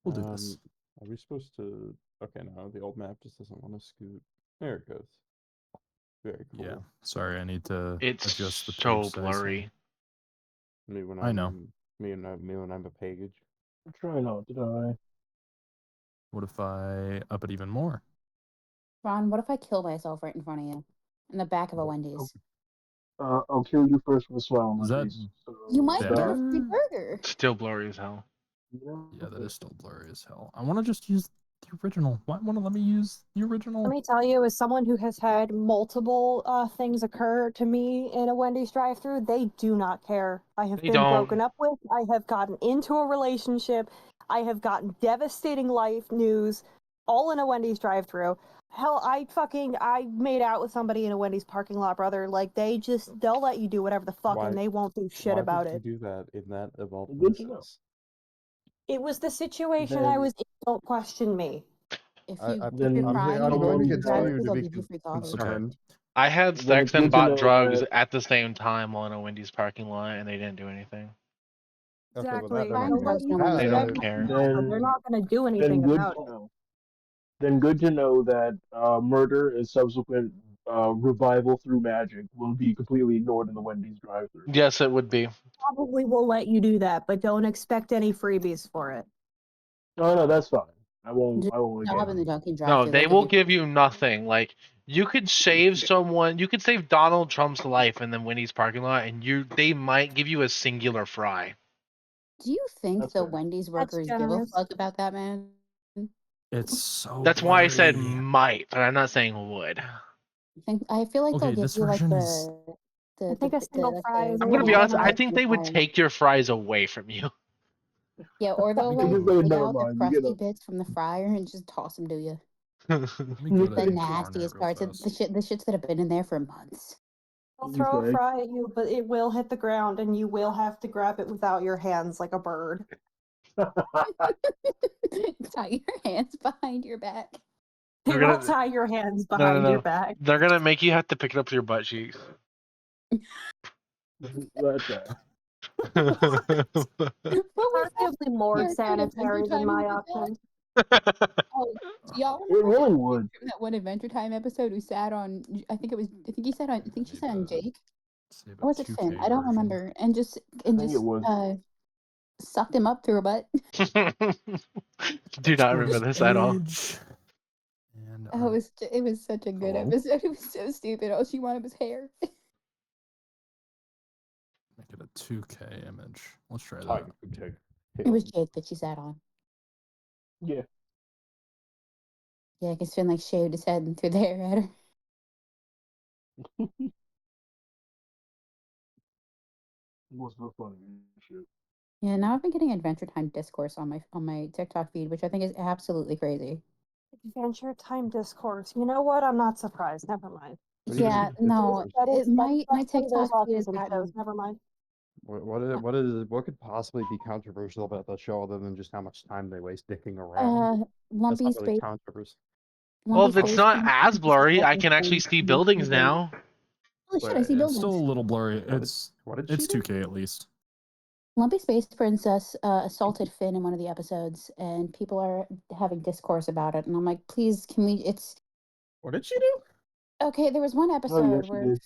We'll do this. Are we supposed to? Okay, no, the old map just doesn't want to scoot. There it goes. Very cool. Yeah. Sorry, I need to It's adjust the so page size. blurry. Me when I know. Me when I'm a page. I'm trying not to die. What if I up it even more? Ron, what if I kill myself right in front of you? In the back of a Wendy's. I'll kill you first with a smile on my Is that face. So, You might get better? a free burger. Still blurry as hell. Yeah, that is still blurry as hell. I want to just use the original. Why want to let me use the original? Let me tell you, as someone who has had multiple things occur to me in a Wendy's drive-thru, they do not care. I have been broken up with. I have gotten into a relationship. I have gotten devastating life news, all in a Wendy's drive-thru. Hell, I made out with somebody in a Wendy's parking lot, brother. Like, they'll let you do whatever the fuck, and they won't do shit about it. Why would you do that in that of all Good to know. places? It was the situation I was in. Don't question me. If you I'm going to continue to they'll be give you free coffee. concerned. I had Then sex it's good and to bought know drugs that- at the same time while in a Wendy's parking lot, and they didn't do anything. Exactly. They don't care. They're not going to do Then anything good about to it. know. Then good to know that murder and subsequent revival through magic will be completely ignored in the Wendy's drive-thru. Yes, it would be. Probably will let you do that, but don't expect any freebies for it. No, that's fine. I won't. Job in the Dunkin' No, drive-thru, they they'll will give you nothing. Like, you could save someone, you could save Donald Trump's life in the Wendy's parking lot, and they might give you a singular fry. Do you think That's the fair. Wendy's workers give a generous. fuck about that, man? It's so. That's why I said blurry. might, but I'm not saying would. I feel like Okay, they'll give this you like version the is- I think a single fry is I'm a gonna be little honest, I generous. think they would take your fries away from you. Yeah, or they'll They like just say, take "Never out the mind, you crusty get 'em." bits from the fryer and just toss them to you. Let me go to The Garnet nastiest real parts, fast. the shits that have been in there for months. They'll throw a fry at you, but it will hit the ground, and you will have to grab it without your hands like a bird. Tie your hands behind your back. They will tie your hands behind your back. They're gonna make you have to pick it up with your butt cheeks. That's right. Arguably more sanitary than my option. Oh, do y'all It really would. that one Adventure Time episode we sat on? I think she sat on Jake. Or was it Finn? I don't remember. And just sucked him up through her butt. Do not remember this at all. Oh, it was such a good episode. It was so stupid. All she wanted was hair. Make it a 2K image. Let's try that. It was Jake that she sat on. Yeah. Yeah, because Finn like shaved his head and threw the hair at her. What's the funny shit? Yeah, now I've been getting Adventure Time discourse on my TikTok feed, which I think is absolutely crazy. Adventure Time discourse. You know what? I'm not surprised. Never mind. Yeah, no, my TikTok feed is never mind. What could possibly be controversial about that show other than just how much time they waste dicking around? Lumpy That's not really space. controversial. Well, if it's not as blurry, I can actually see buildings now. Holy shit, I see buildings. It's still a little blurry. It's it's 2K at least. Lumpy Space Princess assaulted Finn in one of the episodes, and people are having discourse about it. And I'm like, please, can we? What did she do? Okay, there was one episode she where did.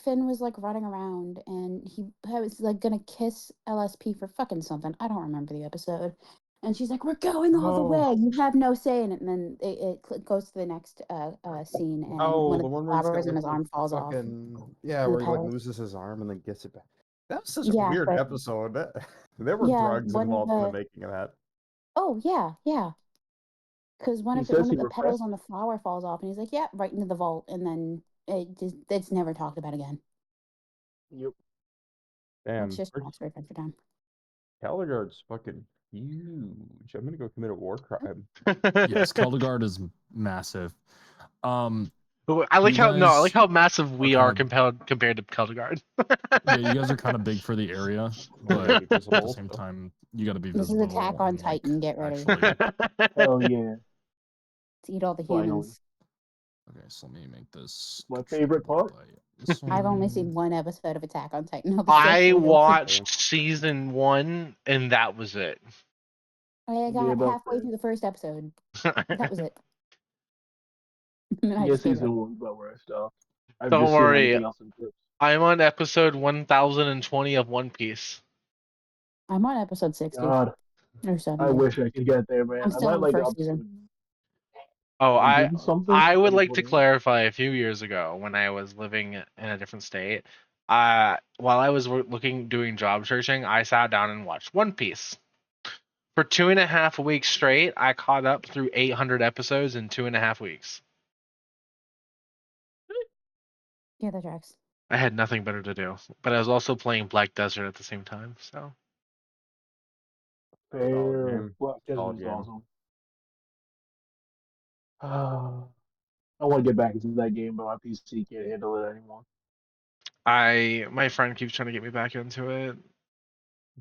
Finn was like running around, and he was like gonna kiss LSP for fucking something. I don't remember the episode. And she's like, "We're going all the way. You have no say in it." And then it goes to the next scene, and one of the flowers in his arm falls off. Yeah, where he like loses his arm and then gets it back. That was such a weird episode. There were drugs involved in the making of that. Oh yeah. Because one of the petals on the flower falls off, and he's like, "Yeah, right into the vault," and then it's never talked about again. Yep. Damn. It's just for Adventure Time. Caligard's fucking huge. I'm gonna go commit a war crime. Yes, Caligard is massive. I like how massive we are compared to Caligard. Yeah, you guys are kind of big for the area, but at the same time, you got to be visible. This is Attack on Titan. Get ready. Oh yeah. To eat all the humans. Okay, so let me make this. My favorite part. I've only seen one episode of Attack on Titan. I watched season 1, and that was it. I got halfway through the first episode. That was it. And then I just gave season up. 1 about where I stopped. I've Don't just seen worry. everything else in clips. I'm on episode 1020 of One Piece. I'm on episode 60. God, Or 70. I wish I could get there, man. I'm still I on might the like first up season. to Oh, 100 something. I would like to 120. clarify a few years ago when I was living in a different state. While I was doing job searching, I sat down and watched One Piece. For 2.5 weeks straight, I caught up through 800 episodes in 2.5 weeks. Yeah, that tracks. I had nothing better to do, but I was also playing Black Desert at the same time, so. Fair. Black Desert is awesome. I want to get back into that game, but my PC can't handle it anymore. My friend keeps trying to get me back into it.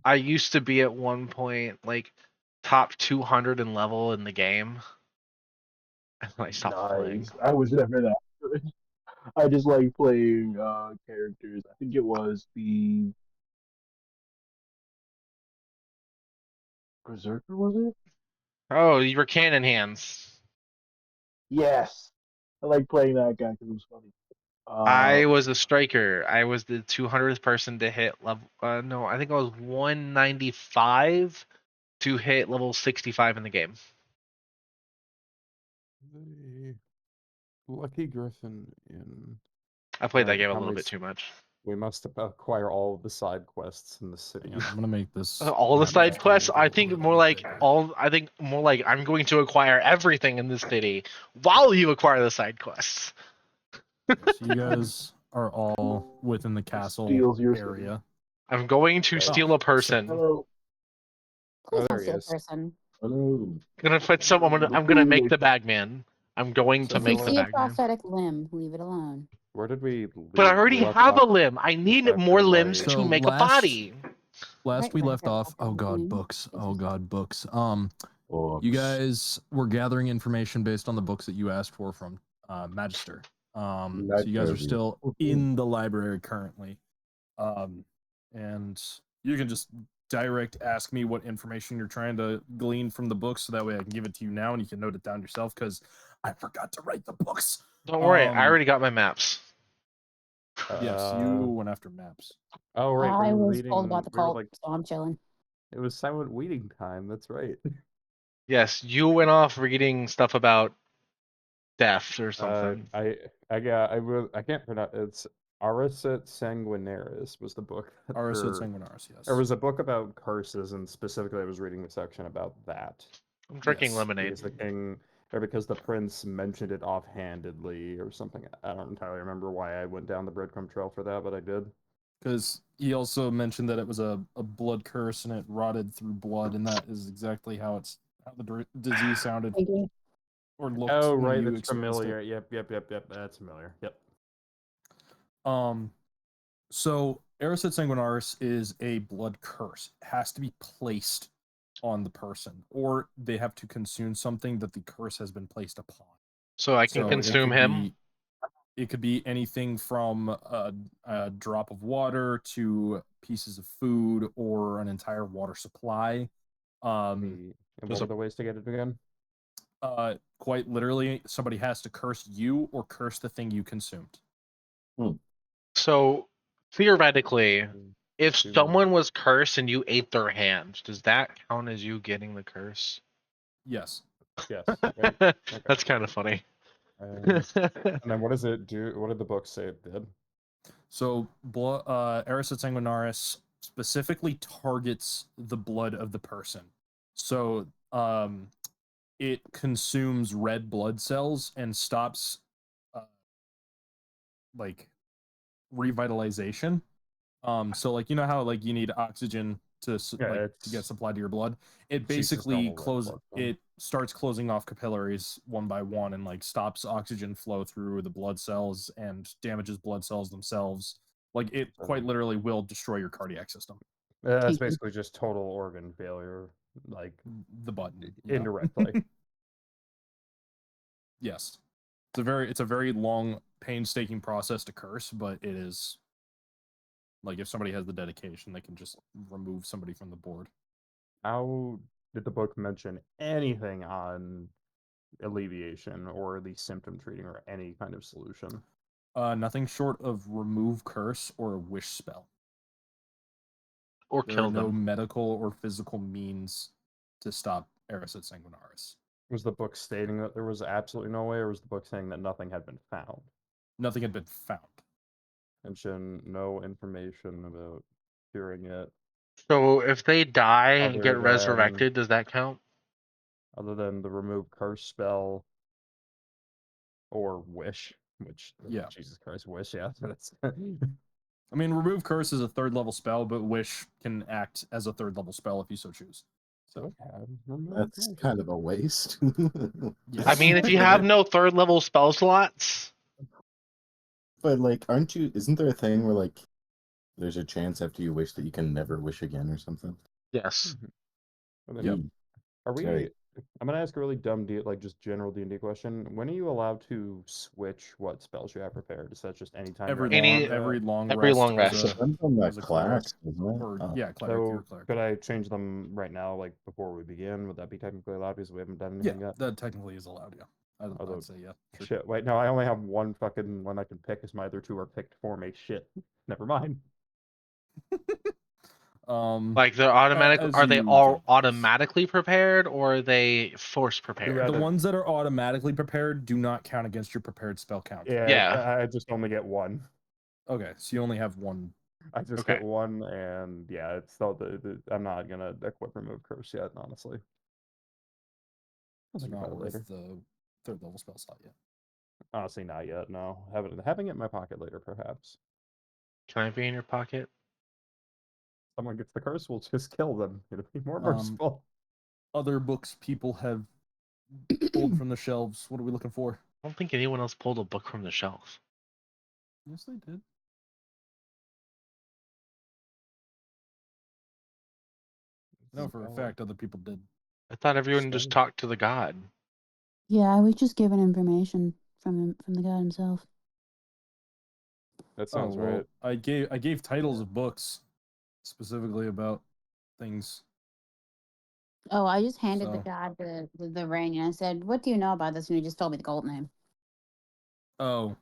I used to be at one point like top 200 in level in the game, and I stopped playing. I was never that good. I just like playing characters. I think it was the Berserker, was it? Oh, you were cannon hands. Yes. I like playing that guy because it was funny. I was a striker. I was the 200th person to hit level. No, I think I was 195 to hit level 65 in the game. The Lucky Griffin in. I played that game a little bit too much. We must acquire all of the side quests in the city. Yeah, I'm gonna make this. All the side quests. I think more like I'm going to acquire everything in this city while you acquire the side quests. So you guys are all within the castle area. I'm going to steal a person. Hello. Please don't steal a person. Hello. I'm gonna make the bagman. I'm going to make the If you see a bagman. prosthetic limb, leave it alone. Where did we? But I already have a limb. I need more limbs So to make a body. Last we left off. Oh god, books. Oh god, books. You guys were gathering information based on the books that you asked for from Magister. So you guys are still in the library currently. And you can just direct ask me what information you're trying to glean from the books, so that way I can give it to you now and you can note it down yourself, because I forgot to write the books. Don't worry, I already got my maps. Yes, you went after maps. Oh right, I was told about the cult, so I'm chilling. It was silent weeding time. That's right. Yes, you went off reading stuff about death or something. I can't pronounce. It's Arisit Sanguinaris was the book. Arisit Sanguinaris, yes. There was a book about curses, and specifically I was reading the section about that. I'm drinking lemonade. Because the king, or because the prince mentioned it offhandedly or something. I don't entirely remember why I went down the breadcrumb trail for that, but I did. Because he also mentioned that it was a blood curse and it rotted through blood, and that is exactly how the disease sounded. Or looked. Oh right, that's familiar. Yep. That's familiar. Yep. So Arisit Sanguinaris is a blood curse. It has to be placed on the person, or they have to consume something that the curse has been placed upon. So I can consume him? It could be anything from a drop of water to pieces of food or an entire water supply. And what are the ways to get it again? Quite literally, somebody has to curse you or curse the thing you consumed. So, theoretically, if someone was cursed and you ate their hand, does that count as you getting the curse? Yes. Yes. Right. Okay. That's kind of funny. And then what does it do? What did the book say it did? So, Arisit Sanguinaris specifically targets the blood of the person. So, it consumes red blood cells and stops, revitalization. So, like, you know how, like, you need oxygen to get supplied to your blood? It basically it starts closing off capillaries one by one and, like, stops oxygen flow through the blood cells and damages blood cells themselves. Like, it quite literally will destroy your cardiac system. That's basically just total organ failure, like the button indirectly. Yes, it's a very long, painstaking process to curse, but it is like if somebody has the dedication, they can just remove somebody from the board. How did the book mention anything on alleviation or the symptom treating or any kind of solution? Nothing short of remove curse or a wish spell. Or There kill are no them. medical or physical means to stop Eris et Sanguinaris. Was the book stating that there was absolutely no way, or was the book saying that nothing had been found? Nothing had been found. Mention no information about curing it. So if they die and Other get than- resurrected, does that count? Other than the remove curse spell or wish, which Yeah. Jesus Christ, wish, yeah. That's I mean, remove curse is a 3rd level spell, but wish can act as a 3rd level spell if you so choose. So that's kind of a waste. yes. I mean, if you have no 3rd level spell slots. But like, isn't there a thing where like there's a chance after you wish that you can never wish again or something? Yes. Yep. Are we? Sorry. I'm gonna ask a really dumb, like just general D&D question. When are you allowed to switch what spells you have prepared? Is that just anytime? Every Any- long every rest. long rest. As a, Depends on that as a class, cleric. doesn't it? Or Oh. yeah, cleric. You're a So cleric. could I change them right now, like before we begin? Would that be technically allowed because we haven't done anything Yeah, yet? that technically is allowed. Yeah, Although- I'd say yeah. Sure. Shit, wait, no, I only have one fucking one I can pick because my other two are picked for me. Shit, never mind. Like they're automatic. as Are they you all get- automatically prepared, or are they force prepared? Yeah, The ones that are automatically prepared do not count against your prepared spell count. Yeah. I just only get one. Okay, so you only have one. I just Okay. get one, and yeah, it's still I'm not gonna equip remove curse yet, honestly. It's Think not about it worth later. the 3rd level spell slot yet. Honestly, not yet. No, having it in my pocket later, perhaps. Can I be in your pocket? Someone gets the curse, we'll just kill them. It'll be more merciful. Other books people have pulled from the shelves. What are we looking for? I don't think anyone else pulled a book from the shelf. Yes, they did. No, for a fact, other people did. I thought everyone just talked to the god. Yeah, I was just given information from the god himself. That sounds right. I gave titles of books specifically about things. Oh, I just handed the So- god the ring and I said, "What do you know about this?" And he just told me the cult name. Oh,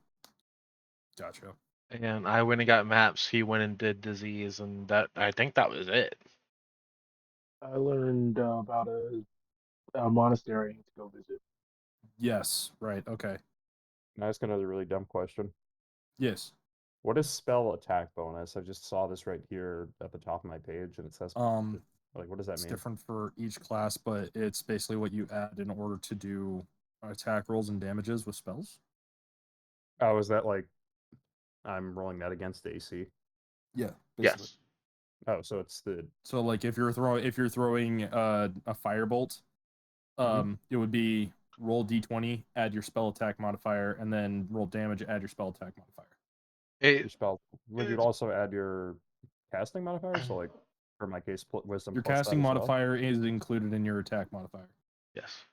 gotcha. And I went and got maps. He went and did disease, and I think that was it. I learned about a monastery to go visit. Yes, right. Okay. Can I ask another really dumb question? Yes. What is spell attack bonus? I just saw this right here at the top of my page, and it says like, what does that It's mean? different for each class, but it's basically what you add in order to do attack rolls and damages with spells. Oh, is that like I'm rolling that against AC? Yeah. Yes. Oh, so it's the So like if you're throwing a firebolt, it would be roll d20, add your spell attack modifier, and then roll damage, add your spell attack modifier. your spell. Would you also add your casting modifier? So like, for my case, wisdom. Your plus that casting as well? modifier is included in your attack modifier. Yes.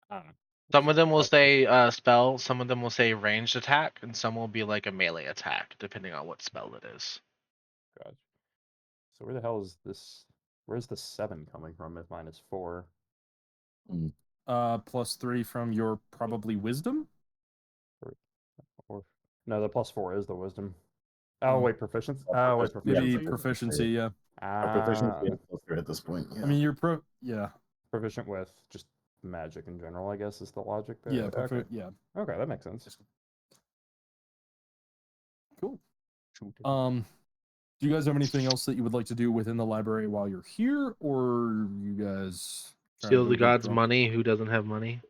I don't know. Some of them will say spell, some of them will say ranged attack, and some will be like a melee attack, depending on what spell it is. Gotcha. So where the hell is this? Where's the 7 coming from if mine is 4? +3 from your probably wisdom. Or no, the +4 is the wisdom. Oh wait, proficiency. Oh wait, Maybe proficiency. proficiency. Yeah. Proficiency at this point. Yeah. I mean, you're yeah. Proficient with just magic in general, I guess, is the logic there. Yeah. Okay. Yeah. Okay, that makes sense. Cool. Do you guys have anything else that you would like to do within the library while you're here, or you guys Steal the god's money. Who doesn't have money?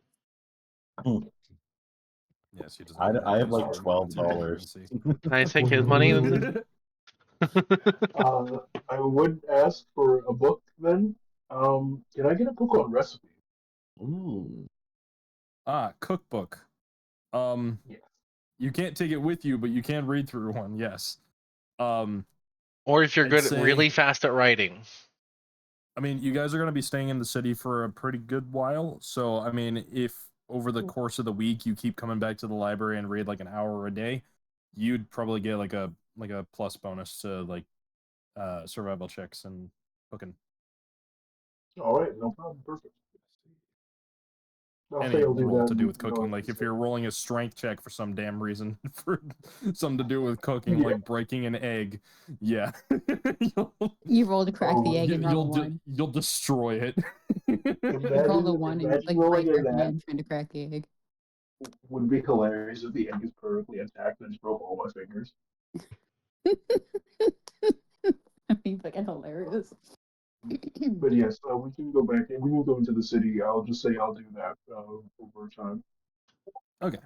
Yes, he doesn't. I have like $12. Can I take his money? Then? I would ask for a book then. Can I get a book on recipe? Ooh. Cookbook. Yes. You can't take it with you, but you can read through one. Yes. Or if you're really fast at writing. I mean, you guys are going to be staying in the city for a pretty good while. So, I mean, if over the course of the week you keep coming back to the library and read like an hour a day, you'd probably get like a plus bonus to like survival checks and cooking. All right, no problem. Perfect. I'll Any say I'll do roll that. to do with You know, cooking, like if you're rolling a strength check for some damn reason for something to do with cooking, like breaking an egg, yeah, You roll to crack the egg and roll you'll one. you'll destroy it. You roll the one and like break your hand trying to crack the egg. Would be hilarious if the egg is perfectly intact and I just broke all my fingers. That'd be fucking hilarious. But yes, we can go back and we will go into the city. I'll just say I'll do that over time. Okay,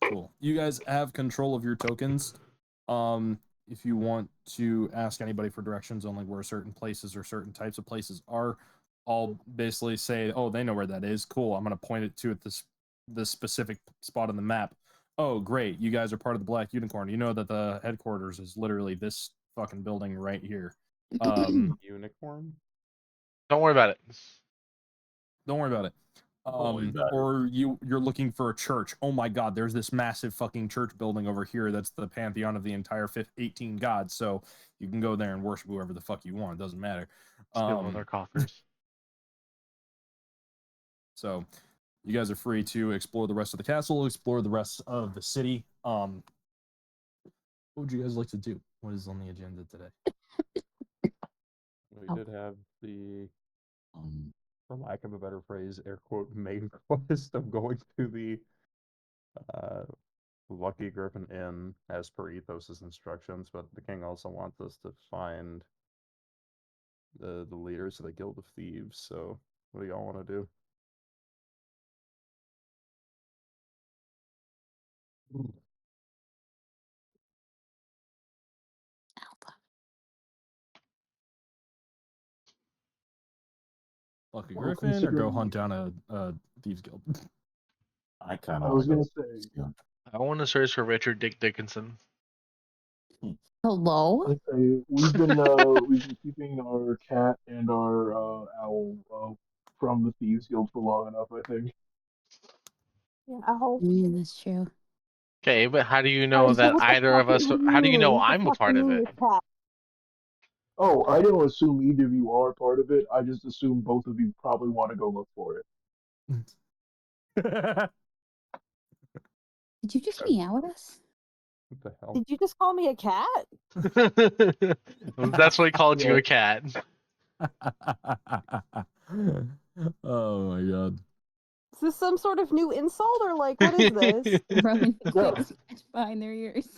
cool. You guys have control of your tokens. If you want to ask anybody for directions on like where certain places or certain types of places are, I'll basically say, oh, they know where that is. Cool. I'm gonna point it to this specific spot on the map. Oh, great. You guys are part of the Black Unicorn. You know that the headquarters is literally this fucking building right here. Unicorn? Don't worry about it. Don't worry about it. Or you're looking for a church. Oh my god, there's this massive fucking church building over here that's the pantheon of the entire 18 gods, so you can go there and worship whoever the fuck you want. It doesn't matter. Steal all their coffers. So you guys are free to explore the rest of the castle, explore the rest of the city. What would you guys like to do? What is on the agenda today? We did have the for lack of a better phrase, air quote, main quest of going to the Lucky Griffin Inn as per Ethos's instructions, but the king also wants us to find the leaders of the Guild of Thieves. So, what do y'all want to do? Lucky Griffin or go hunt down a Thieves Guild? I was gonna say. I want to search for Richard Dick Dickinson. Hello? We've been keeping our cat and our owl from the Thieves Guild for long enough, I think. Yeah, that's true. Okay, but how do you know that either of us? How do you know I'm a part of it? Oh, I don't assume either of you are part of it. I just assume both of you probably want to go look for it. Did you just meow at us? What the hell? Did you just call me a cat? That's what he called you, a cat. Oh my god. Is this some sort of new insult or like what is this? Rubbing No. behind their ears.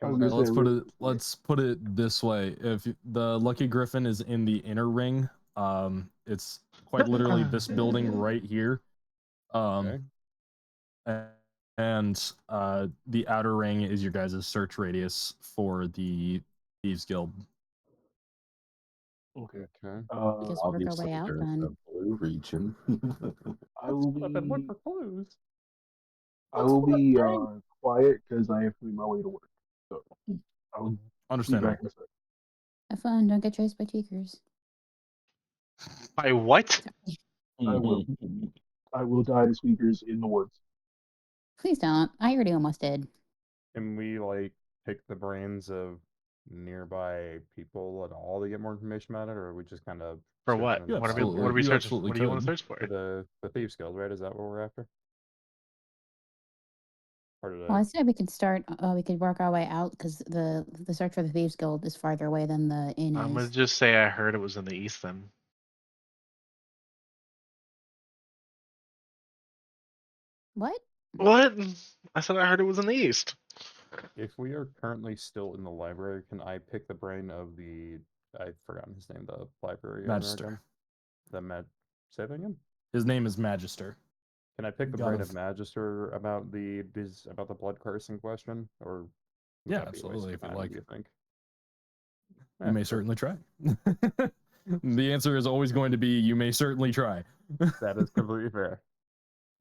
Let's put it this way. If the Lucky Griffin is in the inner ring, it's quite literally this building right here. And the outer ring is your guys' search radius for the Thieves Guild. Okay. Because work our way out then. Blue region. I will look for clues. I will be quiet because I have to make my way to work. So I'll understand. Have fun. Don't get chased by cheekers. By what? I will. I will die to squeakers in the woods. Please don't. I already almost did. Can we like pick the brains of nearby people at all to get more information about it, or are we just kind of for what? What are we searching? What do you want to search for? The Thieves Guild, right? Is that what we're after? Well, I said we could start. We could work our way out because the search for the Thieves Guild is farther away than the inn I'm is. gonna just say I heard it was in the east then. What? What? I said I heard it was in the east. If we are currently still in the library, can I pick the brain of the... I've forgotten his name, the library Magister. Say that again? His name is Magister. Can I pick the brain of Magister about the blood curse in question? Or yeah, absolutely, if you like. You think? You may certainly try. The answer is always going to be you may certainly try. That is completely fair.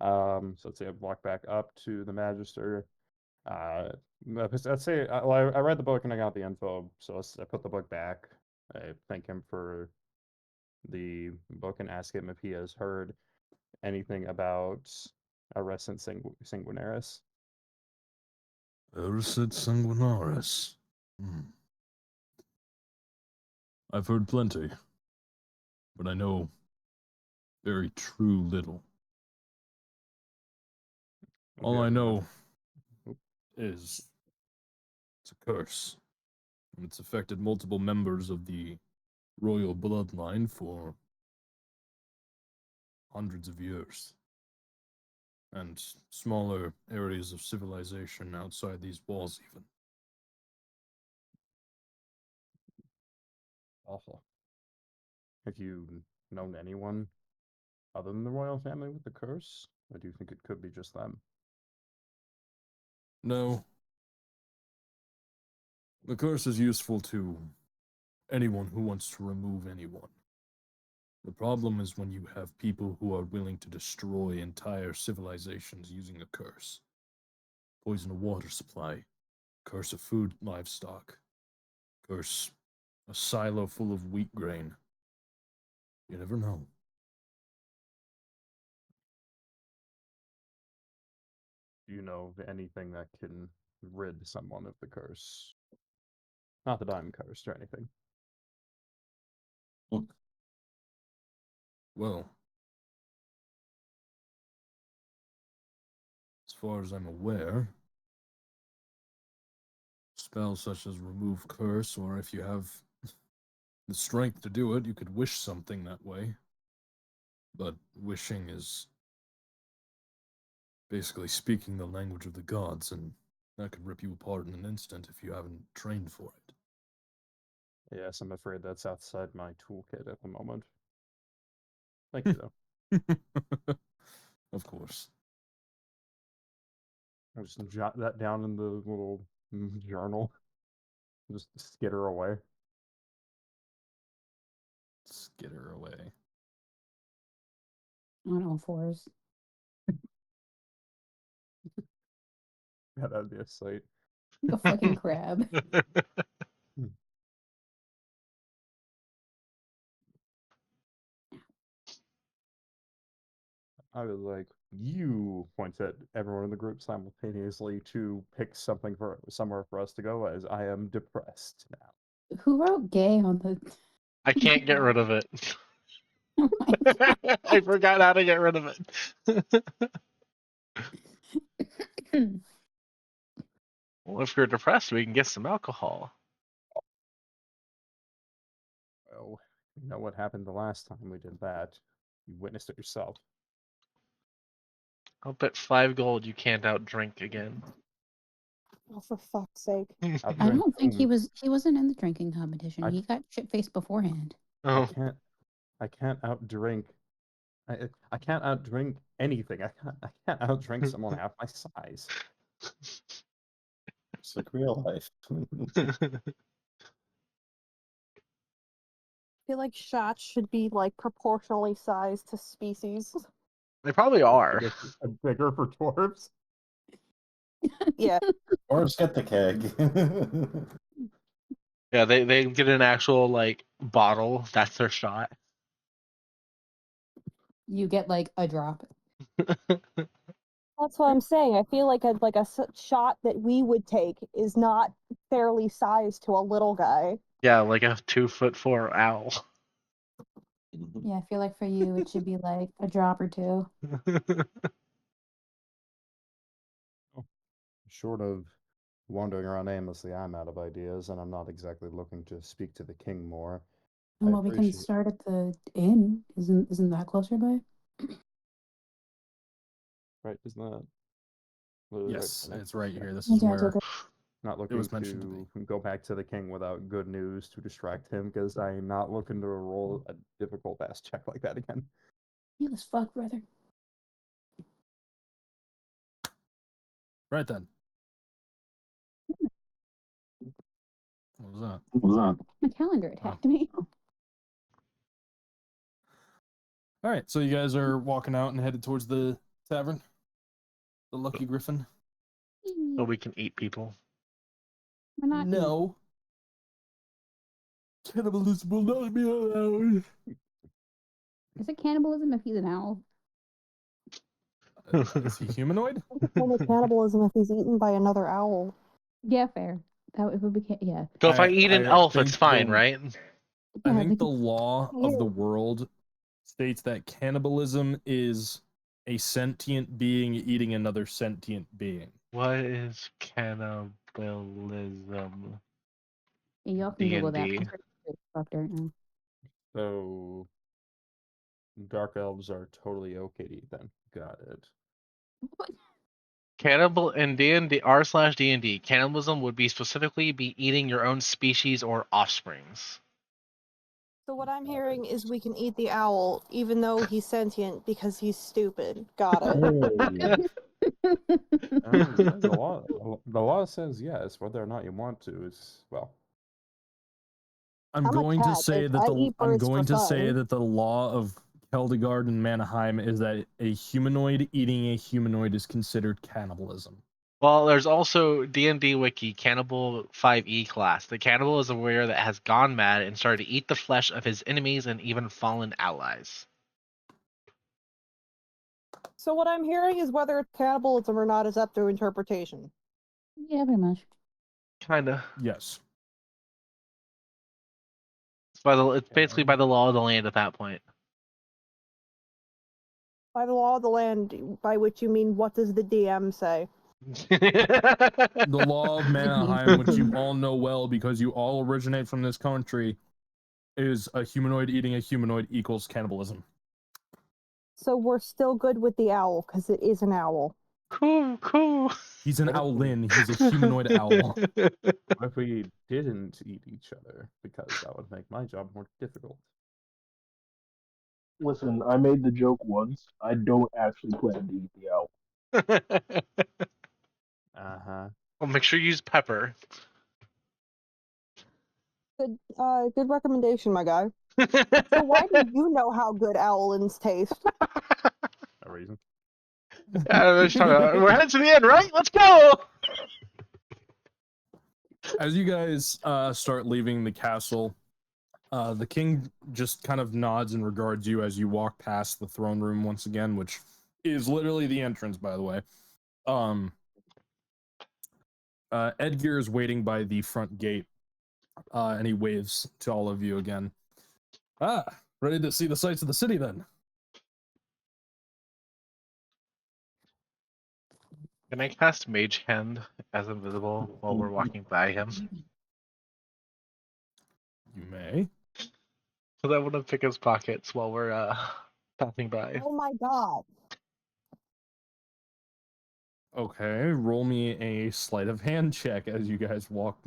So let's say I walk back up to the Magister. Let's say I read the book and I got the info, so I put the book back. I thank him for the book and ask him if he has heard anything about Arrescent Sanguinaris. Arrescent Sanguinaris. I've heard plenty, but I know very true little. All I Okay, know is it's a curse, and it's affected multiple members of the royal bloodline for hundreds of years, and smaller areas of civilization outside these walls even. Awful. Have you known anyone other than the royal family with the curse? Or do you think it could be just them? No. The curse is useful to anyone who wants to remove anyone. The problem is when you have people who are willing to destroy entire civilizations using a curse. Poison a water supply, curse a food livestock, curse a silo full of wheat grain. You never know. Do you know of anything that can rid someone of the curse? Not that I'm cursed or anything. Well, as far as I'm aware, spells such as remove curse, or if you have the strength to do it, you could wish something that way. But wishing is basically speaking the language of the gods, and that could rip you apart in an instant if you haven't trained for it. Yes, I'm afraid that's outside my toolkit at the moment. Thank you, though. Of course. I'll just jot that down in the little journal. Just skitter away. Skitter away. On all fours. Yeah, that'd be a sight. Like a fucking crab. I was like, you point at everyone in the group simultaneously to pick something for somewhere for us to go, as I am depressed now. Who wrote gay on the... I can't get rid of it. Oh my God. I forgot how to get rid of it. Well, if you're depressed, we can get some alcohol. Well, you know what happened the last time we did that. You witnessed it yourself. I'll bet 5 gold you can't outdrink again. Oh, for fuck's sake. I don't think he wasn't in the drinking competition. He got shit-faced beforehand. Oh. I can't outdrink. I can't outdrink anything. I can't outdrink someone half my size. It's like real life. I feel like shots should be like proportionally sized to species. They probably are. Bigger for dwarves. Yeah. Dwarves get the keg. Yeah, they get an actual like bottle. That's their shot. You get like a drop. That's what I'm saying. I feel like a shot that we would take is not fairly sized to a little guy. Yeah, like a 2'4" owl. Yeah, I feel like for you it should be like a drop or two. Short of wandering around aimlessly, I'm out of ideas, and I'm not exactly looking to speak to the king more. Well, we can start at the inn. Isn't that closer by? Right, isn't that? Yes, right, it's right here. This Yeah, is it's where okay. Not looking was mentioned to to go back to the king without good news to distract him, because I'm not looking to roll a difficult ass check like that again. Yeah, let's fuck, brother. Right then. What was that? What was that? My calendar attacked me. All right, so you guys are walking out and headed towards the tavern, the Lucky Griffin. So we can eat people. We're not. No. Cannibalism will not be allowed. Is it cannibalism if he's an owl? Is he humanoid? It's only cannibalism if he's eaten by another owl. Yeah, fair. That it would be. Yeah. So if I eat an elf, it's fine, the- right? I Yeah, think the because law of the world states that cannibalism is a sentient being eating another sentient being. What is cannibalism? y'all can Google that. D&D. I'm pretty sure it's fucked right now. So dark elves are totally okay to eat then. Got it. Cannibal in D&D r/D&D, cannibalism would be specifically be eating your own species or offsprings. So what I'm hearing is we can eat the owl even though he's sentient because he's stupid. Got it. The law says yes. Whether or not you want to is I'm I'm a going to cat, say bitch. that I the eat I'm birds going for to say fun. that the law of Hildegard and Mannheim is that a humanoid eating a humanoid is considered cannibalism. Well, there's also D&D Wiki Cannibal 5e class. The cannibal is a warrior that has gone mad and started to eat the flesh of his enemies and even fallen allies. So what I'm hearing is whether it's cannibalism or not is up to interpretation. Yeah, pretty much. Kinda. Yes. It's basically by the law of the land at that point. By the law of the land, by which you mean what does the DM say? The law of Mannheim, which you all know well because you all originate from this country, is a humanoid eating a humanoid equals cannibalism. So we're still good with the owl because it is an owl. Cool. He's an owlin. He's a humanoid owl. What if we didn't eat each other? Because that would make my job more difficult. Listen, I made the joke once. I don't actually plan to eat the owl. Well, make sure you use pepper. Good recommendation, my guy. So why do you know how good owlins taste? No reason. We're headed to the end, right? Let's go! As you guys start leaving the castle, the king just kind of nods and regards you as you walk past the throne room once again, which is literally the entrance, by the way. Edgar is waiting by the front gate, and he waves to all of you again. Ready to see the sights of the city then? Can I cast Mage Hand as invisible while we're walking by him? You may. So that wouldn't pick his pockets while we're passing by. Oh my god. Okay, roll me a sleight of hand check as you guys walk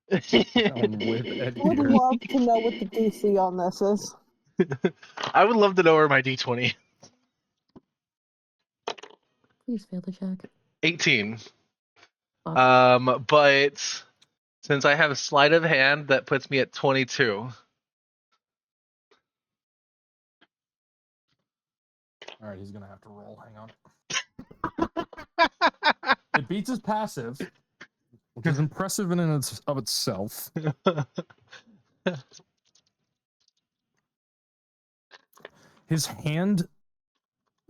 down with I Edgar. would love to know what the DC on this is. I would love to know where my D20. Please fail the check. 18. Fuck. But since I have a sleight of hand, that puts me at 22. All right, he's gonna have to roll. Hang on. It beats his passive, which is impressive in and of itself. His hand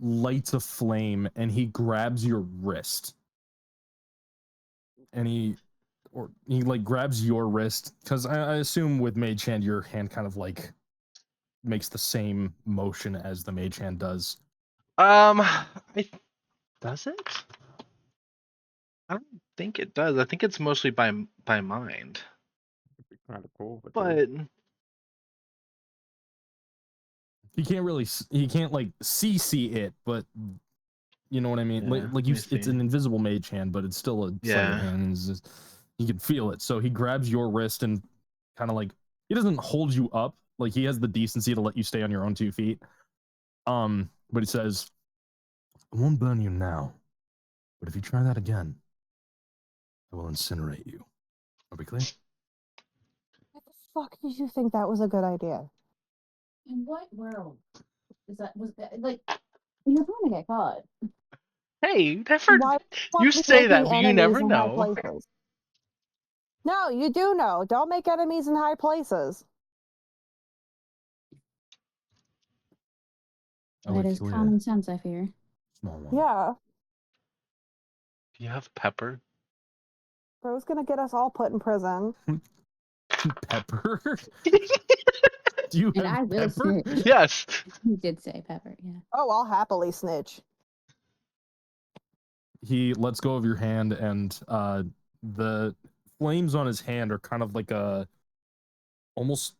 lights a flame, and he grabs your wrist, and he like grabs your wrist because I assume with Mage Hand, your hand kind of like makes the same motion as the Mage Hand does. Does it? I don't think it does. I think it's mostly by mind. It'd be kind of cool, But he can't like see it, but you know what I mean. Yeah, like you, it's see. an invisible Mage Hand, but it's still a sleight of hand. You can feel it. So he grabs your wrist and kind of like, he doesn't hold you up. Like he has the decency to let you stay on your own 2 feet. But he says, I won't burn you now, but if you try that again, I will incinerate you. Are we clear? Why the fuck did you think that was a good idea? In what world was that like you're going to get caught? Hey, never. Why the fuck You are say that, making but you never enemies in high know. places? No, you do know. Don't make enemies in high places. That is common sense, I fear. Small one. Yeah. Do you have pepper? Bro's gonna get us all put in prison. Pepper? Do you And I have will pepper? snitch. Yes. He did say pepper, yeah. Oh, I'll happily snitch. He lets go of your hand, and the flames on his hand are kind of like a almost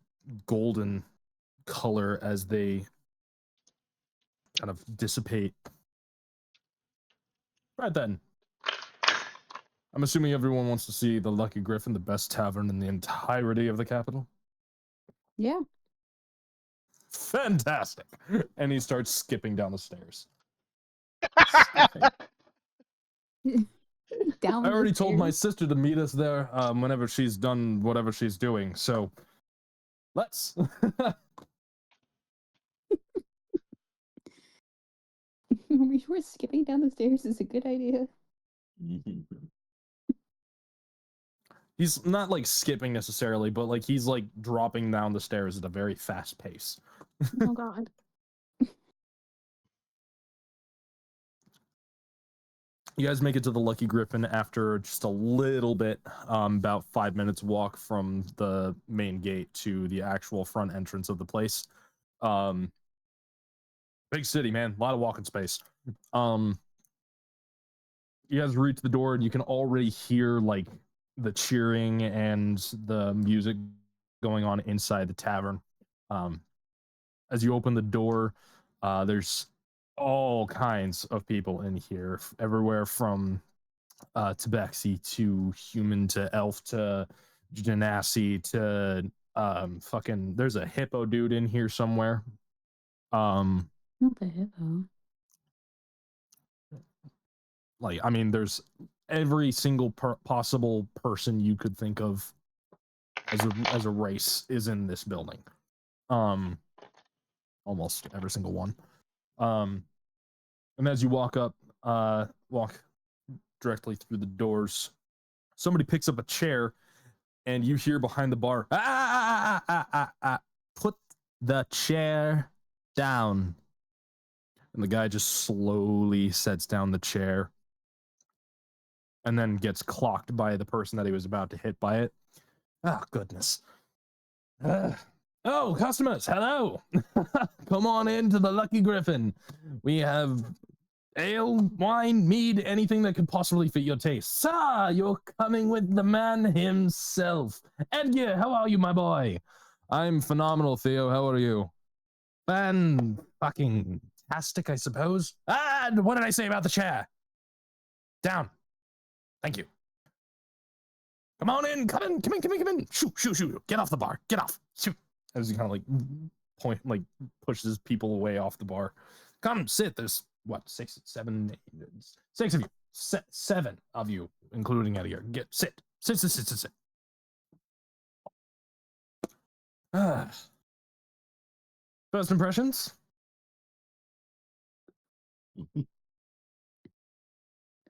golden color as they kind of dissipate. Right then. I'm assuming everyone wants to see the Lucky Griffin, the best tavern in the entirety of the capital. Yeah. Fantastic. And he starts skipping down the stairs. Down I already the told my stairs. sister to meet us there whenever she's done whatever she's doing. So let's. Are we sure skipping down the stairs is a good idea? He's not like skipping necessarily, but like he's like dropping down the stairs at a very fast pace. Oh god. You guys make it to the Lucky Griffin after just a little bit, about 5 minutes walk from the main gate to the actual front entrance of the place. Big city, man. A lot of walking space. You guys reach the door and you can already hear like the cheering and the music going on inside the tavern. As you open the door, there's all kinds of people in here, everywhere from tabaxi to human to elf to genasi to fucking there's a hippo dude in here somewhere. Not the hippo. Like, I mean, there's every single possible person you could think of as a race is in this building. Almost every single one. And as you walk directly through the doors, somebody picks up a chair, and you hear behind the bar, put the chair down. And the guy just slowly sets down the chair and then gets clocked by the person that he was about to hit by it. Oh, goodness. Oh, customers, hello. Come on into the Lucky Griffin. We have ale, wine, mead, anything that could possibly fit your taste. Sir, you're coming with the man himself. Edgar, how are you, my boy? I'm phenomenal, Theo. How are you? Fan-fucking-tastic, I suppose. And what did I say about the chair? Down. Thank you. Come on in. Come in. Shoot. Get off the bar. Get off. Shoot. As he kind of like pushes people away off the bar. Come sit. There's what, 6 of you. 7 of you, including Edgar. Sit. First impressions?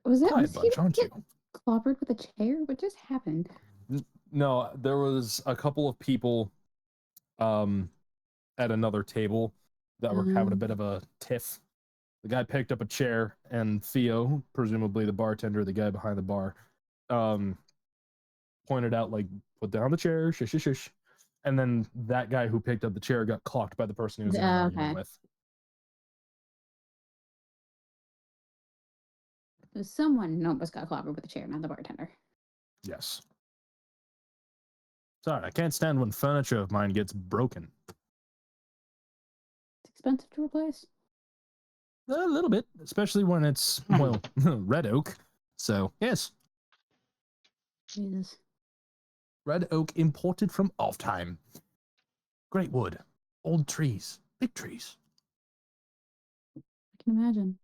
Was he aren't you? clobbered with a chair? What just happened? No, there was a couple of people at another table that were having a bit of a tiff. The guy picked up a chair, and Theo, presumably the bartender, the guy behind the bar, pointed out, like, put down the chair, shush. And then that guy who picked up the chair got clocked by the person he was in an argument with. So someone almost got clobbered with a chair, not the bartender. Yes. Sorry, I can't stand when furniture of mine gets broken. It's expensive to replace. A little bit, especially when it's, well, red oak. So, yes. Jesus. Red oak imported from Alfheim. Great wood. Old trees. Big trees. I can imagine.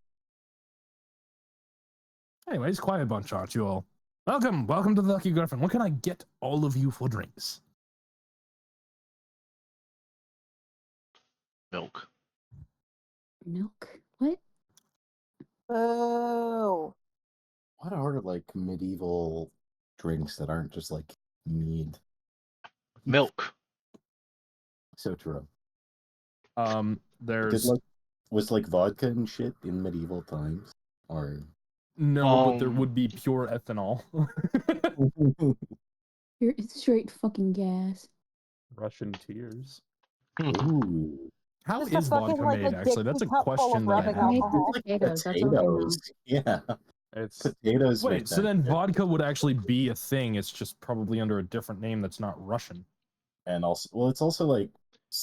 Anyways, quiet bunch, aren't you all? Welcome to the Lucky Griffin. What can I get all of you for drinks? Milk. What? Oh. What are like medieval drinks that aren't just like mead? Milk. So true. There's was like vodka and shit in medieval times, or no, but there would be pure ethanol. It's straight fucking gas. Russian tears. Ooh. How Just a is fucking, vodka like, a made? Actually, that's a Dixie cup full of question that I rubbing have. Made from alcohol. potatoes. That's all I know. Potatoes. Yeah. It's Potatoes make Wait, so that then shit. vodka would actually be a thing. It's just probably under a different name that's not Russian. And also, well, it's also like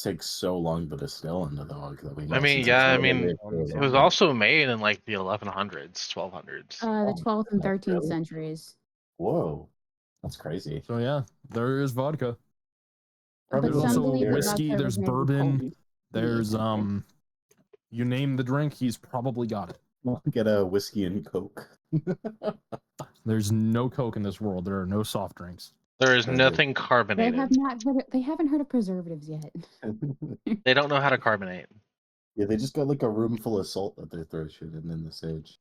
takes so long to distill into the vodka that we I use. mean, It's yeah, I really mean, really it was long. also made in like the 1100s, 1200s. The 12th and Oh, 13th really? centuries. Whoa, that's crazy. So yeah, there is vodka. Probably But There's some also believe that whiskey. vodka There's was made with bourbon. cold. There's Yeah. you name the drink, he's probably got it. We'll get a whiskey and Coke. There's no Coke in this world. There are no soft drinks. There is Perfect. nothing They carbonated. have not heard. They haven't heard of preservatives yet. They don't know how to carbonate. Yeah, they just got like a room full of salt that they throw shit in the sage.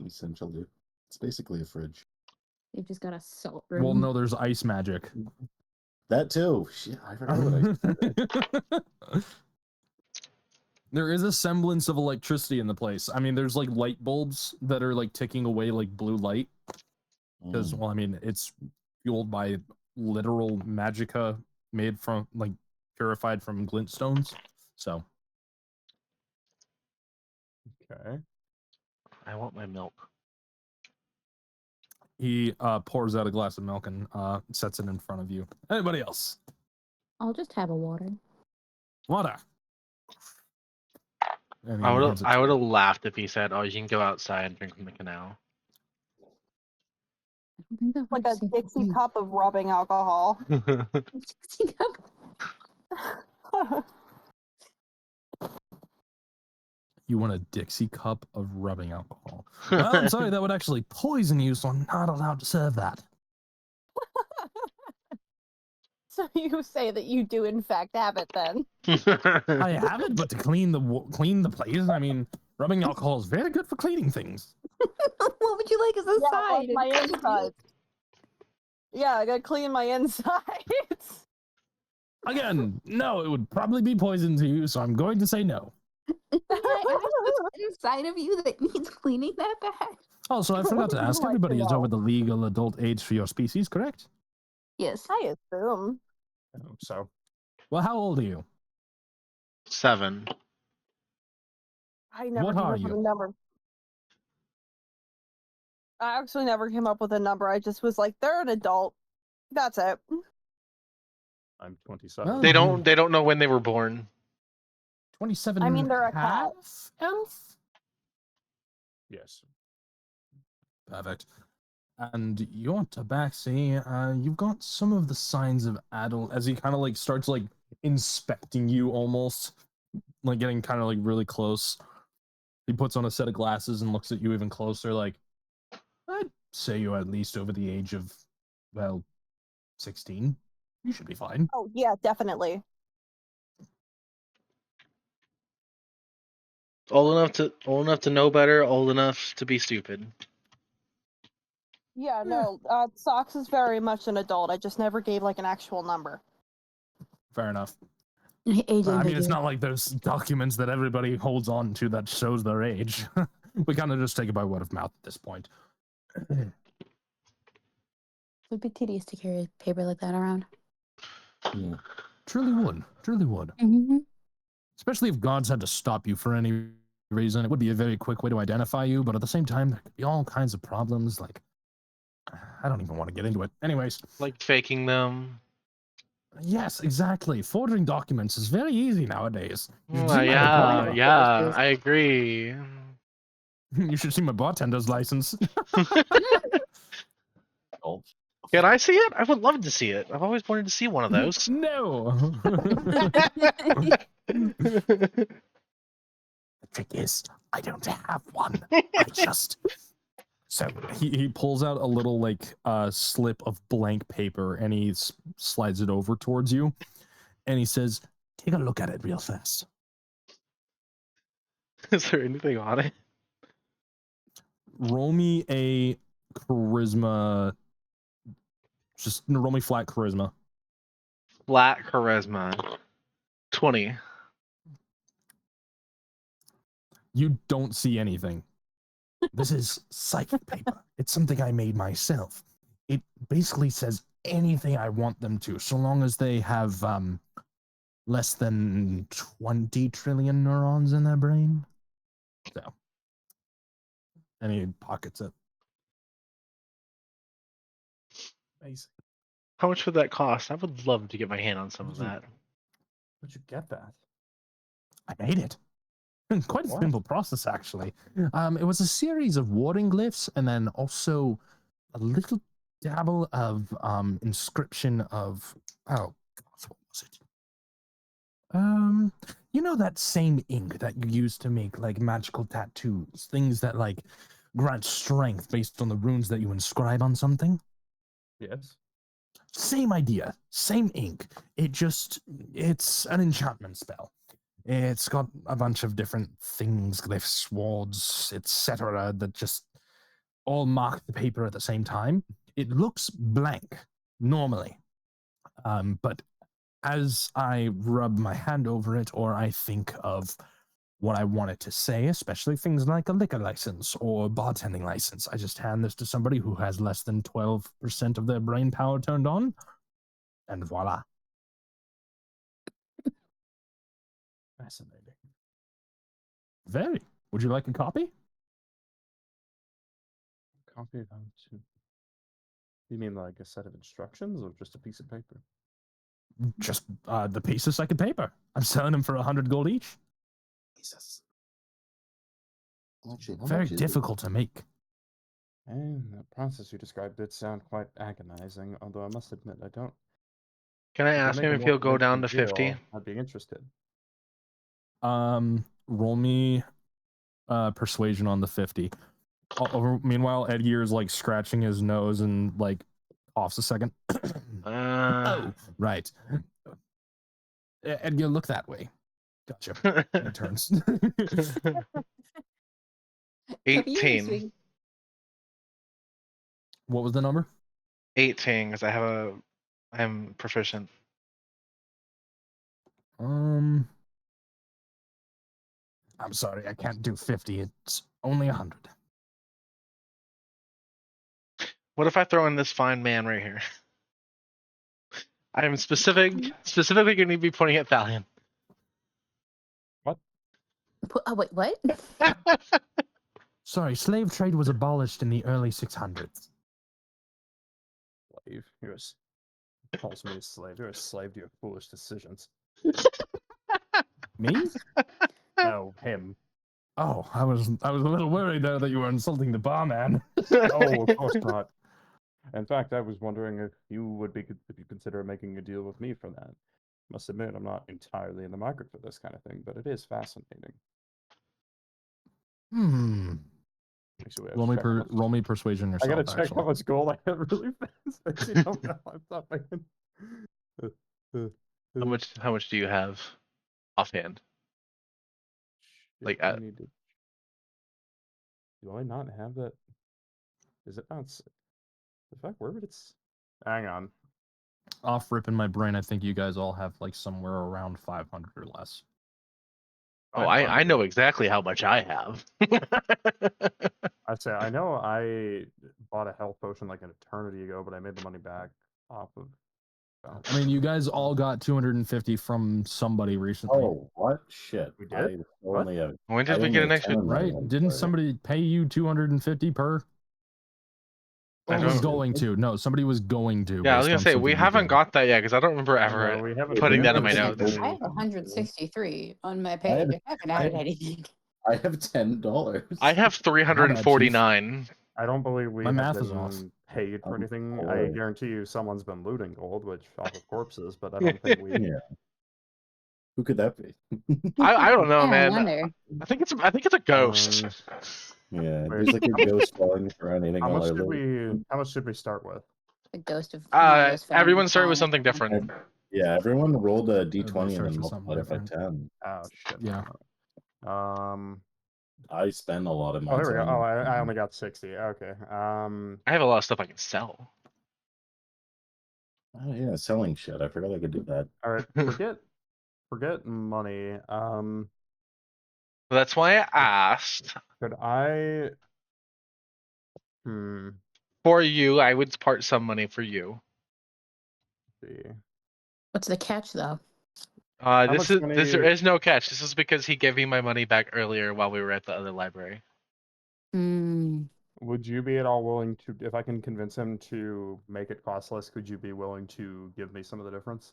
Essentially, it's basically a fridge. They've just got a salt room. Well, no, there's ice magic. That too. Shit, I forgot what I said. There is a semblance of electricity in the place. I mean, there's like light bulbs that are like ticking away like blue light. Because, well, I mean, it's fueled by literal magica made from like purified from glintstones. So, okay. I want my milk. he pours out a glass of milk and sets it in front of you. Anybody else? I'll just have a water. Water. And he I hands it would to have you. laughed if he said, "Oh, you can go outside and drink from the canal." I don't think that Like works a Dixie cup of rubbing alcohol. Dixie cup. You want a Dixie cup of rubbing alcohol. Well, I'm sorry, that would actually poison you, so I'm not allowed to serve that. So you say that you do in fact have it then? I have it, but to clean the place, I mean, rubbing alcohol is very good for cleaning things. What would you like as a Yeah, side? like my insides. Yeah, I gotta clean my insides. Again, no, it would probably be poison to you, so I'm going to say no. May I ask what's inside of you that needs cleaning that bad? Also, I forgot to Would you ask, like to everybody is know? over the legal adult age for your species, correct? Yes. I assume. So Well, how old are you? 7. I never What came are up with you? a number. I actually never came up with a number. I just was like, they're an adult. That's it. I'm 27. Well, They don't know when they were born. 27 I mean, they're a cat. half elf? Yes. Perfect. And your tabaxi, you've got some of the signs of adult, as he kind of like starts like inspecting you almost, like getting kind of like really close. He puts on a set of glasses and looks at you even closer, like, I'd say you're at least over the age of, well, 16. You should be fine. Oh, yeah, definitely. Old enough to know better, old enough to be stupid. Yeah, no, Socks is very much an adult. I just never gave like an actual number. Fair enough. Age I mean, it's ambiguous. not like there's documents that everybody holds on to that shows their age. We kind of just take it by word of mouth at this point. It would be tedious to carry paper like that around. Yeah. Truly would. Truly would. Mm-hmm. Especially if gods had to stop you for any reason. It would be a very quick way to identify you, but at the same time, there could be all kinds of problems. Like, I don't even want to get into it. Anyways. Like faking them. Yes, exactly. Forging documents is very easy nowadays. You should see my Yeah, diploma. yeah, I agree. You should see my bartender's license. Oh. Can I see it? I would love to see it. I've always wanted to see one of those. No. The trick is, I don't have one. I just... So he pulls out a little like slip of blank paper and he slides it over towards you, and he says, "Take a look at it real fast." Is there anything on it? Roll me a charisma. Just roll me flat charisma. Flat charisma. 20. You don't see anything. This is psychic paper. It's something I made myself. It basically says anything I want them to, so long as they have less than 20 trillion neurons in their brain. So, any pockets it. Amazing. How much would that cost? I would love to get my hand on some of that. Where'd you get that? I made it. Quite a What? simple process, actually. It was a series of warding glyphs and then also a little dabble of inscription of what was it? You know that same ink that you use to make like magical tattoos, things that like grant strength based on the runes that you inscribe on something? Yes. Same idea, same ink. It's an enchantment spell. It's got a bunch of different things, glyphs, wards, etc., that just all mark the paper at the same time. It looks blank normally, but as I rub my hand over it, or I think of what I want it to say, especially things like a liquor license or bartending license, I just hand this to somebody who has less than 12% of their brain power turned on, and voila. Fascinating. Very. Would you like a copy? Copy of how to. You mean like a set of instructions or just a piece of paper? Just the piece of second paper. I'm selling them for 100 gold each. Jesus. Actually, how Very much is difficult to make. And the process you described did sound quite agonizing, although I must admit I don't. Can I If ask make him a if more he'll go down convincing to 50? deal, I'd be interested. Roll me persuasion on the 50. Meanwhile, Edgear is like scratching his nose and like coughs a second. Oh, right. Edgear, look that way. Gotcha. He turns. 18. What was the number? 18, because I am proficient. I'm sorry, I can't do 50. It's only 100. What if I throw in this fine man right here? I am specifically going to be pointing at Thalion. What? Oh, wait, what? Sorry, slave trade was abolished in the early 600s. Slave. Calls me a slave. You're a slave to your foolish decisions. Me? No, him. Oh, I was a little worried there that you were insulting the barman. No, of course not. In fact, I was wondering if you consider making a deal with me for that. Must admit, I'm not entirely in the market for this kind of thing, but it is fascinating. Actually, Roll me persuasion yourself. I gotta check actually. how much gold I have really fast. I see how my laptop I can. How much do you have offhand? Like I need to. Do I not have that? Is it not? The fact where would it's? Hang on. Off rip in my brain, I think you guys all have like somewhere around 500 or less. Oh, I know exactly how much I have. I'd say I know I bought a health potion like an eternity ago, but I made the money back off of. I mean, you guys all got 250 from somebody recently. Oh, what? Shit. We did? What? When did we get an extra? Right? Didn't somebody pay you 250 per? Or was going to? No, somebody was going to. Yeah, I was gonna say we haven't got that yet because I don't remember ever putting that in my notes. I have 163 on my page. I haven't added anything. I have $10. I have 349. I don't believe we My have math been is off. paid for anything. poor. I guarantee you someone's been looting gold, which off of corpses, but I don't think we. Yeah. Who could that be? I don't know, Yeah, I man. wonder. I think it's a ghost. Yeah, there's like a ghost falling for anything. How much should we start with? A ghost of Mario's family Everyone started with falling. something different. Yeah, everyone rolled a d20 Everybody and starts then with something multiplied it by 10. Oh shit. Yeah. I spend a lot of Oh, money. there we go. Oh, I only got 60. Okay. I have a lot of stuff I can sell. Oh yeah, selling shit. I forgot I could do that. All right. Forget money. That's why I asked. Could I? For you, I would part some money for you. See. What's the catch, though? This much is money? there is no catch. This is because he gave me my money back earlier while we were at the other library. Would you be at all willing to, if I can convince him to make it costless, could you be willing to give me some of the difference?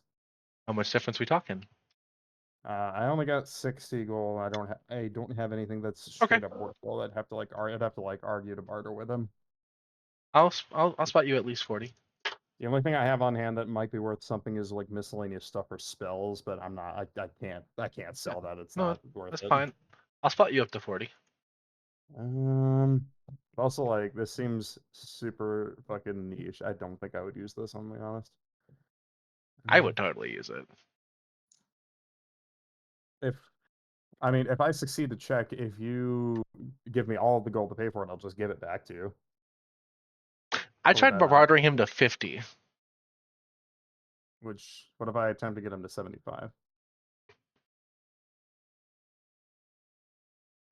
How much difference we talking? I only got 60 gold. I don't have anything that's Okay. straight up worthwhile. I'd have to argue to barter with him. I'll spot you at least 40. The only thing I have on hand that might be worth something is like miscellaneous stuff or spells, but I can't sell that. It's No, not worth that's it. fine. I'll spot you up to 40. Also, like, this seems super fucking niche. I don't think I would use this, I'm gonna be honest. I would totally use it. If I succeed the check, if you give me all of the gold to pay for it, I'll just give it back to you. I Or tried that- bartering him to 50. What if I attempt to get him to 75?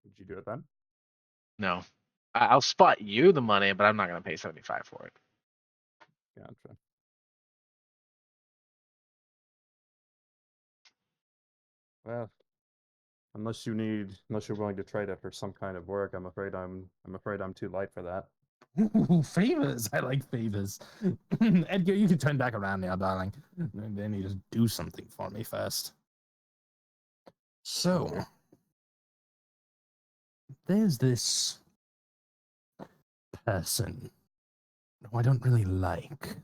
Would you do it then? No. I'll spot you the money, but I'm not going to pay 75 for it. Gotcha. Well, unless you're willing to trade it for some kind of work, I'm afraid I'm too light for that. Ooh, favors. I like favors. Edgar, you can turn back around now, darling. Then you just do something for me first. So, there's this person who I don't really like.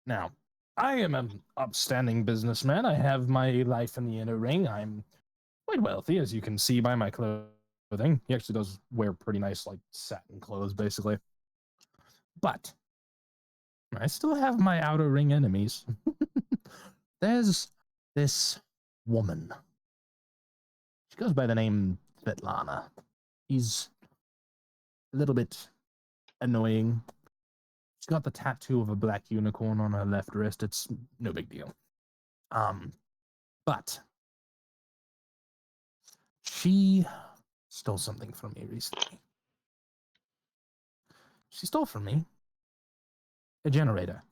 Now, I am an upstanding businessman. I have my life in the inner ring. I'm quite wealthy, as you can see by my clothing. He actually does wear pretty nice, like, satin clothes, basically. But I still have my outer ring enemies. There's this woman. She goes by the name Svetlana. She's a little bit annoying. She's got the tattoo of a black unicorn on her left wrist. It's no big deal. But she stole something from me recently. She stole from me a generator.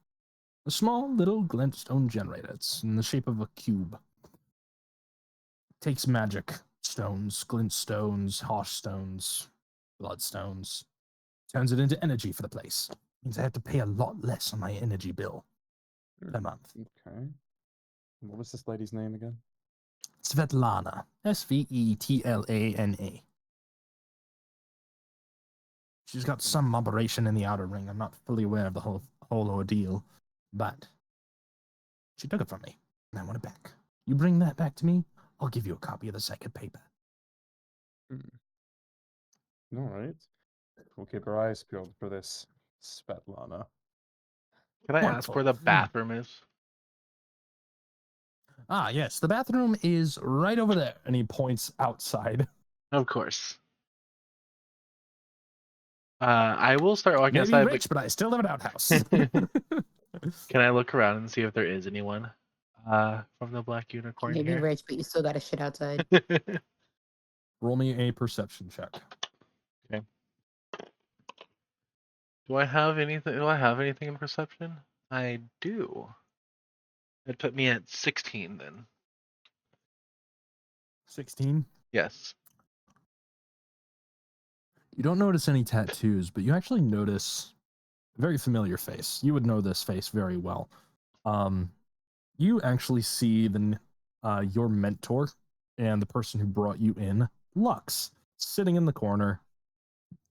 A small little glintstone generator. It's in the shape of a cube. Takes magic stones, glintstones, harsh stones, bloodstones. Turns it into energy for the place. Means I have to pay a lot less on my energy bill per month. Okay. What was this lady's name again? Svetlana. Svetlana. She's got some operation in the outer ring. I'm not fully aware of the whole ordeal, but she took it from me, and I want it back. You bring that back to me, I'll give you a copy of the second paper. All right. We'll keep our eyes peeled for this Svetlana. Can I ask Wonderful. where the bathroom is? Ah, yes, the bathroom is right over there, and he points outside. Of course. I will start walking Maybe outside. rich, but I still live in an outhouse. Can I look around and see if there is anyone from the black unicorn Maybe here? rich, but you still got to shit outside. Roll me a perception check. Okay. Do I have anything in perception? I do. It'd put me at 16 then. 16. Yes. You don't notice any tattoos, but you actually notice a very familiar face. You would know this face very well. You actually see your mentor and the person who brought you in, Lux, sitting in the corner,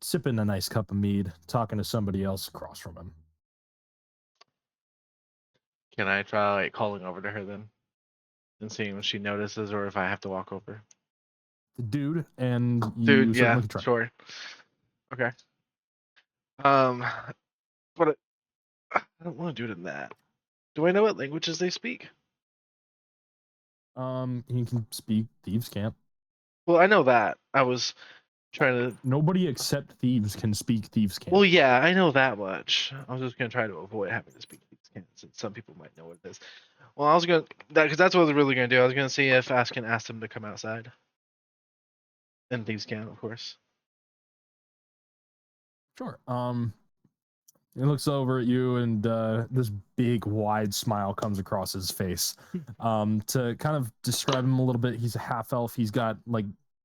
sipping a nice cup of mead, talking to somebody else across from him. Can I try calling over to her then? And seeing if she notices or if I have to walk over? The dude, and you Dude, yeah, certainly can try. sure. Okay. But I don't want to do it in that. Do I know what languages they speak? He can speak Thieves' Camp. Well, I know that. I was trying to. Nobody except thieves can speak Thieves' Camp. Well, yeah, I know that much. I was just gonna try to avoid having to speak Thieves' Camp, since some people might know what it is. Well, I was gonna because that's what I was really gonna do. I was gonna see if Askin asked him to come outside. And Thieves' Camp, of course. Sure. He looks over at you, and this big, wide smile comes across his face. To kind of describe him a little bit, he's a half elf. He's got like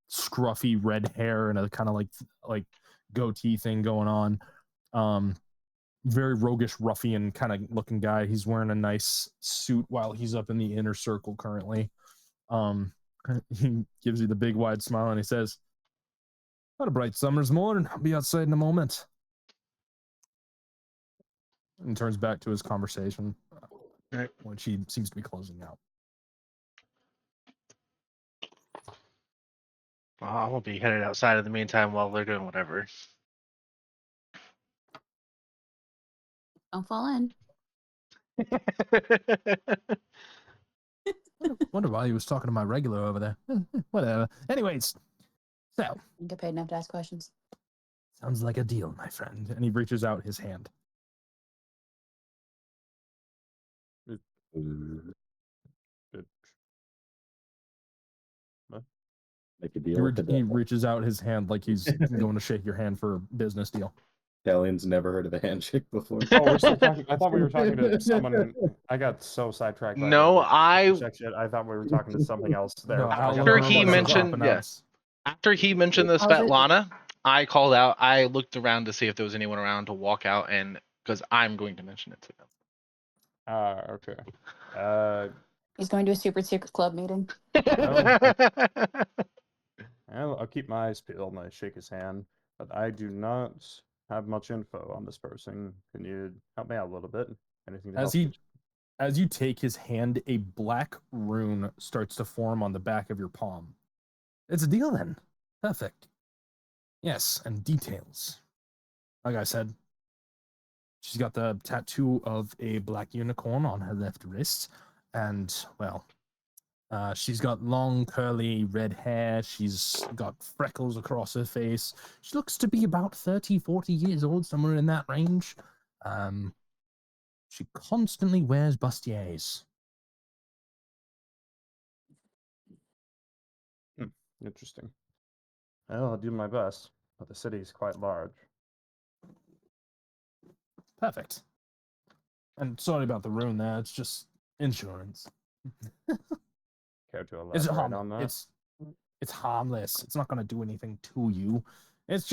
scruffy red hair and a kind of like goatee thing going on. Very roguish, ruffian kind of looking guy. He's wearing a nice suit while he's up in the inner circle currently. He gives you the big, wide smile, and he says, "What a bright summer's morning. I'll be outside in a moment." And turns back to his conversation, which he seems to be closing out. Well, I will be headed outside in the meantime while they're doing whatever. Don't fall in. Wonder why he was talking to my regular over there. Whatever. Anyways, so You get paid enough to ask questions. sounds like a deal, my friend. And he reaches out his hand. Make a deal. He reaches out his hand like he's going to shake your hand for a business deal. Italian's never heard of a handshake before. Oh, we're still talking. I thought we were talking to someone. I got so sidetracked. No, I thought we were talking to something else there. No, After he mentioned, yes. After he mentioned the Svetlana, I called out. I looked around to see if there was anyone around to walk out, and because I'm going to mention it to them. Okay. He's going to a super secret club meeting. I'll keep my eyes peeled and I shake his hand, but I do not have much info on this person. Can you help me out a little bit? Anything to help? As you take his hand, a black rune starts to form on the back of your palm. It's a deal then. Perfect. Yes, and details. Like I said, she's got the tattoo of a black unicorn on her left wrist, and, well, she's got long, curly red hair. She's got freckles across her face. She looks to be about 30, 40 years old, somewhere in that range. She constantly wears bustiers. Interesting. Well, I'll do my best, but the city is quite large. Perfect. And sorry about the rune there. It's just insurance. Care to elaborate on that? It's harmless. It's not going to do anything to you. It's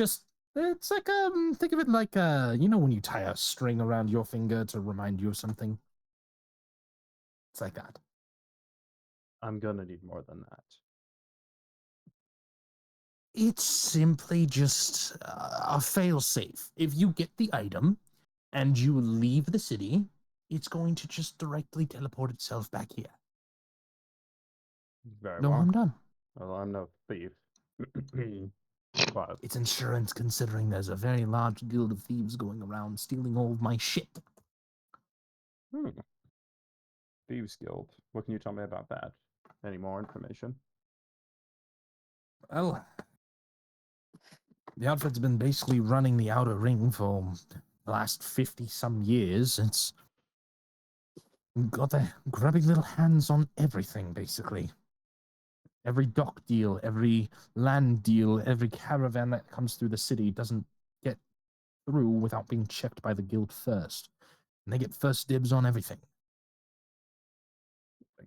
like think of it like you know when you tie a string around your finger to remind you of something. It's like that. I'm gonna need more than that. It's simply just a fail-safe. If you get the item and you leave the city, it's going to just directly teleport itself back here. Very No well. harm done. Well, I'm no thief. But It's insurance considering there's a very large guild of thieves going around stealing all of my shit. Thieves Guild. What can you tell me about that? Any more information? Well, the outfit's been basically running the outer ring for the last 50-some years. It's got their grabbing little hands on everything, basically. Every dock deal, every land deal, every caravan that comes through the city doesn't get through without being checked by the guild first. And they get first dibs on everything.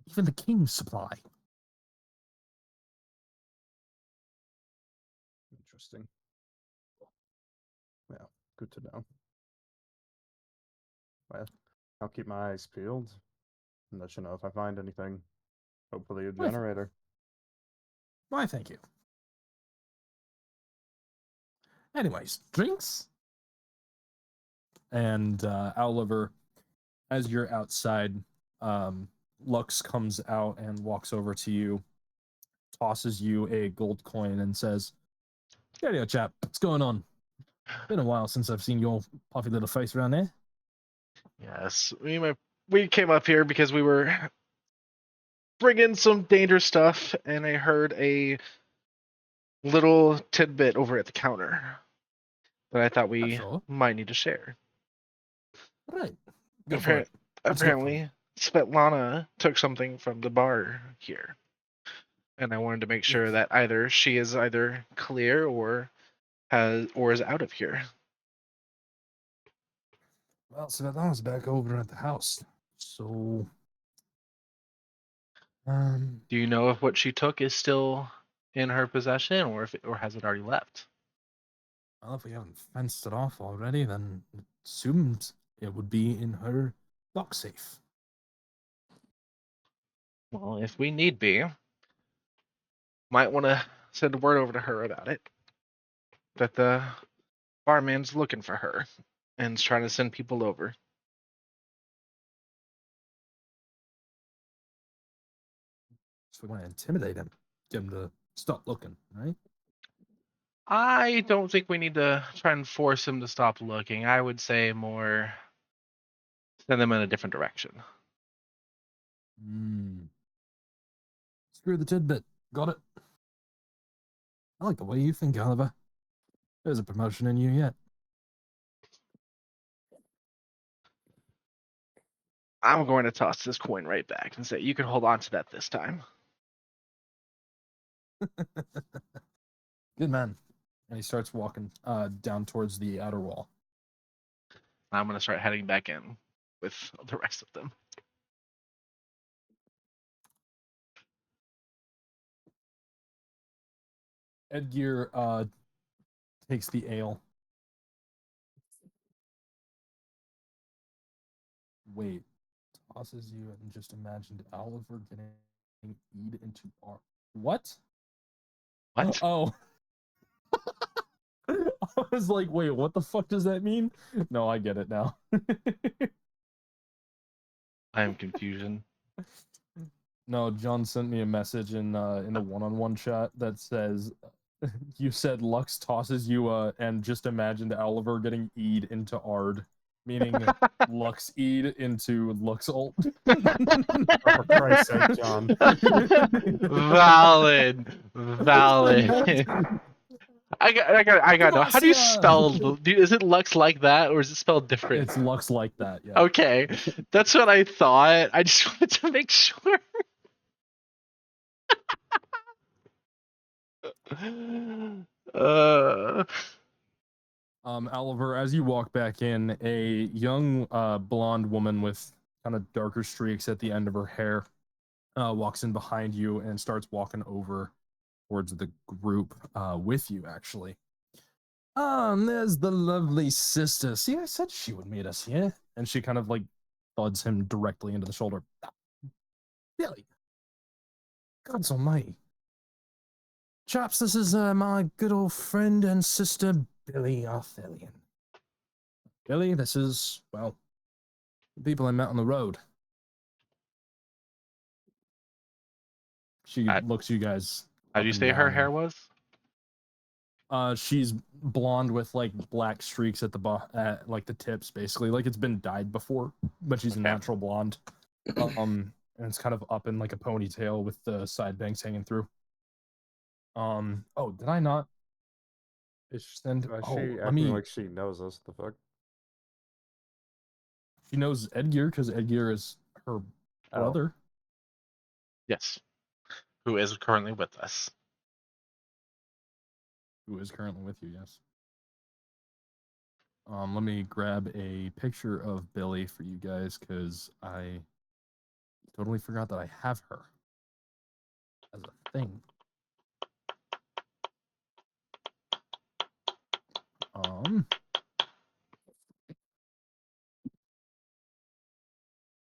Even the king's supply. Interesting. Well, good to know. Well, I'll keep my eyes peeled and let you know if I find anything. Hopefully a generator. Why, thank you. Anyways, drinks? And Oliver, as you're outside, Lux comes out and walks over to you, tosses you a gold coin, and says, "Cheerio, chap. What's going on? Been a while since I've seen your puffy little face around there." Yes, we came up here because we were bringing some dangerous stuff, and I heard a little tidbit over at the counter that I thought we might need to share. Right. Apparently, Svetlana took something from the bar here, and I wanted to make sure that either she is either clear or is out of here. Well, Svetlana's back over at the house. So, Do you know if what she took is still in her possession, or has it already left? well, if we haven't fenced it off already, then it assumes it would be in her lock safe. Well, if we need be, might want to send a word over to her about it. That the barman's looking for her and is trying to send people over. So we want to intimidate him, get him to stop looking, right? I don't think we need to try and force him to stop looking. I would say more send them in a different direction. Screw the tidbit. Got it. I like the way you think, Oliver. There's a promotion in you yet. I'm going to toss this coin right back and say, you can hold on to that this time. Good man. And he starts walking down towards the outer wall. I'm going to start heading back in with the rest of them. Edgear takes the ale. Wait, tosses you and just imagined Oliver getting eat into our... What? What? Oh. I was like, wait, what the fuck does that mean? No, I get it now. I am confusion. No, John sent me a message in the one-on-one chat that says, you said Lux tosses you and just imagined Oliver getting E'd into Ard, meaning Lux E'd into Lux ult. For Christ's sake, John. Valid. I got know. How do you spell? Is it Lux like that, or is it spelled different? It's Lux like that, yeah. Okay, that's what I thought. I just wanted to make sure. Oliver, as you walk back in, a young blonde woman with kind of darker streaks at the end of her hair walks in behind you and starts walking over towards the group with you, actually. There's the lovely sister. See, I said she would meet us here. And she kind of like thuds him directly into the shoulder. Billy. God's almighty. Chaps, this is my good old friend and sister, Billy Arthelian. Billy, this is, well, the people I met on the road. She looks you guys. How do you say her hair was? She's blonde with like black streaks at the like the tips, basically. Like it's been dyed before, but she's a natural blonde. And it's kind of up in like a ponytail with the side bangs hanging through. Oh, did I not? Send. She acting like she knows us. The fuck? She knows Edgear because Edgear is her brother. Yes. Who is currently with us. Who is currently with you, yes. Let me grab a picture of Billy for you guys because I totally forgot that I have her as a thing.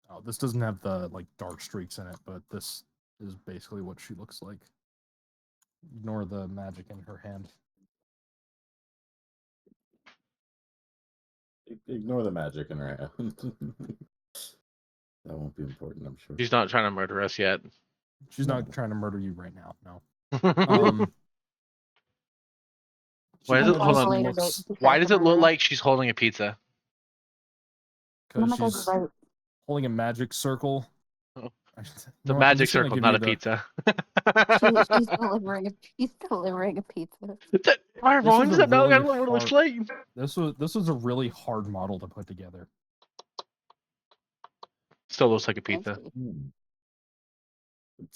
Oh, this doesn't have the like dark streaks in it, but this is basically what she looks like. Ignore the magic in her hand. Ignore the magic in her hand. That won't be important, I'm sure. She's not trying to murder us yet. She's not trying to murder you right now, no. Why does it, hold on. Why does it look like she's holding a pizza? Because she's holding a magic circle. Oh. The magic circle, not a pizza. She's delivering a pizza. Why does it know what it looks like? This was a really hard model to put together. Still looks like a pizza.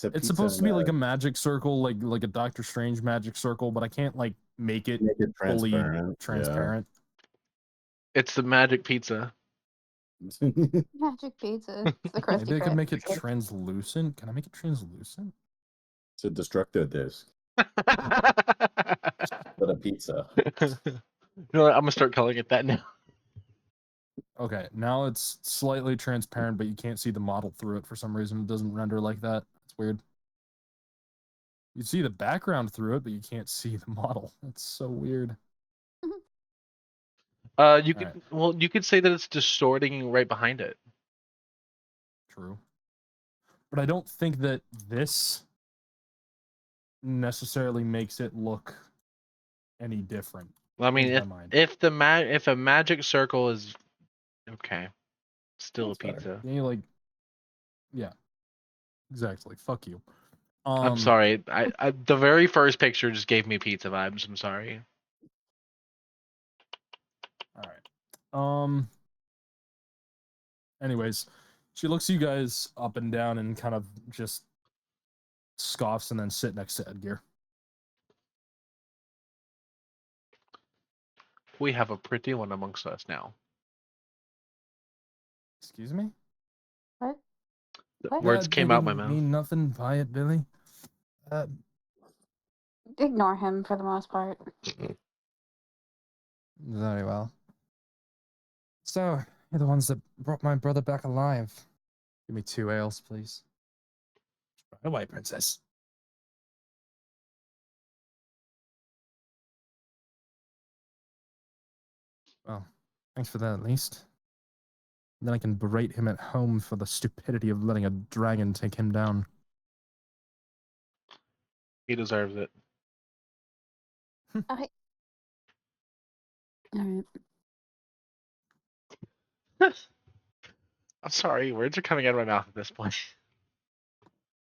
It's supposed to be like a magic circle, like a Doctor Strange magic circle, but I can't like make it fully transparent. Yeah. It's the magic pizza. Magic pizza. It's the crusty Maybe I could crab. make it translucent. Can I make it translucent? It's a destructo disc, but a pizza. You know what? I'm gonna start calling it that now. Okay, now it's slightly transparent, but you can't see the model through it for some reason. It doesn't render like that. It's weird. You see the background through it, but you can't see the model. That's so weird. You could you could say that it's distorting right behind it. True. But I don't think that this necessarily makes it look any different. Well, I mean, Change my mind. if a magic circle is okay, still That's a better. pizza. Yeah, like, yeah, exactly. Fuck you. I'm sorry. I the very first picture just gave me pizza vibes. I'm sorry. All right. Anyways, she looks you guys up and down and kind of just scoffs and then sit next to Edgar. We have a pretty one amongst us now. Excuse me? What? The What? words They came out my didn't mouth. mean nothing by it, Billy. Ignore him for the most part. Very well. So, you're the ones that brought my brother back alive. Give me 2 ales, please. Right away, princess. Well, thanks for that, at least. Then I can berate him at home for the stupidity of letting a dragon take him down. He deserves it. All right. I'm sorry. Words are coming out of my mouth at this point.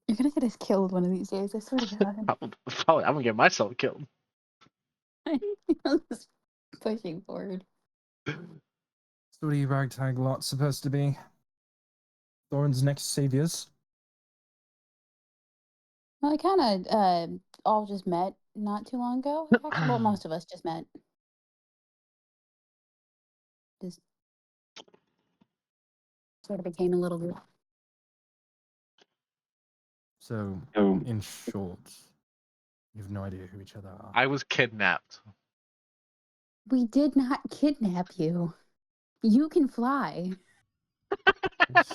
You're gonna get us killed one of these days. I swear to God. Probably, I'm gonna get myself killed. I'm just pushing forward. So what are you ragtag lot supposed to be? Thorin's next saviors? Well, I kind of all just met not too long ago. Actually, well, most of us just met. Just sort of became a little group. So, in short, you have no idea who each other are. I was kidnapped. We did not kidnap you. You can fly.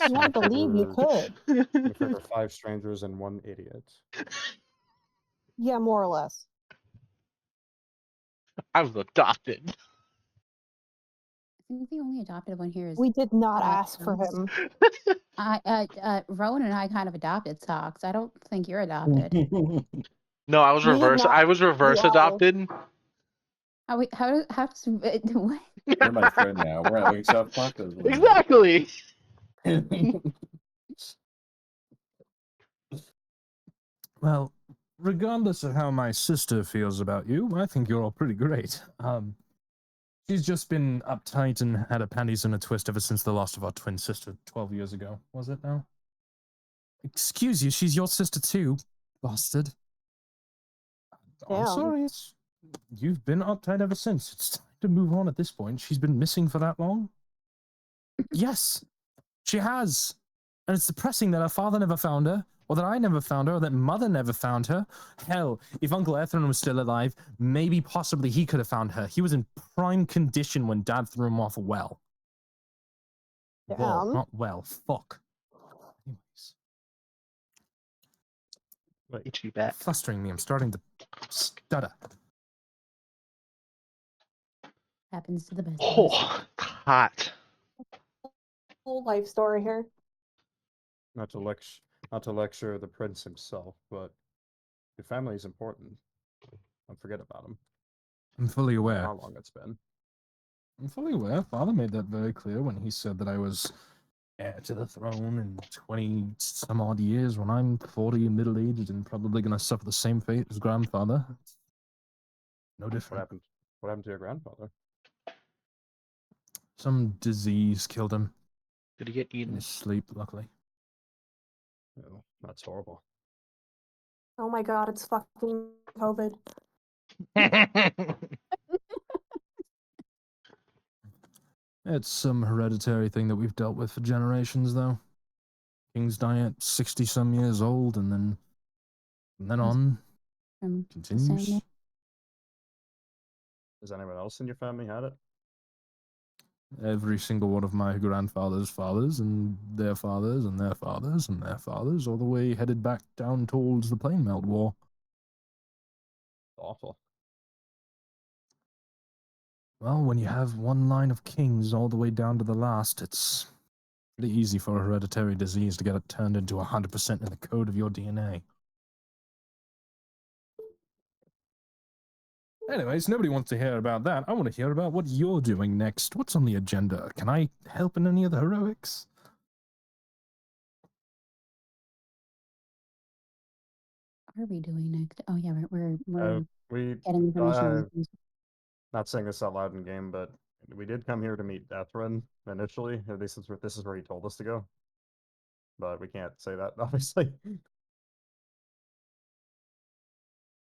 Yeah, I believe you could. If there were 5 strangers and 1 idiot. Yeah, more or less. I was adopted. I think the only adopted one here is We did not ask for Socks. him. Rowan and I kind of adopted Socks. I don't think you're adopted. No, I was We did reverse. not- I was reverse we are. adopted. How does what? You're my friend now. We're having South Tacos. Exactly. Well, regardless of how my sister feels about you, I think you're all pretty great. She's just been uptight and had her panties in a twist ever since the loss of our twin sister 12 years ago. Was it now? Excuse you, she's your sister too, bastard. I'm Damn. sorry, you've been uptight ever since. It's time to move on at this point. She's been missing for that long? Yes, she has. And it's depressing that her father never found her, or that I never found her, or that mother never found her. Hell, if Uncle Ethan was still alive, maybe possibly he could have found her. He was in prime condition when Dad threw him off a well. Whoa, Damn. not well. Fuck. Anyways. Itchy back. Flustering me. I'm starting to stutter. Happens to the best of us. Oh, hot. Whole life story here. Not to lecture the prince himself, but your family is important. Don't forget about him. I'm fully aware. How long it's been. I'm fully aware. Father made that very clear when he said that I was heir to the throne in 20 some odd years when I'm 40 and middle-aged and probably going to suffer the same fate as grandfather. No different. What happened to your grandfather? Some disease killed him Did he get in eaten? his sleep, luckily. Oh, that's horrible. Oh my god, it's fucking COVID. It's some hereditary thing that we've dealt with for generations, though. Kings die at 60-some years old, and then on continues. Does anyone else in your family had it? Every single one of my grandfather's fathers, and their fathers, and their fathers, and their fathers, all the way headed back down towards the Plain Melt War. Awful. Well, when you have one line of kings all the way down to the last, it's pretty easy for a hereditary disease to get it turned into 100% in the code of your DNA. Anyways, nobody wants to hear about that. I want to hear about what you're doing next. What's on the agenda? Can I help in any of the heroics? What are we doing next? Oh yeah, we're We getting information on things. not saying this out loud in game, but we did come here to meet Deathrin initially. At least this is where he told us to go. But we can't say that, obviously.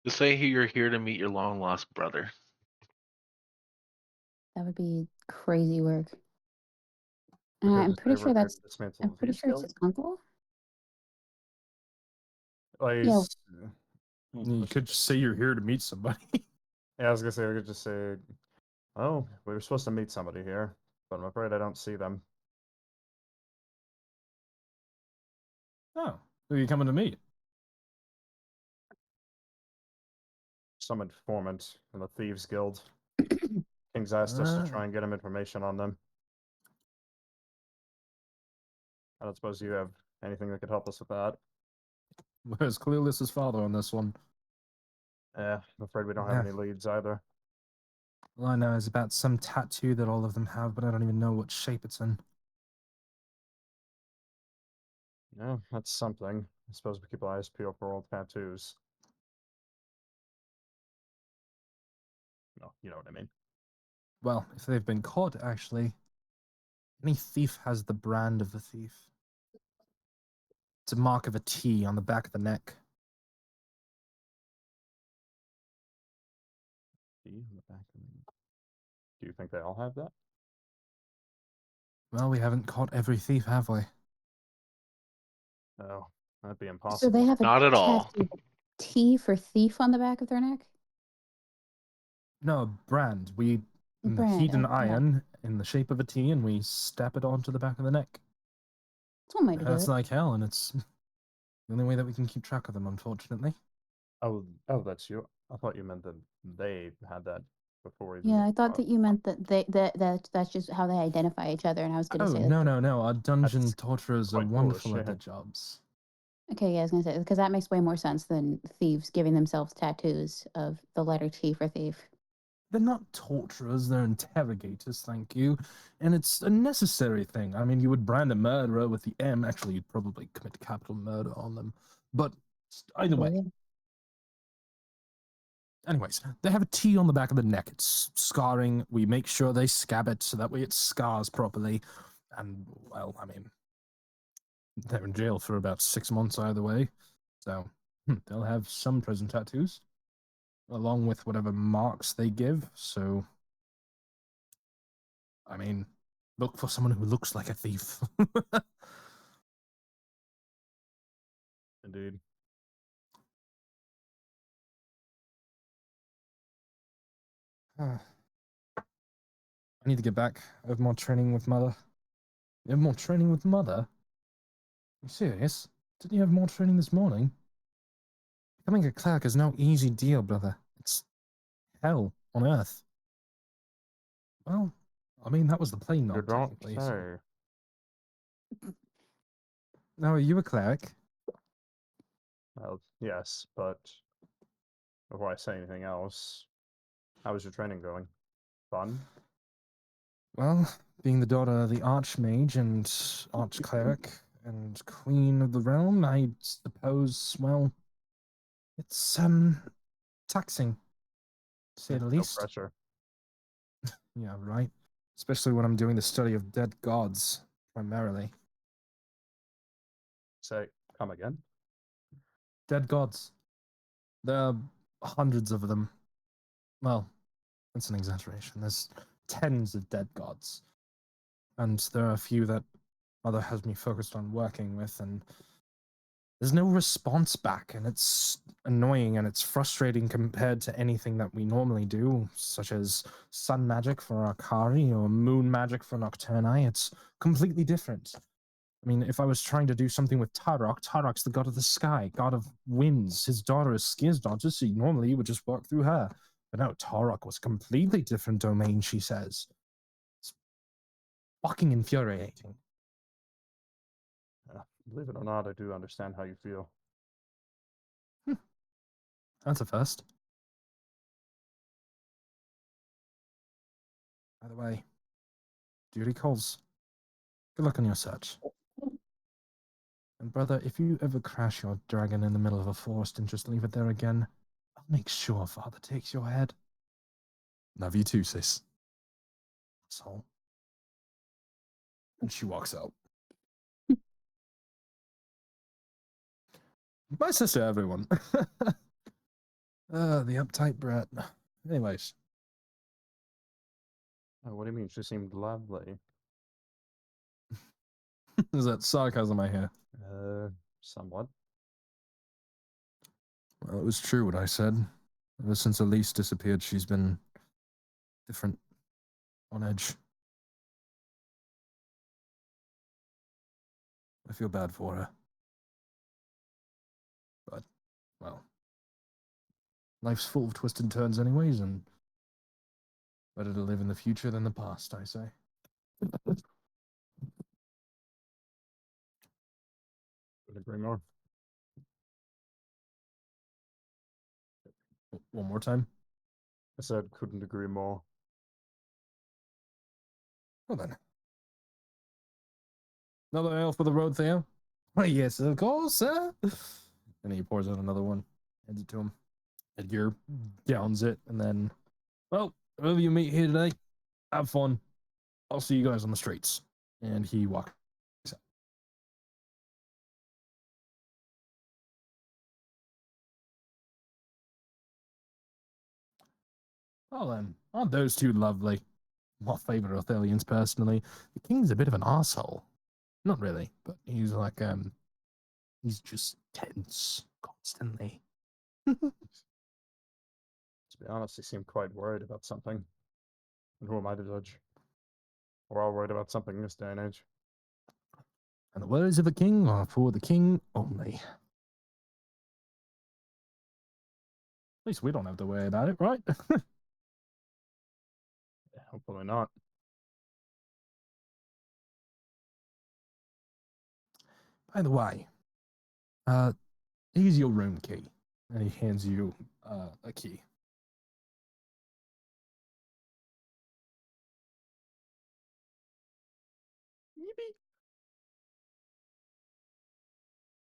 Just say you're here to meet your long lost brother. That would be crazy work. I'm pretty sure that's. I'm pretty sure it's his uncle. Like, Yeah. You could just say you're here to meet somebody. Yeah, I was gonna say we could just say, "Oh, we were supposed to meet somebody here, but I'm afraid I don't see them." Oh, who are you coming to meet? Some informant in the Thieves Guild. King's asked us to try and get him information on them. I don't suppose you have anything that could help us with that. Where's Clueless's father on this one? Yeah, I'm afraid we don't have any leads either. All I know is about some tattoo that all of them have, but I don't even know what shape it's in. Yeah, that's something. I suppose we keep our eyes peeled for old tattoos. No, you know what I mean. Well, if they've been caught, actually, any thief has the brand of the thief. It's a mark of a T on the back of the neck. T on the back of the... Do you think they all have that? Well, we haven't caught every thief, have we? No, that'd be impossible. So they have a Not at all. T for thief on the back of their neck? No, brand. We heat an iron in the shape of a T and we stab it onto the back of the neck. That's one way to do That's it. like hell, and it's the only way that we can keep track of them, unfortunately. Oh, that's you. I thought you meant that they had that before. Yeah, I thought that you meant that that's just how they identify each other, and I was going to say. No. Our dungeon torturers are wonderful at their jobs. Okay, yeah, I was going to say, because that makes way more sense than thieves giving themselves tattoos of the letter T for thief. They're not torturers, they're interrogators, thank you. And it's a necessary thing. I mean, you would brand a murderer with the M. Actually, you'd probably commit capital murder on them. But either way. Anyways, they have a T on the back of the neck. It's scarring. We make sure they scab it so that way it scars properly. And, well, I mean, they're in jail for about 6 months either way. So they'll have some prison tattoos along with whatever marks they give. So, I mean, look for someone who looks like a thief. Indeed. I need to get back. I have more training with Mother. You have more training with Mother? Are you serious? Didn't you have more training this morning? Becoming a cleric is no easy deal, brother. It's hell on earth. Well, I mean, that was the plain You not don't technically. say. So. Now, are you a cleric? Well, yes, but before I say anything else, how is your training going? Fun? Well, being the daughter of the Archmage and Archcleric and Queen of the Realm, I suppose, well, it's, taxing, to say the least. No pressure. Yeah, right. Especially when I'm doing the study of dead gods, primarily. Say, come again? Dead gods. There are hundreds of them. Well, that's an exaggeration. There's tens of dead gods. And there are a few that Mother has me focused on working with, and there's no response back, and it's annoying and it's frustrating compared to anything that we normally do, such as sun magic for Akari or moon magic for Nocturni. It's completely different. I mean, if I was trying to do something with Tarok, Tarok's the god of the sky, god of winds. His daughter is Skir's daughter, so normally you would just work through her. But now Tarok was a completely different domain, she says. It's fucking infuriating. Believe it or not, I do understand how you feel. That's a first. By the way, duty calls. Good luck on your search. And brother, if you ever crash your dragon in the middle of a forest and just leave it there again, I'll make sure Father takes your head. Love you too, sis. So. And she walks out. My sister, everyone. The uptight brat. Anyways. Oh, what do you mean? She seemed lovely. Is that sarcasm I hear? Somewhat. Well, it was true what I said. Ever since Elise disappeared, she's been different, on edge. I feel bad for her. But, well, life's full of twists and turns anyways, and better to live in the future than the past, I say. Couldn't agree more. One more time? I said couldn't agree more. Well then. Another ale for the road, Theo? Oh, yes, of course, sir. And he pours out another one, hands it to him. Edgar downs it, and then, well, whoever you meet here today, have fun. I'll see you guys on the streets. And he walks out. Well then, aren't those two lovely? My favorite Othelians, personally. The king's a bit of an asshole. Not really, but he's like, he's just tense constantly. To be honest, he seemed quite worried about something. And who am I to judge? We're all worried about something in this day and age. And the words of the king are for the king only. At least we don't have to worry about it, right? Hopefully not. By the way, here's your room key. And he hands you a key.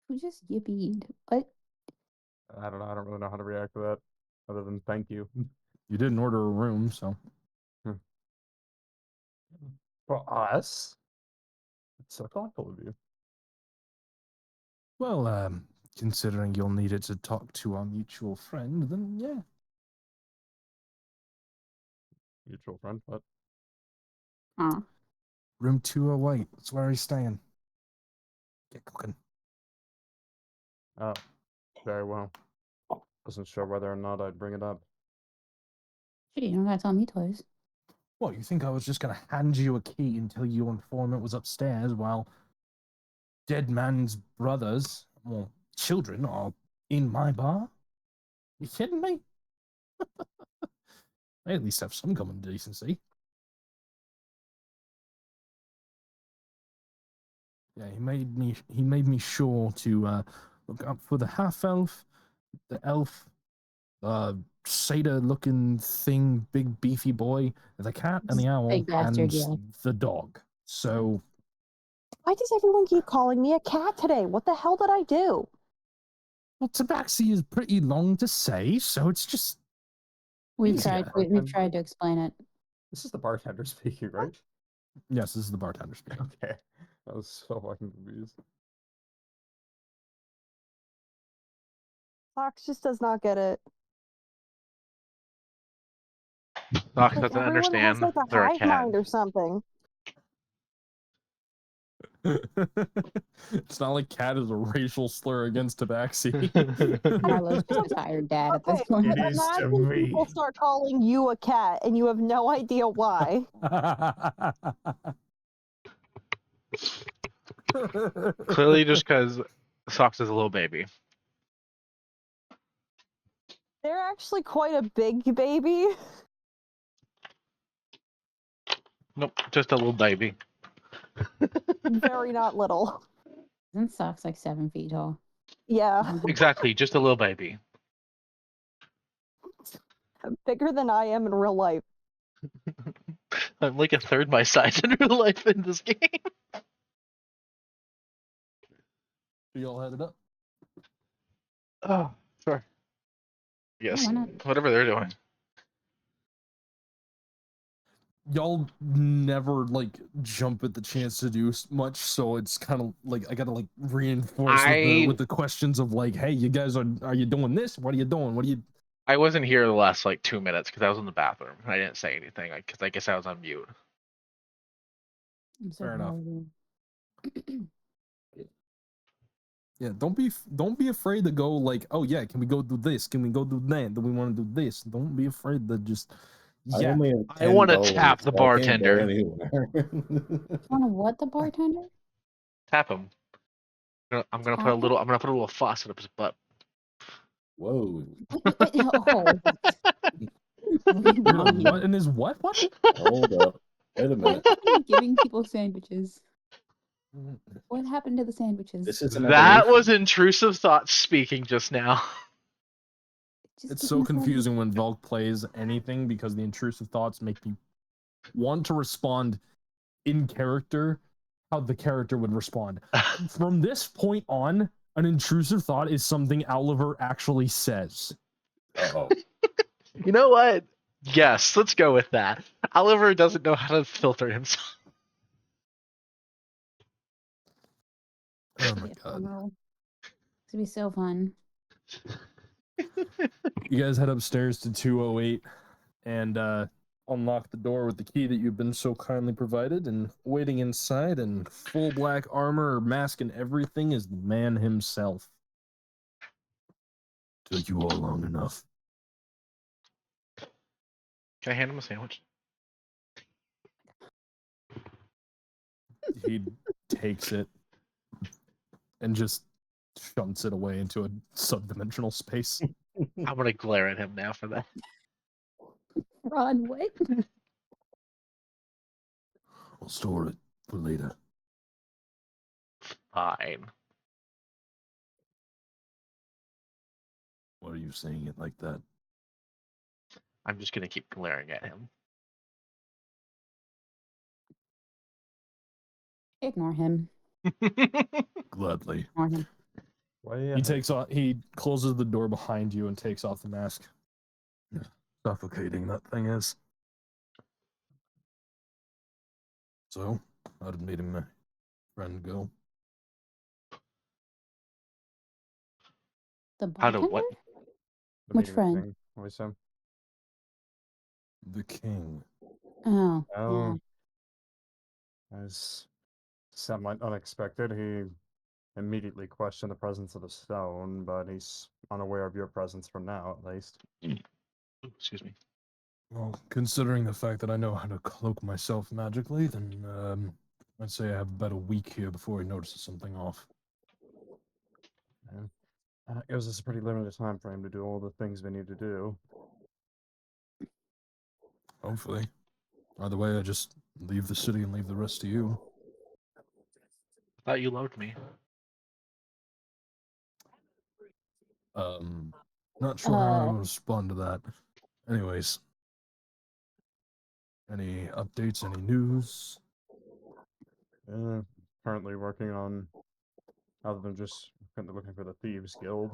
Who just yippied? What? I don't know. I don't really know how to react to that, other than thank you. You didn't order a room, so. For us? It's so thoughtful of you. Well, considering you'll need it to talk to our mutual friend, then yeah. Mutual friend? What? Room 208. That's where he's staying. Get cooking. Oh, very well. Wasn't sure whether or not I'd bring it up. Gee, you don't gotta tell me twice. What, you think I was just going to hand you a key until your informant was upstairs while dead man's brothers, or children, are in my bar? You kidding me? I at least have some common decency. Yeah, he made me sure to look up for the half elf, the elf, satyr-looking thing, big beefy boy, the cat, and the owl, Big bastard, and yeah. the dog. So, Why does everyone keep calling me a cat today? What the hell did I do? well, tabaxi is pretty long to say, so it's just We've easier. tried to explain it. This is the bartender speaking, right? Yes, this is the bartender speaking. Okay. I was so fucking confused. Fox just does not get it. Fox Like doesn't everyone has understand. like a They're a hive cat. mind or something. It's not like cat is a racial slur against Tabaxi. Marlo's just a tired dad at this Okay, point. It is to imagine me. people start calling you a cat and you have no idea why. Clearly, just because Socks is a little baby. They're actually quite a big baby. Nope, just a little baby. Very not little. Isn't Socks like 7 feet tall? Yeah, Exactly, just a little baby. bigger than I am in real life. I'm like a third my size in real life in this game. You all headed up? Oh, sure. Yes, why not? whatever they're doing. Y'all never like jump at the chance to do much, so it's kind of like I gotta like reinforce with the questions of like, hey, you guys are you doing this? What are you doing? What are you? I wasn't here the last like 2 minutes because I was in the bathroom. I didn't say anything because I guess I was on mute. I'm so Fair enough. proud. Yeah, don't be afraid to go like, oh yeah, can we go do this? Can we go do that? Do we want to do this? Don't be afraid to just I yeah. only have I want to $10, tap the so I can't go bartender. anywhere. Want to what, the bartender? Tap him. I'm gonna put a little. I'm gonna put a little faucet up his butt. Whoa. Wait, oh. You're gonna what in his what? What? Hold up. Wait a Why minute. are you giving people sandwiches? What happened to the sandwiches? This is an That evolution. was intrusive thoughts speaking just now. Just It's give so me sandwiches. confusing when Velk plays anything because the intrusive thoughts make me want to respond in character how the character would respond. From this point on, an intrusive thought is something Oliver actually says. Uh-oh. You know what? Yes, let's go with that. Oliver doesn't know how to filter himself. Oh my Yeah, god. It's gonna be so fun. You guys head upstairs to 208 and unlock the door with the key that you've been so kindly provided, and waiting inside in full black armor, mask and everything is the man himself. Took you all long enough. Can I hand him a sandwich? He takes it and just shunts it away into a subdimensional space. I'm gonna glare at him now for that. Ron, what? I'll store it for later. Fine. Why are you saying it like that? I'm just gonna keep glaring at him. Ignore him. Gladly. Ignore him. He takes off. He closes the door behind you and takes off the mask. Suffocating that thing is. So, how did meeting my friend go? The How to bartender? what? Which friend? The king. Oh, Oh, as somewhat unexpected, he immediately questioned the presence of the stone, but he's unaware of your presence for now, at least. Excuse me. Well, considering the fact that I know how to cloak myself magically, then I'd say I have about a week here before he notices something off. It gives us a pretty limited time frame to do all the things we need to do. Hopefully. Either way, I just leave the city and leave the rest to you. Thought you loved me. Not sure how I will respond to that. Anyways. Any updates, any news? Currently working on, other than just currently looking for the Thieves Guild,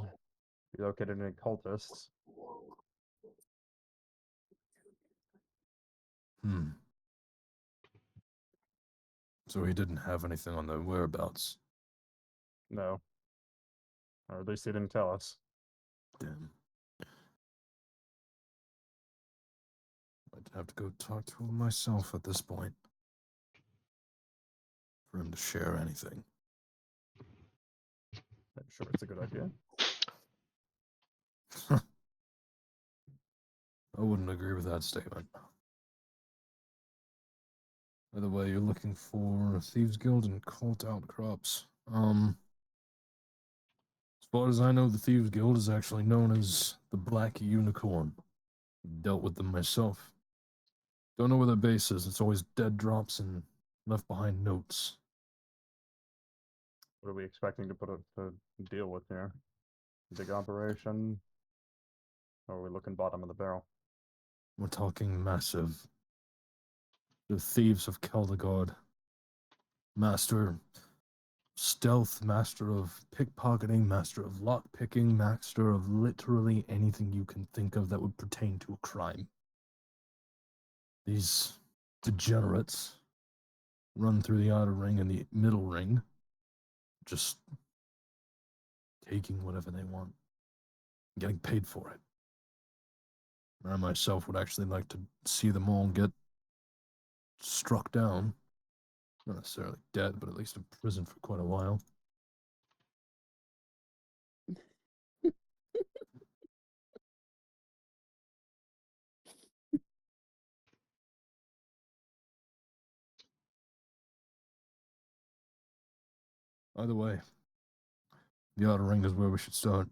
we located any cultists. So he didn't have anything on the whereabouts. No. Or at least he didn't tell us. Damn. I'd have to go talk to him myself at this point. for him to share anything. I'm sure it's a good idea. I wouldn't agree with that statement. By the way, you're looking for Thieves Guild and Cult Outcrops. As far as I know, the Thieves Guild is actually known as the Black Unicorn. Dealt with them myself. Don't know where their base is. It's always dead drops and left behind notes. What are we expecting to deal with here? Big operation? Or are we looking bottom of the barrel? We're talking massive. The Thieves of Keldagard. Master stealth, master of pickpocketing, master of lockpicking, master of literally anything you can think of that would pertain to a crime. These degenerates run through the outer ring and the middle ring, just taking whatever they want, getting paid for it. I myself would actually like to see them all get struck down. Not necessarily dead, but at least in prison for quite a while. Either way, the outer ring is where we should start.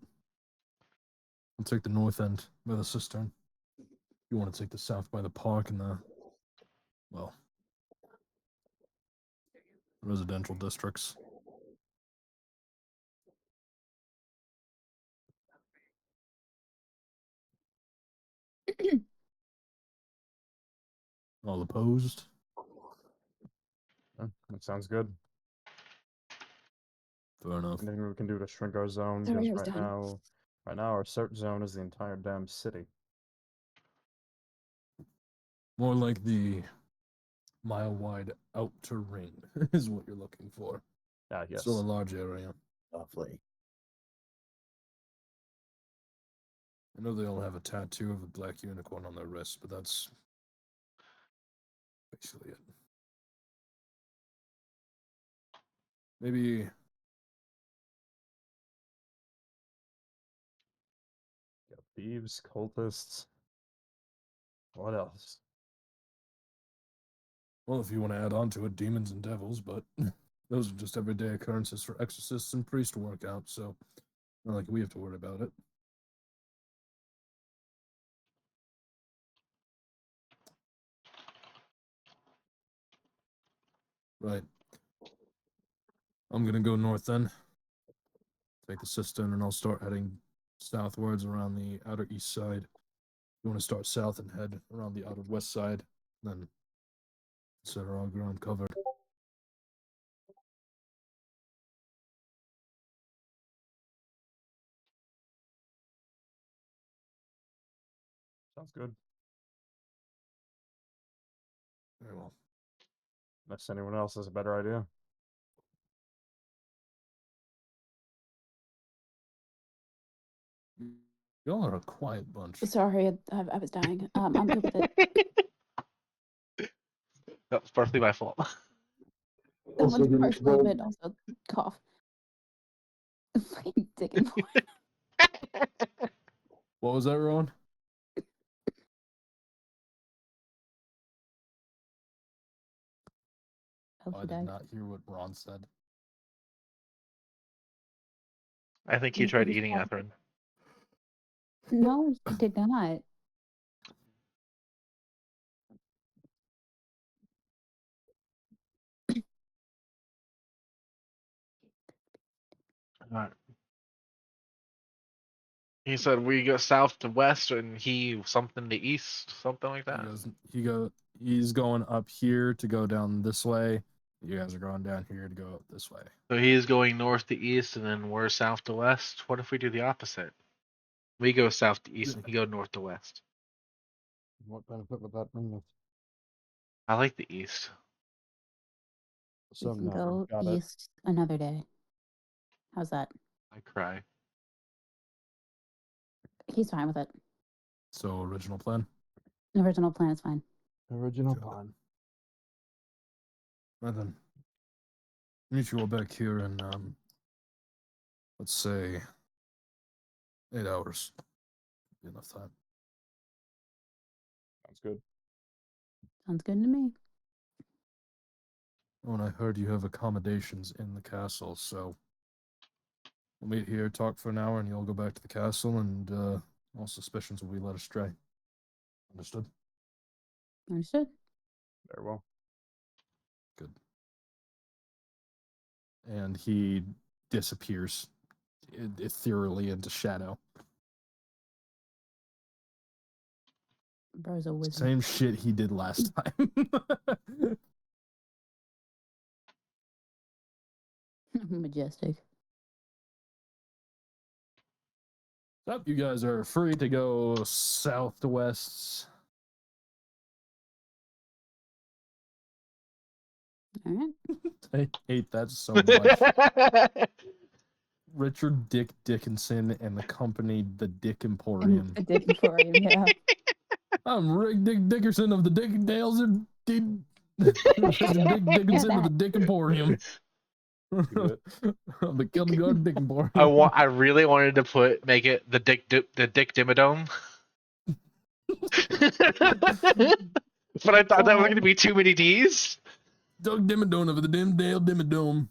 We'll take the north end by the cistern. You want to take the south by the park and the, well, residential districts. All opposed? That sounds good. Fair enough. Anything we can do to shrink our zone? Sorry, Because I was done. right now, our search zone is the entire damn city. More like the mile-wide outer ring is what you're looking for. Yes. Still a large area. Lovely. I know they all have a tattoo of a black unicorn on their wrist, but that's basically it. Maybe Got thieves, cultists. What else? well, if you want to add on to it, demons and devils, but those are just everyday occurrences for exorcists and priests to work out, so not like we have to worry about it. Right. I'm gonna go north then. Take the cistern, and I'll start heading southwards around the outer east side. You want to start south and head around the outer west side, then consider our ground covered. Sounds good. Very well. Unless anyone else has a better idea. Y'all are a quiet bunch. Sorry, I was dying. I'm good with it. That's partly my fault. Also, Someone's the, partially, but the, also cough. Fucking digging more. What was that, Rowan? Hope I he did died. not hear what Ron said. I think he He tried was eating fine. Etherin. No, he did not. Alright. He said we go south to west, and he something to east, something like that. He's going up here to go down this way. You guys are going down here to go up this way. So he's going north to east, and then we're south to west. What if we do the opposite? We go south to east, and he go north to west. What benefit would that bring us? I like the east. We can no, go got it. east another day. How's that? I cry. He's fine with it. So original plan? The original plan is fine. Original Got it. plan. Right then. Meet you all back here in let's say 8 hours. Be enough time. Sounds good. Sounds good to me. Oh, and I heard you have accommodations in the castle, so we'll meet here, talk for an hour, and you'll go back to the castle, and all suspicions will be led astray. Understood? Understood. Very well. Good. And he disappears ethereally into shadow. Bro's a wizard. Same shit he did last time. Majestic. So you guys are free to go south to west. All right. I hate that so much. Richard Dick Dickinson and the company, the Dick Emporium. The Dick Emporium, yeah. I'm Rick Dick Dickerson of the Dickendales and Richard Dick Dickinson of the Dick Emporium. The Kildegard Dick Emporium. I really wanted to make it the Dick Dimmadome. But I thought that was going to be too many D's. Doug Dimmadome of the Dimdale Dimmadome.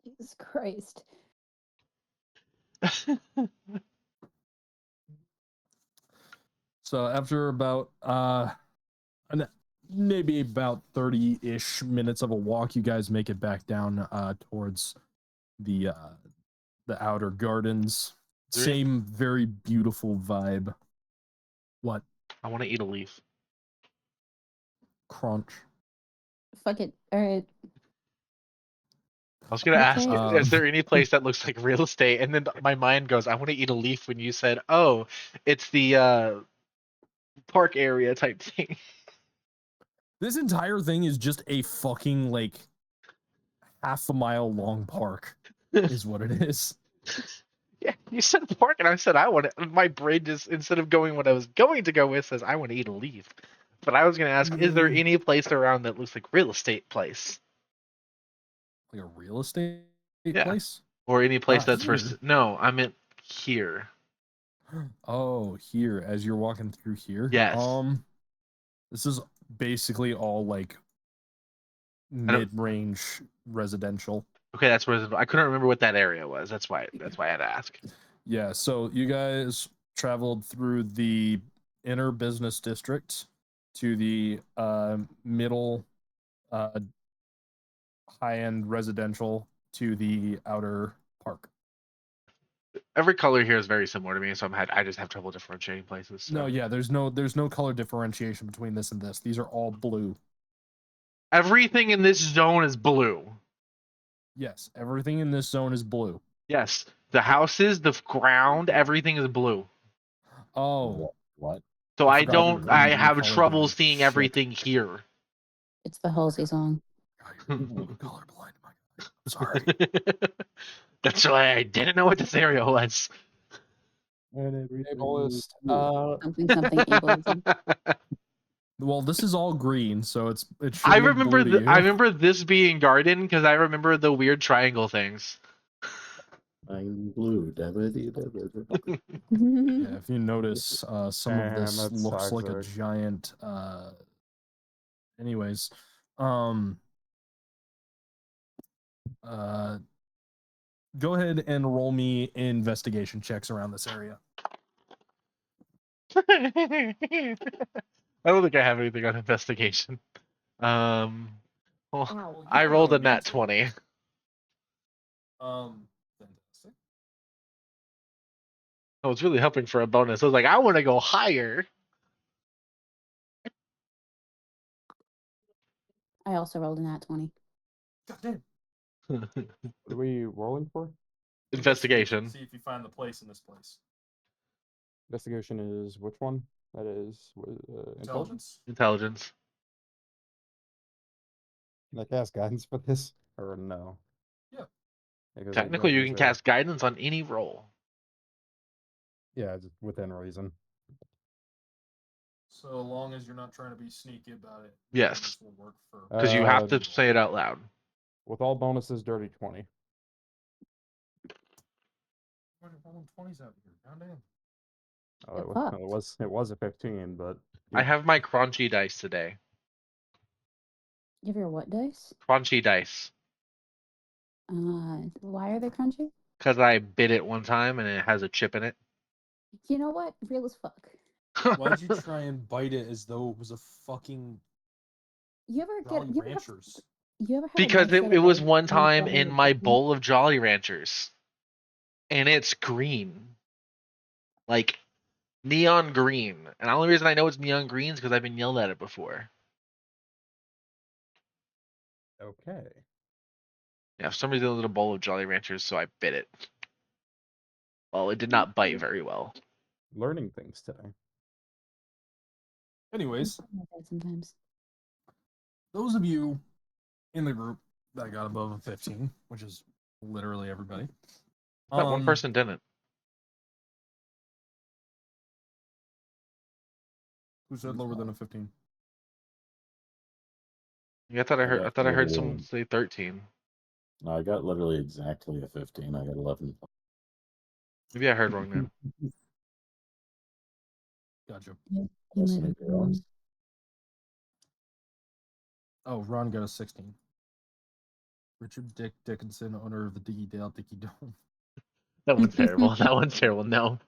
Jesus Christ. So after about maybe about 30-ish minutes of a walk, you guys make it back down towards the outer gardens. Same very beautiful vibe. What? I want to eat a leaf. Crunch. Fuck it. All right. I was going to ask, Okay. is there any place that looks like real estate? And then my mind goes, I want to eat a leaf when you said, oh, it's the park area type thing. This entire thing is just a fucking, like, half a mile long park, is what it is. Yeah, you said park, and I said I want to. My brain just, instead of going what I was going to go with, says I want to eat a leaf. But I was going to ask, is there any place around that looks like real estate place? Like a real estate place? Or any place that's for... here. No, I meant here. Oh, here, as you're walking through here? Yes. This is basically all, like, mid-range residential. Okay, that's where I couldn't remember what that area was. That's why I had to ask. Yeah, so you guys traveled through the inner business district to the middle high-end residential to the outer park. Every color here is very similar to me, so I just have trouble differentiating places. So. No, yeah, there's no color differentiation between this and this. These are all blue. Everything in this zone is blue. Yes, everything in this zone is blue. Yes, the houses, the ground, everything is blue. Oh, what? So I have trouble seeing everything here. It's the Halsey song. Colorblind. Sorry. That's why I didn't know what this area was. Ableist. Something ableism. Well, this is all green, so it should I look remember blue to you. I remember this being garden because I remember the weird triangle things. I'm blue. Yeah, if you notice, some of this looks like a giant. Anyways, go ahead and roll me investigation checks around this area. I don't think I have anything on investigation. Well, I rolled a nat 20. Fantastic. I was really hoping for a bonus. I was like, I want to go higher. I also rolled a nat 20. Goddamn. What are we rolling for? Investigation. See if you find the place in this place. Investigation is which one? That is Intelligence. Intelligence. Can I cast guidance for this or no? Yeah. Technically, you can cast guidance on any roll. Yeah, just within reason. So long as you're not trying to be sneaky about it. Yes. This will work for. Because you have to say it out loud. With all bonuses, dirty 20. Rolling 20s out here. Goddamn. Oh, it was a 15, but I have my crunchy dice today. You have your what dice? Crunchy dice. Why are they crunchy? Because I bit it one time and it has a chip in it. You know what? Real as fuck. Why'd you try and bite it as though it was a fucking You ever Jolly get? Ranchers? You ever have Because a it was one time Jolly in my Ranchers? bowl of Jolly Ranchers. And it's green. Like neon green. And the only reason I know it's neon green is because I've been yelled at it before. okay. Yeah, for some reason it was in a bowl of Jolly Ranchers, so I bit it. Well, it did not bite very well. Learning things today. Anyways, Sometimes. those of you in the group that got above a 15, which is literally everybody. That one person didn't. Who said lower than a 15? Yeah, I thought I heard someone say 13. No, I got literally exactly a 15. I got 11. Maybe I heard wrong then. Gotcha. You Listen might to be your wrong. ones. Oh, Ron got a 16. Richard Dick Dickinson, owner of the Diggy Dale Dicky Dome. That one's terrible. That one's terrible. No.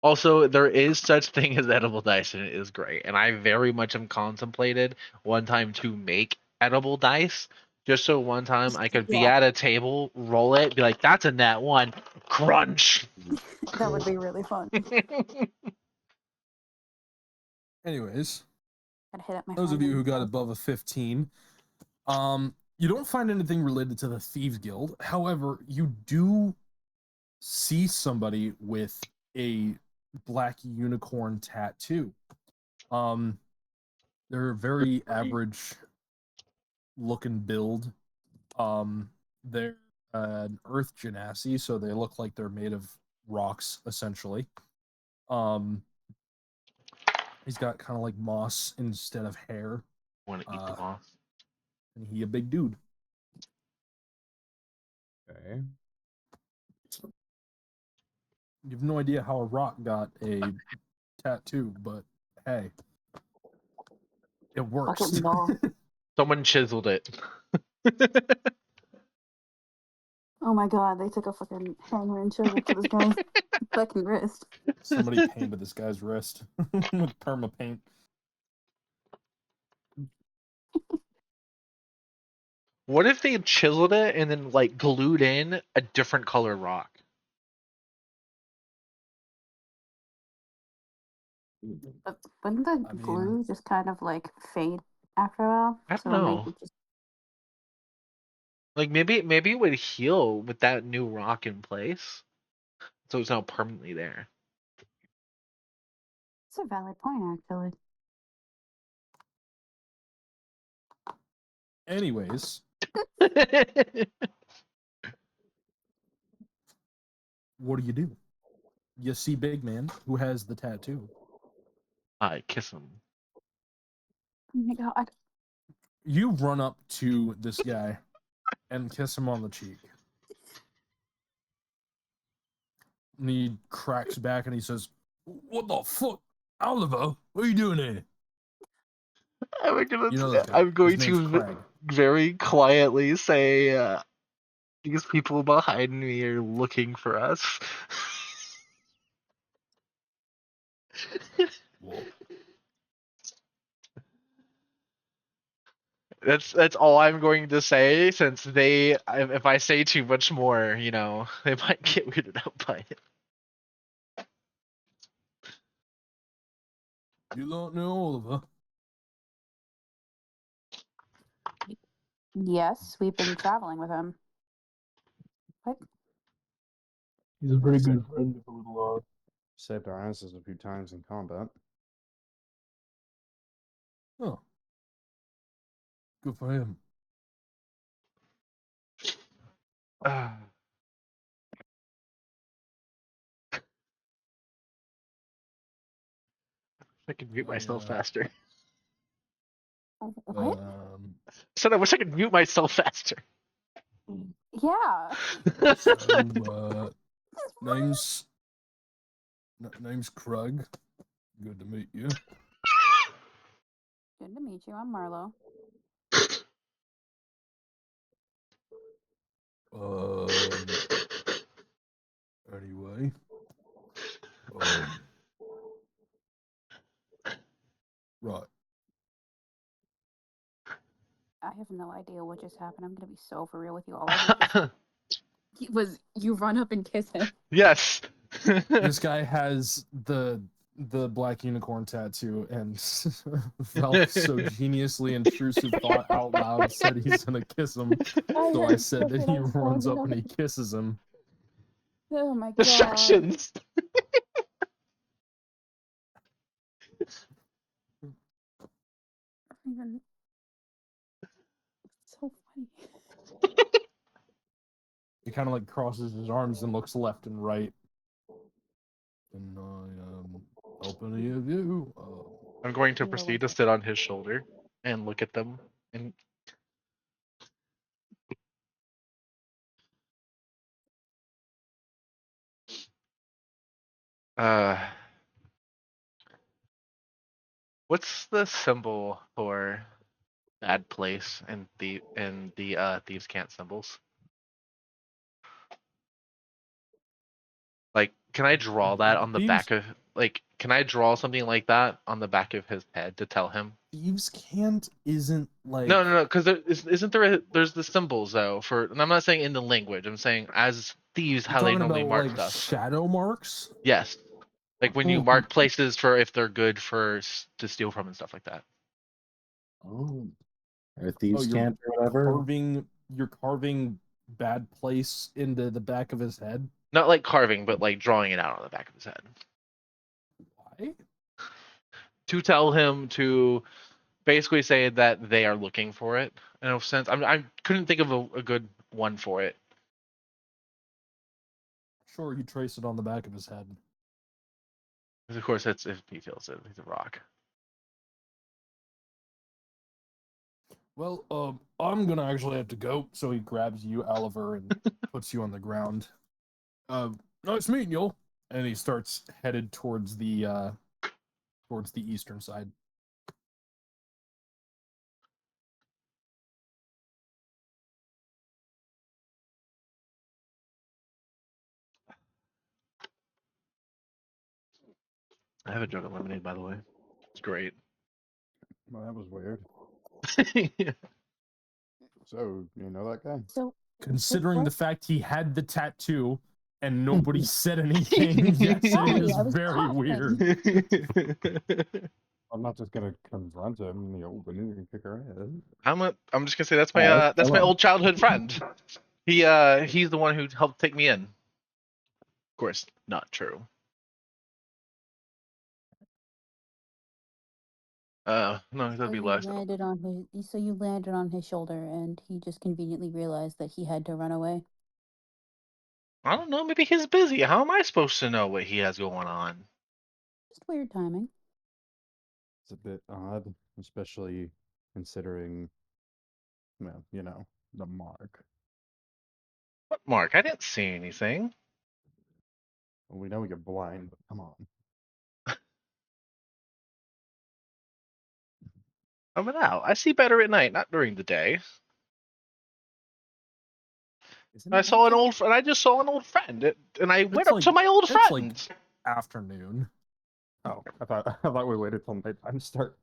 Also, there is such thing as edible dice, and it is great. And I very much am contemplated one time to make edible dice, just so one time I could be at a table, roll it, be like, "That's a nat one," crunch. That would be really fun. Anyways, Gotta hit up my those of friend you who got and- above a 15, you don't find anything related to the Thieves Guild. However, you do see somebody with a black unicorn tattoo. They're very average looking build. They're an earth genasi, so they look like they're made of rocks essentially. He's got kind of like moss instead of hair. Want to eat the moss? And he a big dude. Okay. You have no idea how a rock got a tattoo, but hey, it works. Fucking ball. Someone chiseled it. Oh my god, they took a fucking hanger and chisel to this guy's fucking wrist. Somebody painted this guy's wrist with perma paint. What if they chiseled it and then like glued in a different color rock? But wouldn't the glue just kind of like fade after a while? I don't know. Like maybe it would heal with that new rock in place, so it's now permanently there. It's a valid point, actually. Anyways, what do? You see Big Man, who has the tattoo. I kiss him. Oh my god. You run up to this guy and kiss him on the cheek. And he cracks back and he says, "What the fuck? Oliver, what are you doing here?" I'm going to very quietly say, these people behind me are looking for us. That's all I'm going to say, since if I say too much more, they might get weirded out by it. You don't know Oliver? Yes, we've been traveling with him. What? He's a pretty good friend of a little Saved our asses a few times in combat. Oh. Good for him. I could mute myself faster. What? Said I wish I could mute myself faster. Yeah. So, name's Krug. Good to meet you. Good to meet you. I'm Marlo. Anyway. Right. I have no idea what just happened. I'm gonna be so for real with you. All I heard was you run up and kiss him. Yes. This guy has the black unicorn tattoo, and Val so geniusly intrusive thought out loud said he's gonna kiss him. So I said that he runs up and he kisses him. Oh my god. Distractions. Even so funny. He kind of like crosses his arms and looks left and right. And I help any of you. I'm going to proceed to sit on his shoulder and look at them and what's the symbol for bad place in the thieves can't symbols? Like, can I draw that on the back of can I draw something like that on the back of his head to tell him? Thieves can't isn't like No, because isn't there there's the symbols though for, and I'm not saying in the language. I'm saying as thieves how they normally about, mark like, stuff. shadow marks. Yes, like when you mark places for if they're good for to steal from and stuff like that. Oh, or thieves can't or whatever. You're carving bad place into the back of his head. Not like carving, but like drawing it out on the back of his head. Why? To tell him to basically say that they are looking for it. In a sense, I couldn't think of a good one for it. Sure, you trace it on the back of his head. Because of course, that's if he feels it. He's a rock. Well, I'm gonna actually have to go. So he grabs you, Oliver, and puts you on the ground. Nice meeting you. And he starts headed towards the eastern side. I have a jug of lemonade, by the way. It's great. Well, that was weird. Yeah. So, you know that guy? So, Considering the fact he had the tattoo and nobody said anything, yes, it is very weird. I'm not just gonna confront him in the open and kick her ass. I'm just gonna say that's my old childhood friend. He's the one who helped take me in. Of course, not true. No, that'd be less. So you landed on his shoulder, and he just conveniently realized that he had to run away. I don't know. Maybe he's busy. How am I supposed to know what he has going on? Just weird timing. It's a bit odd, especially considering, well, you know, the mark. What mark? I didn't see anything. Well, we know we get blind, but come on. I'm out. I see better at night, not during the day. I just saw an old friend, and I went up to my old friend. Like afternoon. Oh, I thought we waited till nighttime to start.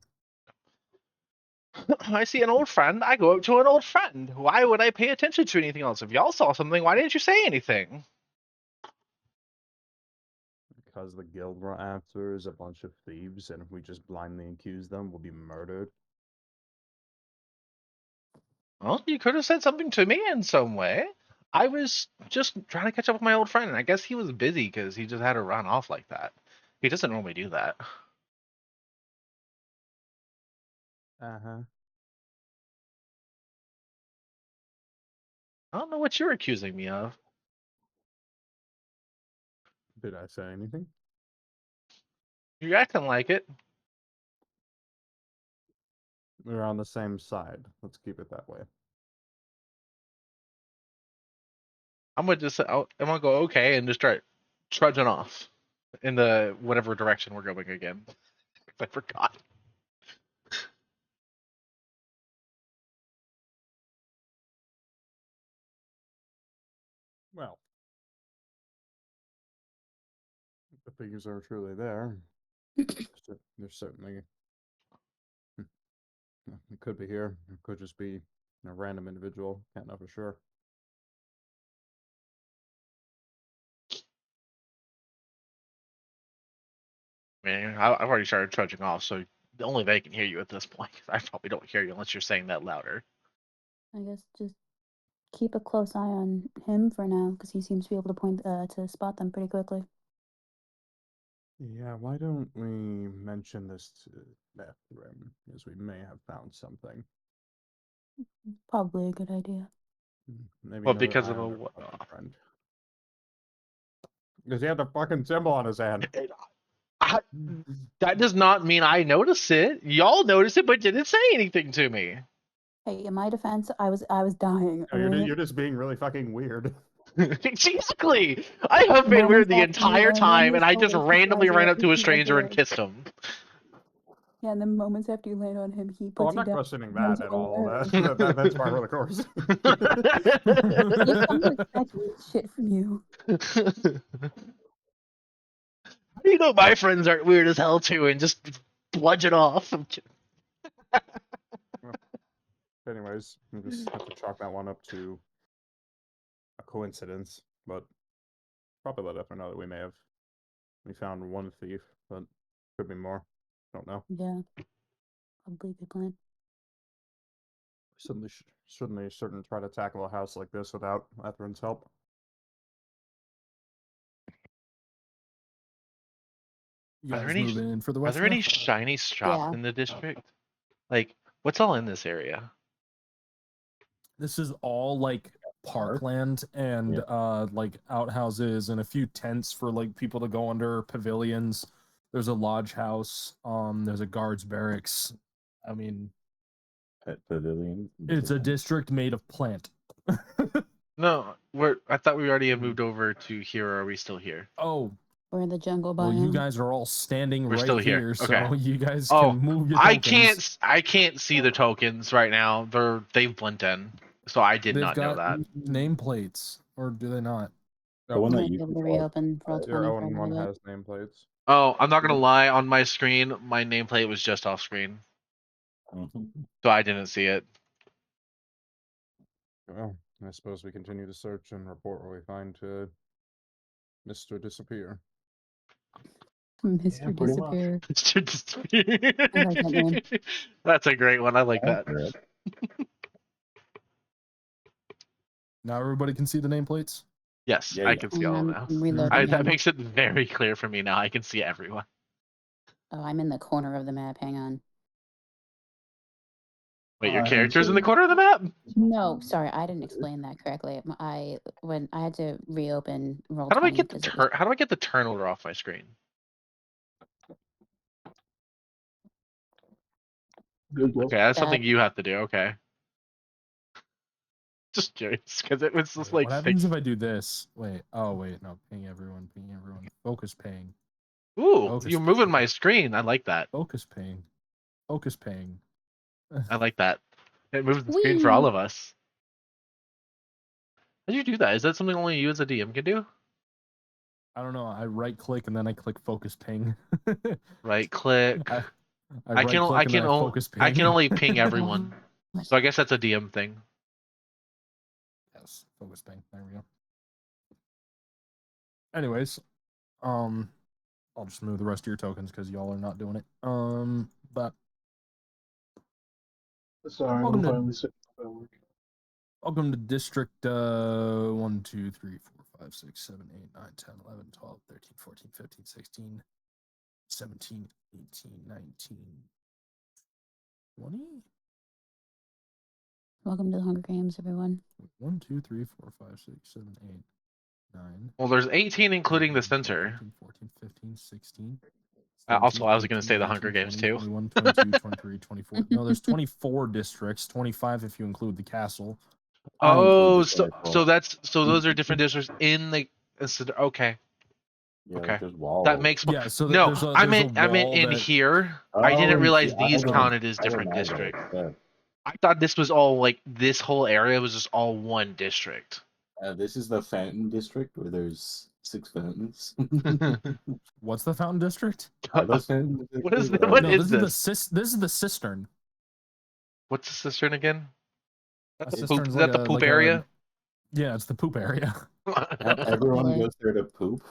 I see an old friend. I go up to an old friend. Why would I pay attention to anything else? If y'all saw something, why didn't you say anything? Because the guild we're after is a bunch of thieves, and if we just blindly accuse them, we'll be murdered. Well, you could have said something to me in some way. I was just trying to catch up with my old friend, and I guess he was busy because he just had to run off like that. He doesn't normally do that. Uh-huh. I don't know what you're accusing me of. Did I say anything? You're acting like it. We're on the same side. Let's keep it that way. I'm gonna just I'm gonna go okay and just start trudging off in the whatever direction we're going again. I forgot. Well, if the figures are truly there, there's certainly. It could be here. It could just be a random individual. Can't know for sure. Man, I've already started trudging off, so only they can hear you at this point. I probably don't hear you unless you're saying that louder. I guess just keep a close eye on him for now, because he seems to be able to point to spot them pretty quickly. Yeah, why don't we mention this to Mithrin, as we may have found something. Probably a good idea. Maybe Well, another because of eye a on our what? fucking friend. Because he had the fucking symbol on his hand. That does not mean I notice it. Y'all notice it, but didn't say anything to me. Hey, in my defense, I was dying. No, alright? you're just being really fucking weird. Exactly. I have The been weird moments the after you entire land on time, his and I just shoulder, he randomly flies ran away up to a from my stranger and door. kissed him. Yeah, and the moments after you land on him, he Oh, puts I'm you not down. questioning runs that at all. away. That's par for the course. You've come to expect weird shit from you. You know my friends aren't weird as hell too, and just bludge it off. Anyways, we just have to chalk that one up to a coincidence, but probably let Ether know that we found one thief, but could be more. Don't know. Yeah, probably a good plan. Certainly shouldn't try to tackle a house like this without Etherin's help. You Are there guys any moving in for the Are west there now? any shiny shops Yeah. in the district? Like, what's all in this area? This is all like parkland and like outhouses and a few tents for like people to go under, pavilions. There's a lodge house. There's a guards barracks. I mean, Pet pavilion. it's a district made of plant. No, I thought we already had moved over to here. Or are we still here? Oh, We're in the jungle well, you biome. guys are all standing We're right still here. here, so Okay. you guys Oh, can move your I tokens. can't see the tokens right now. They've blent in, so I did They've not know got that. nameplates, or do they not? The one You that might you be able to can reopen call, roll Your 20 for a own one little bit. has nameplates. Oh, I'm not gonna lie. On my screen, my nameplate was just off screen, so I didn't see it. Well, I suppose we continue to search and report what we find to Mr. Disappear. Mr. pretty much. Disappear. Mr. I like that name. That's a great one. I like that. Now everybody can see the nameplates? Yes, Yeah, I yeah. can see all I'm now. reloading That him. makes it very clear for me now. I can see everyone. Oh, I'm in the corner of the map. Hang on. Wait, your I character's in the see. corner of the map? No, sorry, I didn't explain that correctly. When I had to reopen roll How do I 20 get the because how do I get the turn order off my screen? Good guess. Okay, that's something that you have to do. Okay. Just curious, because it was just Wait, like what happens if I do this? Wait, oh wait, no, ping everyone. Focus ping. Ooh, Focus you're moving ping. my screen. I like that. Focus ping. Focus ping. I like that. It moves the screen for all of us. How do you do that? Is that something only you as a DM can do? I don't know. I right click and then I click focus ping. Right click. I I right can click and then I only focus ping. I can only ping everyone. So I guess that's a DM thing. Yes, focus ping. There we go. Anyways, I'll just move the rest of your tokens because y'all are not doing it. But Sorry, Welcome I'm to- finally sitting up at work. welcome to District 1, 2, 3, 4, 5, 6, 7, 8, 9, 10, 11, 12, 13, 14, 15, 16, 17, 18, 19, 20? Welcome to the Hunger Games, everyone. 1, 2, 3, 4, 5, 6, 7, 8, 9. Well, there's 18 including the censor. 13, 14, 15, 16, Also, I was 17, going to say the 18, Hunger 19, Games 20, too. 21, 22, 23, 24. No, there's 24 districts, 25 if you include the castle. I include Oh, the so castle. those are different districts in the. Okay, Yeah, okay, like there's walls. that makes more. Yeah, so No, there's a I there's meant a wall in that here. Oh, I didn't and realize I these don't- counted as I don't different know that. districts. Yeah. I thought this was all like this whole area was just all one district. This is the Fountain District where there's 6 fountains. what's the fountain district? Are those fountains? What is Or- what No, is this is the cistern. What's the cistern again? A That's the poop. cistern's Is like that the a- poop like a- area? Yeah, it's the poop area. Everyone Yeah. goes there to poop.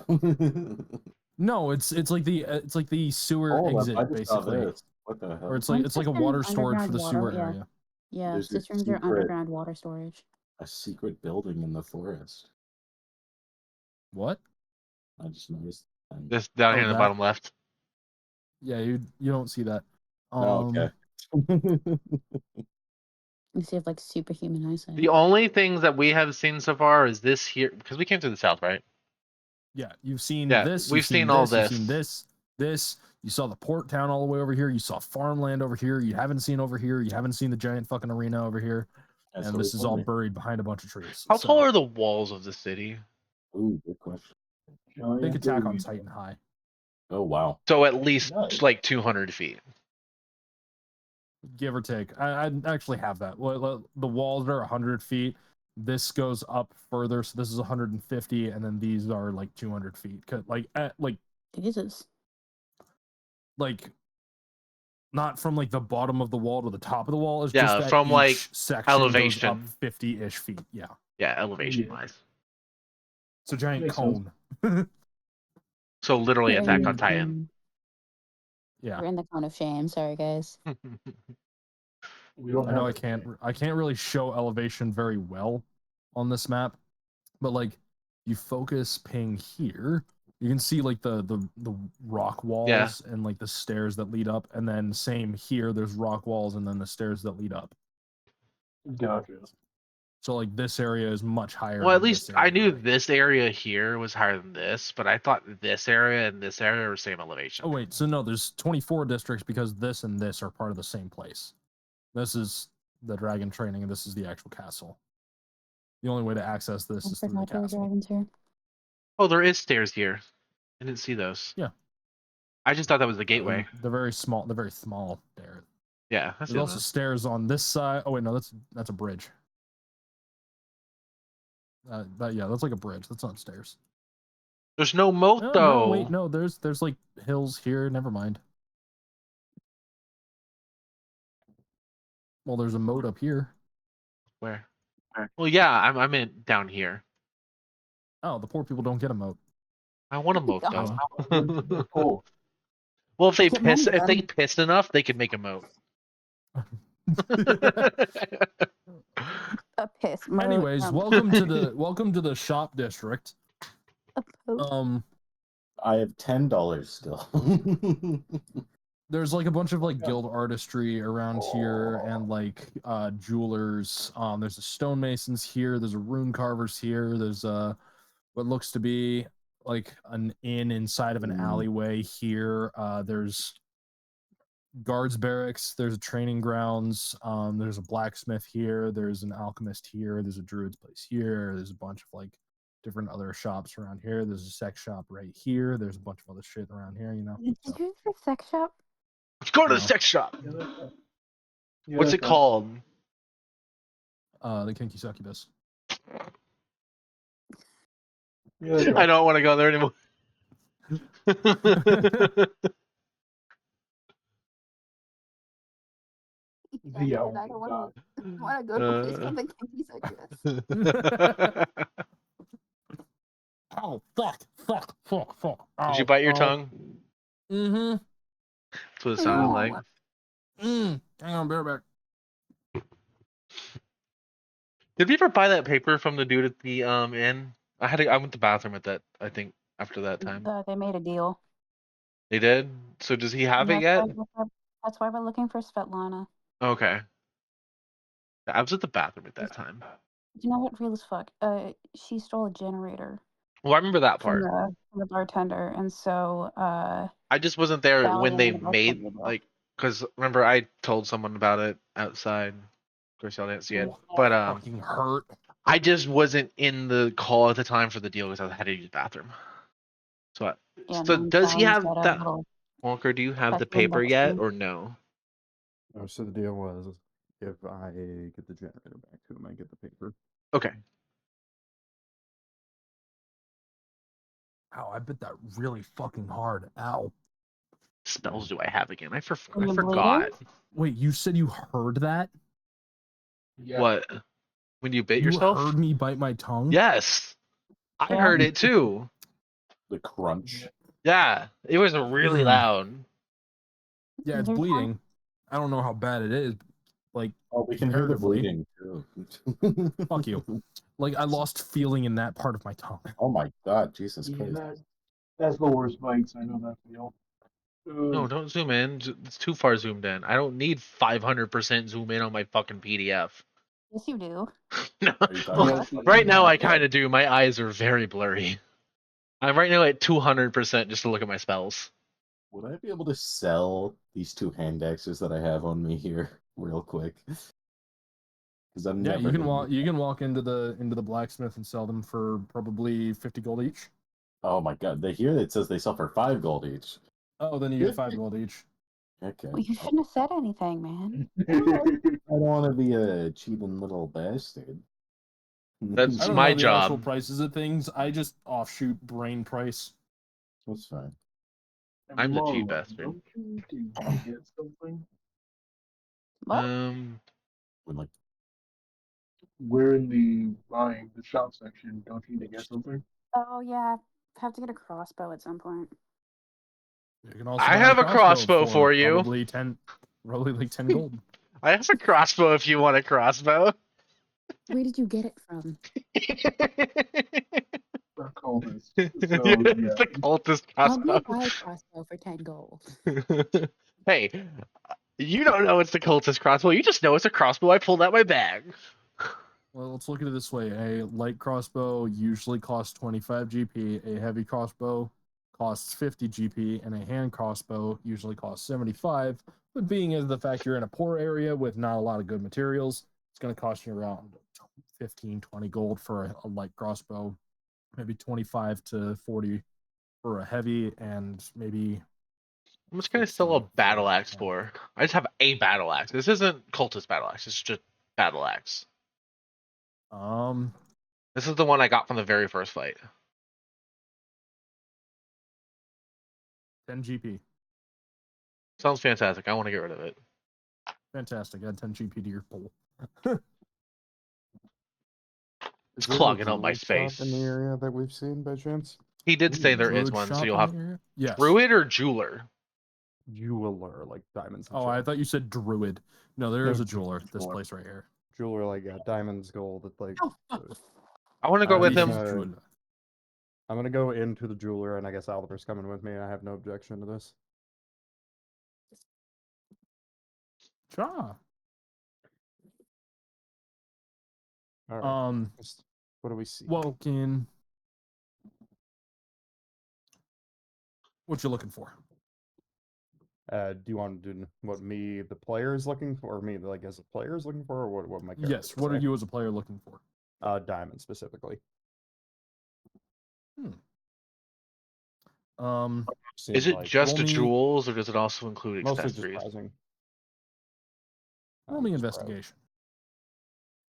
No, it's like the sewer Hold up, exit I just saw basically, this. What the hell? or it's like a Cisterns, water storage for underground the water, sewer yeah. area. Yeah, There's a cisterns are secret- underground water storage. A secret building in the forest. What? I just noticed. This down here in the that? bottom left. Yeah, you don't see that. Oh, okay. You see, have like superhuman eyesight. The only things that we have seen so far is this here, because we came through the south, right? Yeah, you've seen Yeah, this. we've You've seen seen all this. You've seen this. this. You saw the port town all the way over here. You saw farmland over here. You haven't seen over here. You haven't seen the giant fucking arena over here. That's And what this we is all wondering. buried behind a bunch of trees. How So, tall are the walls of the city? Ooh, good question. Big Attack on Titan high. Oh, wow. So at least Nice. like 200 feet. Give or take. I actually have that. The walls are 100 feet. This goes up further, so this is 150, and then these are like 200 feet. Jesus. Like not from like the bottom of the wall to the top of the wall. It's Yeah, just that from, each like, section elevation. goes up 50-ish feet. Yeah, Yeah, elevation Yeah. wise. it's a giant Makes sense. cone. So literally You're Attack in on the Titan. cone. Yeah, We're in the cone of shame. Sorry, guys. We don't I know have I can't really show elevation very well on this map, but like you focus ping here, you can see like the rock walls and like the stairs that lead up, and then same here, there's rock walls and then the stairs that lead up. Gotcha. So like this area is much higher. Well, at than least this I area, knew right? this area here was higher than this, but I thought this area and this area were same elevation. Oh wait, so no, there's 24 districts because this and this are part of the same place. This is the dragon training, and this is the actual castle. The only way to access this is through the Forgot there were castle. dragons here. Oh, there is stairs here. I didn't see those. Yeah. I just thought that was the gateway. They're very small. They're very small there. Yeah, There's also stairs on this side. Oh wait, no, that's a bridge. Yeah, that's like a bridge. That's not stairs. There's no moat No, though. no, wait, no. There's like hills here. Never mind. Well, there's a moat up here. Where? Well, yeah, I'm in down here. Oh, the poor people don't get a moat. I want a moat God. though. Cool. Well, if they Get money, piss, if they then. pissed enough, they could make a moat. A piss mode. Anyways, welcome to the shop district. a poop. I have $10 still. There's like a bunch of like guild artistry around here and like jewelers. There's a stonemasons here. There's a rune carvers here. There's what looks to be like an inn inside of an alleyway here. There's guards barracks. There's a training grounds. There's a blacksmith here. There's an alchemist here. There's a druid's place here. There's a bunch of like different other shops around here. There's a sex shop right here. There's a bunch of other shit around here, you know. Did you say sex shop? Let's go to the No. sex shop. Yeah, What's it that's called? The Kinky Succubus. Yeah, that's I don't want to go there anymore. The I owl. don't want to go to a place called the Kinky Succubus. Oh, fuck. Did you bite your tongue? Mm-hmm. That's what it sounded like. Hang on, bear back. Did we ever buy that paper from the dude at the inn? I went to the bathroom at that. I think after that time They made a deal. they did. So does he have it yet? That's why we're looking for Svetlana. Okay. I was at the bathroom at that time. You know what? Real as fuck. She stole a generator. Well, I remember that from part. the bartender, and so I just wasn't there Sally when they ended up made with the like, because remember I told someone about it outside. Of course, y'all didn't see it, Yeah. but Fucking hurt. I just wasn't in the call at the time for the deal because I had to use the bathroom. So, Yeah, so no, does he Sally's have got a that? little Walker, do you have the tattoo on paper both yet, hands. or no? Oh, so the deal was if I get the generator back to him, I get the paper. Okay. Ow, I bit that really fucking hard. Ow. Spells do I have again? I Are you bleeding? forgot. Wait, you said you heard that? Yeah. What? When you bit You yourself? heard me bite my tongue? Yes. I Yeah. heard it too. The crunch. Yeah. It was really Mm. loud. Yeah, it's There's one- bleeding. I don't know how bad it is. Like, Oh, we can hear the comparatively. bleeding too. Fuck you. Like, I lost feeling in that part of my tongue. Oh my god, Jesus Yeah, Christ. that's the worst bites. I know that feel. No, don't zoom in. It's too far zoomed in. I don't need 500% zoom in on my fucking PDF. Yes, you do. No. Are you talking Well, about right now I that? kind of do. My eyes are very blurry. I'm right now at 200% just to look at my spells. Would I be able to sell these 2 hand axes that I have on me here real quick? Because I'm Yeah, never you can gonna walk. need You that. can walk into the blacksmith and sell them for probably 50 gold each. Oh my god, here it says they sell for 5 gold each. Oh, then you get 5 gold each. Okay. Well, you shouldn't have said anything, man. I don't want to be a cheating little bastard. That's I don't my know the actual job. prices of things. I just offshoot brain price. That's fine. I'm the Mom, cheap bastard. don't you need to get something? What? When, like, We're in the shop section. Don't you need to get something? Oh yeah, I have to get a crossbow at some point. You can also I buy have a crossbow for you. Probably like 10 gold. I have a crossbow if you want a crossbow. Where did you get it from? For cultists. It's So yeah. the cultist I'll go crossbow. buy a crossbow for 10 gold. Hey, you don't know it's the cultist crossbow. You just know it's a crossbow I pulled out my bag. Well, let's look at it this way. A light crossbow usually costs 25 GP. A heavy crossbow costs 50 GP. And a hand crossbow usually costs 75. But being as the fact you're in a poor area with not a lot of good materials, it's going to cost you around 15, 20 gold for a light crossbow. Maybe 25 to 40 for a heavy, and maybe I'm just gonna sell a battle axe for. I just have a battle axe. This isn't cultist battle axe. It's just battle axe. This is the one I got from the very first fight. 10 GP. Sounds fantastic. I want to get rid of it. Fantastic. Add 10 GP to your pool. Is It's there a clogging up my druid shop space. in the area that we've seen by chance? He did say Ooh, there is druid one, so shop you'll in have the area? Yes. druid or jeweler. Jeweler, like diamonds. And Oh, shit. I thought you said druid. No, there No, is a jeweler. This jeweler. place right here. Jeweler, like diamonds, gold. It's like. I want to go with He's him. druid. I'm gonna go into the jeweler, and I guess Oliver's coming with me. I have no objection to this. Sure. All right. What do we see? Woken. What you looking for? Do you want to do what me, the player, is looking for, or me, like as a player, is looking for, or what my character? Yes. What are you as a player looking for? Diamond specifically. Is it like, just roll me- jewels, or does it also include mostly just accessories? browsing? Roll me Just investigation.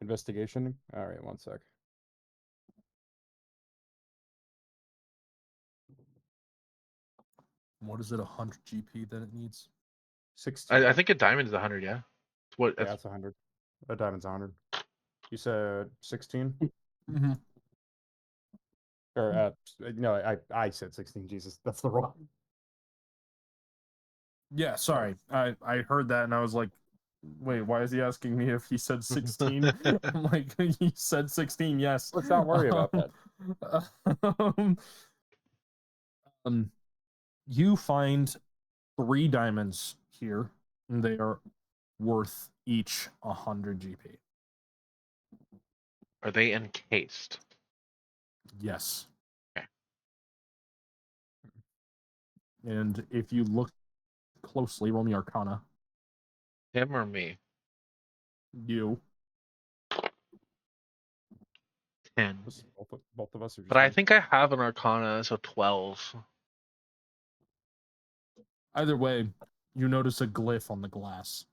Investigation. All right, one sec. What is it? 100 GP that it needs? 16. I think a diamond is 100. Yeah. What? Yeah, that's 100. A diamond's 100. You said 16? Mm-hmm. Or no, I said 16. Jesus, that's the wrong. Yeah. Sorry. I heard that and I was like, wait, why is he asking me if he said 16? I'm like, he said 16. Yes. Let's not worry about that. You find 3 diamonds here, and they are worth each 100 GP. Are they encased? Yes. Okay. And if you look closely, roll me Arcana. Him or me? You. 10. Both of us are just But I him. think I have an Arcana, so 12. Either way, you notice a glyph on the glass.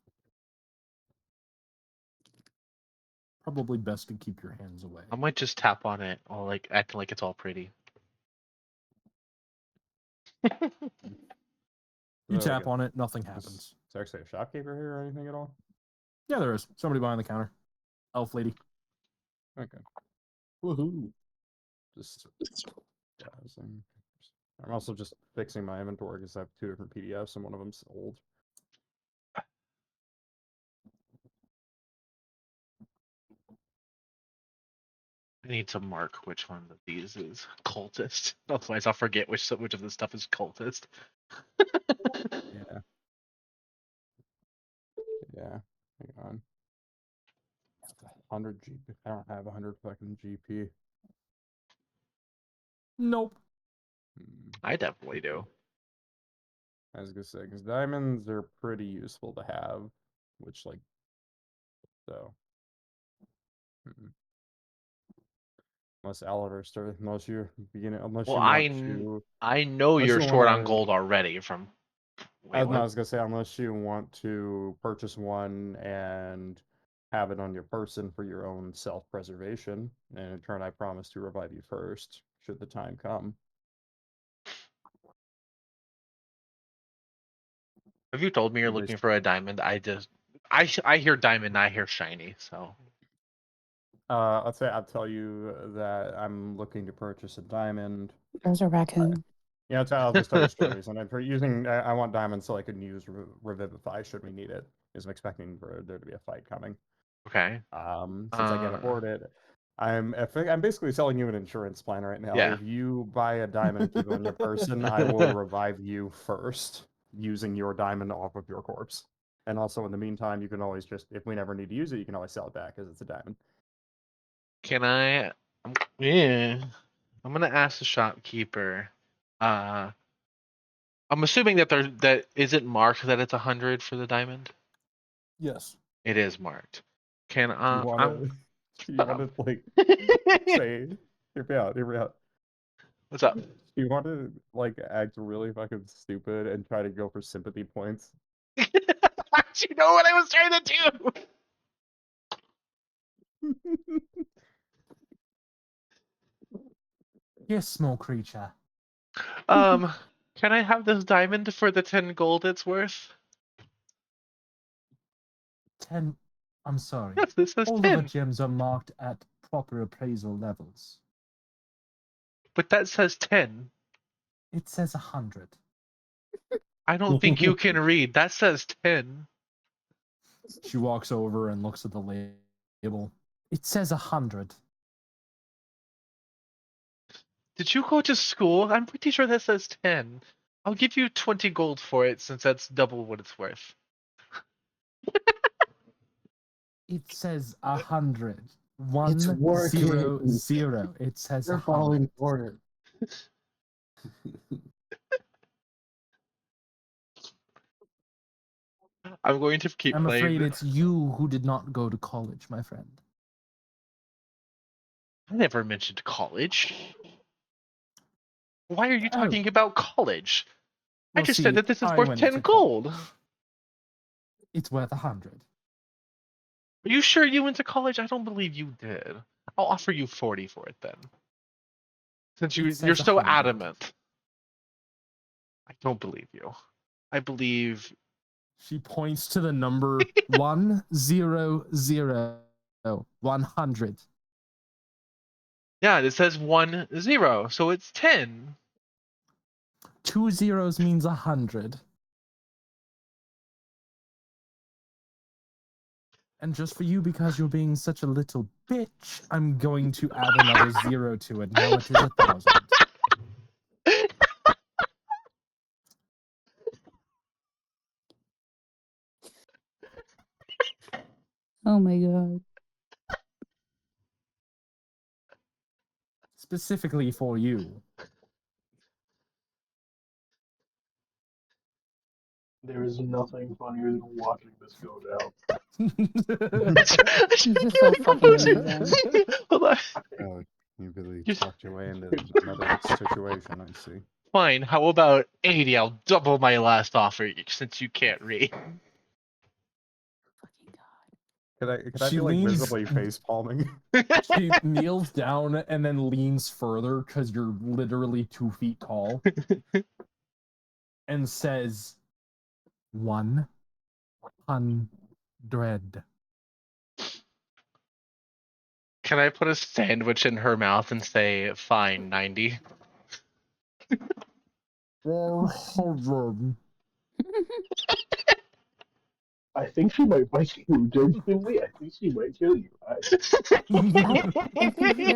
Probably best to keep your hands away. I might just tap on it, or like acting like it's all pretty. You Is there, tap on it, nothing is happens. there actually a shopkeeper here or anything at all? Yeah, there is. Somebody behind the counter. Elf lady. Okay. Woohoo! Just browsing. I'm also just fixing my inventory because I have 2 different PDFs and one of them's old. I need to mark which one of these is cultist. Otherwise, I'll forget which of this stuff is cultist. Yeah. Yeah. Hang on. 100 GP. I don't have 100 fucking GP. Nope. I definitely do. I was gonna say, because diamonds are pretty useful to have, which like, so. Unless Oliver started, unless you beginning, unless Well, you want to, I know unless you're you short on wanna- gold already from. Wait, I what? was gonna say, unless you want to purchase one and have it on your person for your own self-preservation, and in turn, I promise to revive you first, should the time come. Have you told me you're At least- looking for a diamond? I hear diamond, I hear shiny. So I'll tell you that I'm looking to purchase a diamond. There's a raccoon. Yeah, I'll just tell you a short reason. And for using, I want diamonds so I can use Revivify should we need it. Because I'm expecting for there to be a fight coming. okay. Since I can't afford it, I'm basically selling you an insurance plan right now. Yeah. If you buy a diamond and keep it on your person, I will revive you first using your diamond off of your corpse. And also, in the meantime, you can always just, if we never need to use it, you can always sell it back because it's a diamond. Can I? Yeah. I'm gonna ask the shopkeeper. I'm assuming that is it marked that it's 100 for the diamond? Yes. It is marked. Can Do you want to like say, hear me out. What's up? Do you want to like act really fucking stupid and try to go for sympathy points? You know what I was trying to do? Yes, small creature. Can I have this diamond for the 10 gold it's worth? 10. I'm sorry. Yes, this says All 10. of the gems are marked at proper appraisal levels. But that says 10. It says 100. I don't think you can read. That says 10. She walks over and looks at the label. It says 100. Did you go to school? I'm pretty sure that says 10. I'll give you 20 gold for it since that's double what it's worth. It says 100. It's working. 100. It says You're 100. falling for it. I'm going to keep I'm playing. afraid it's you who did not go to college, my friend. I never mentioned college. Why are you Oh. talking about college? I Well, just see, said that this is I worth went 10 to gold. It's worth 100. Are you sure you went to college? I don't believe you did. I'll offer you 40 for it then. Since It you're says so 100. adamant. I don't believe you. I believe. She points to the number 100. 100. Yeah, it says 10, so it's 10. 2 zeros means 100. And just for you, because you're being such a little bitch, I'm going to add another 0 to it. Now it is 1,000. Oh my god. Specifically for you. There is nothing funnier than watching this go down. This is so fucking amazing. Hold on. Oh, you really You- Talked your way into another situation, I see. Fine. How about 80? I'll double my last offer since you can't read. Fucking God. Could I She be like leans- visibly face palming? She kneels down and then leans further because you're literally 2 feet tall and says 100. Can I put a sandwich in her mouth and say, fine, 90? 400. I think she might bite you. Genuinely, I think she might kill you. I think you're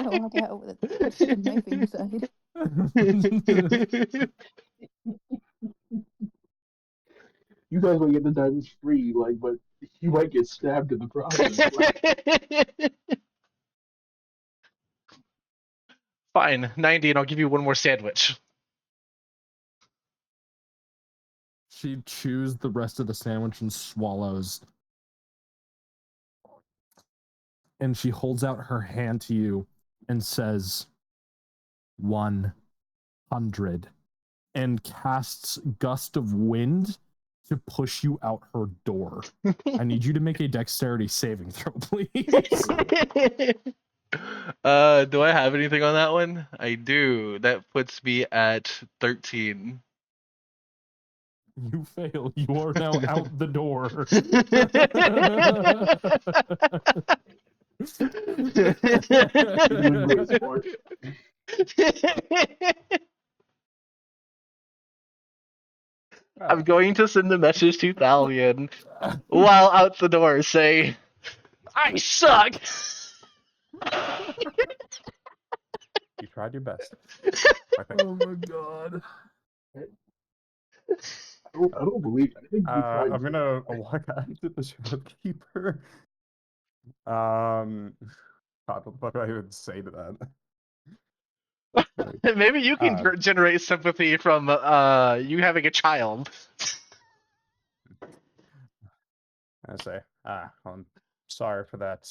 gonna walk out with a fucking knife inside. You guys might get the diamonds free, like, but you might get stabbed in the process. Like, Fine, 90, and I'll give you one more sandwich. She chews the rest of the sandwich and swallows. And she holds out her hand to you and says 100 and casts gust of wind to push you out her door. I need you to make a dexterity saving throw, please. Do I have anything on that one? I do. That puts me at 13. You fail. You are now out the door. you're doing great, sport. I'm going to send a message to Thalion while out the door saying, I suck! You tried your best. Oh my god. I don't believe it. I think you tried. I'm gonna walk out to the shopkeeper. God, what the fuck do I even say to that? Maybe you can generate sympathy from you having a child. I say, I'm sorry for that,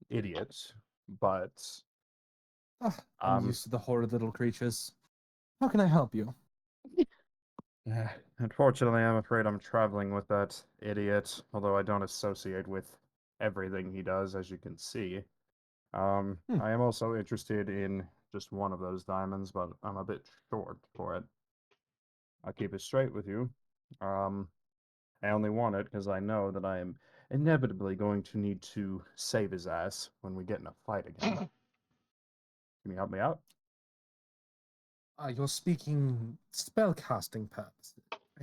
idiot, but I'm used to the horrid little creatures. How can I help you? unfortunately, I'm afraid I'm traveling with that idiot, although I don't associate with everything he does, as you can see. I am also interested in just one of those diamonds, but I'm a bit short for it. I'll keep it straight with you. I only want it because I know that I am inevitably going to need to save his ass when we get in a fight again. Can you help me out? You're speaking spellcasting purposes.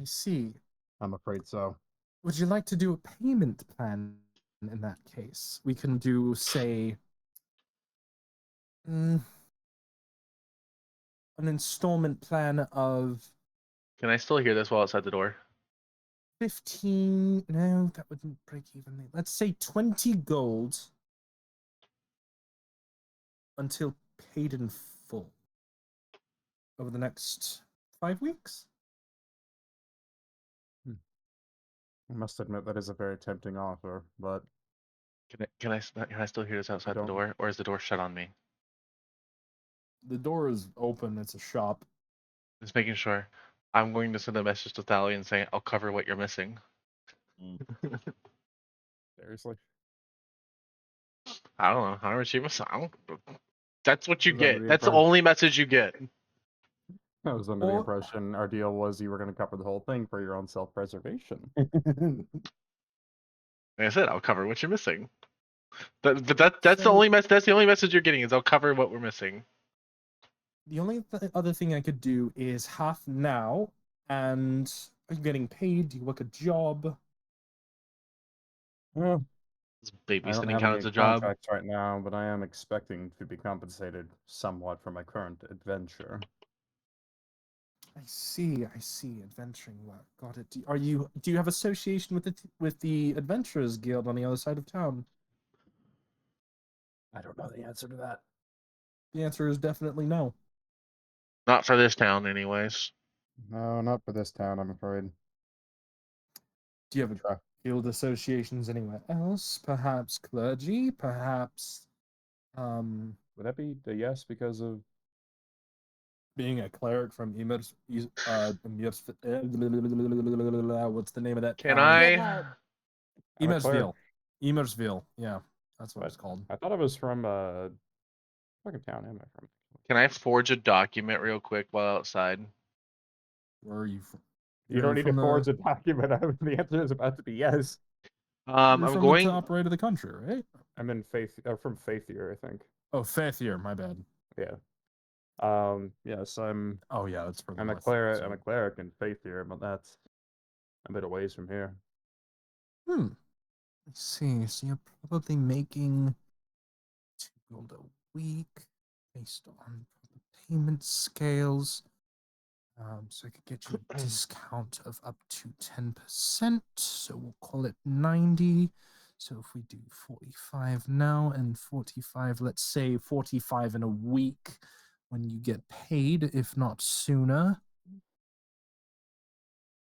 I see. I'm afraid so. Would you like to do a payment plan in that case? We can do, say, an installment plan of Can I still hear this while outside the door? 15. No, that wouldn't break even. Let's say 20 gold until paid in full over the next 5 weeks. I must admit that is a very tempting offer, but Can I still hear this outside the door, or is the door shut on me? The door is open. It's a shop. Just making sure. I'm going to send a message to Thalion saying I'll cover what you're missing. seriously. I don't know. How much you miss? That's what you Was under get. the That's the impression- only message you get. I was under the Or- impression our deal was you were going to cover the whole thing for your own self-preservation. Like I said, I'll cover what you're missing. That's the only That's the only message you're getting is I'll cover what we're missing. The only other thing I could do is half now, and are you getting paid? Do you work a job? Well, I don't Babysitting have count any as a job. contracts right now, but I am expecting to be compensated somewhat for my current adventure. I see. Adventuring work. Got it. Do you have association with the Adventurers Guild on the other side of town? I don't know the answer to that. The answer is definitely no. Not for this town, anyways. No, not for this town, I'm afraid. Do you have a guild associations anywhere else? Perhaps clergy? Perhaps Would that be the yes because of being a cleric from what's the name of that Can town? I? I'm a cleric. Emersville. Yeah, that's what it's called. I thought it was from fucking town am I from? Can I forge a document real quick while outside? Where are you from? You don't need to forge a document. The answer is about to be yes. You're I'm from going. the top right of the country, right? I'm in from Faithier, I think. Oh, Faithier, my bad. Yeah. Yes, Oh yeah, that's for I'm a cleric. I'm a cleric in Faithier, but that's a bit of ways from here. Let's see. So you're probably making $2 a week based on the payment scales. So I could get you a discount of up to 10%. So we'll call it 90. So if we do 45 now and 45, let's say 45 in a week when you get paid, if not sooner.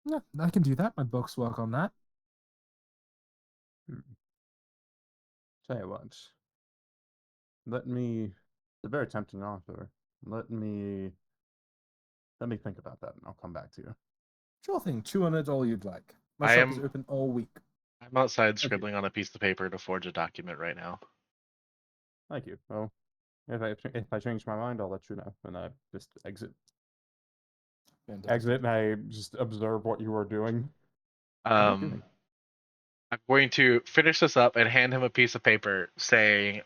Yeah, I can do that. My books work on that. Tell you what. It's a very tempting offer. Let me think about that and I'll come back to you. Sure thing. $200 all you'd like. My I shop am- is open all week. I'm outside scribbling on a piece of paper to forge a document right now. Thank you. Well, if I change my mind, I'll let you know, and I just exit. Fantastic. Exit, and I just observe what you are doing. I'm going to finish this up and hand him a piece of paper saying,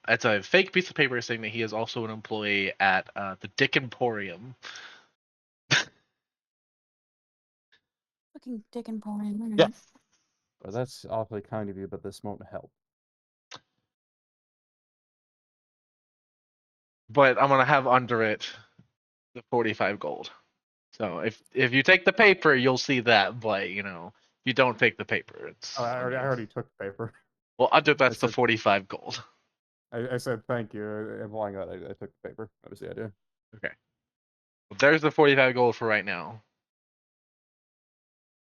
it's a fake piece of paper saying that he is also an employee at the Dick Emporium. Fucking Dick Emporium. Yeah. Well, that's awfully kind of you, but this won't help. But I'm gonna have under it the 45 gold. So if you take the paper, you'll see that. But if you don't take the paper, it's. I already took the paper. Well, under that's the 45 gold. I said thank you, implying that I took the paper. That was the idea. Okay. Well, there's the 45 gold for right now.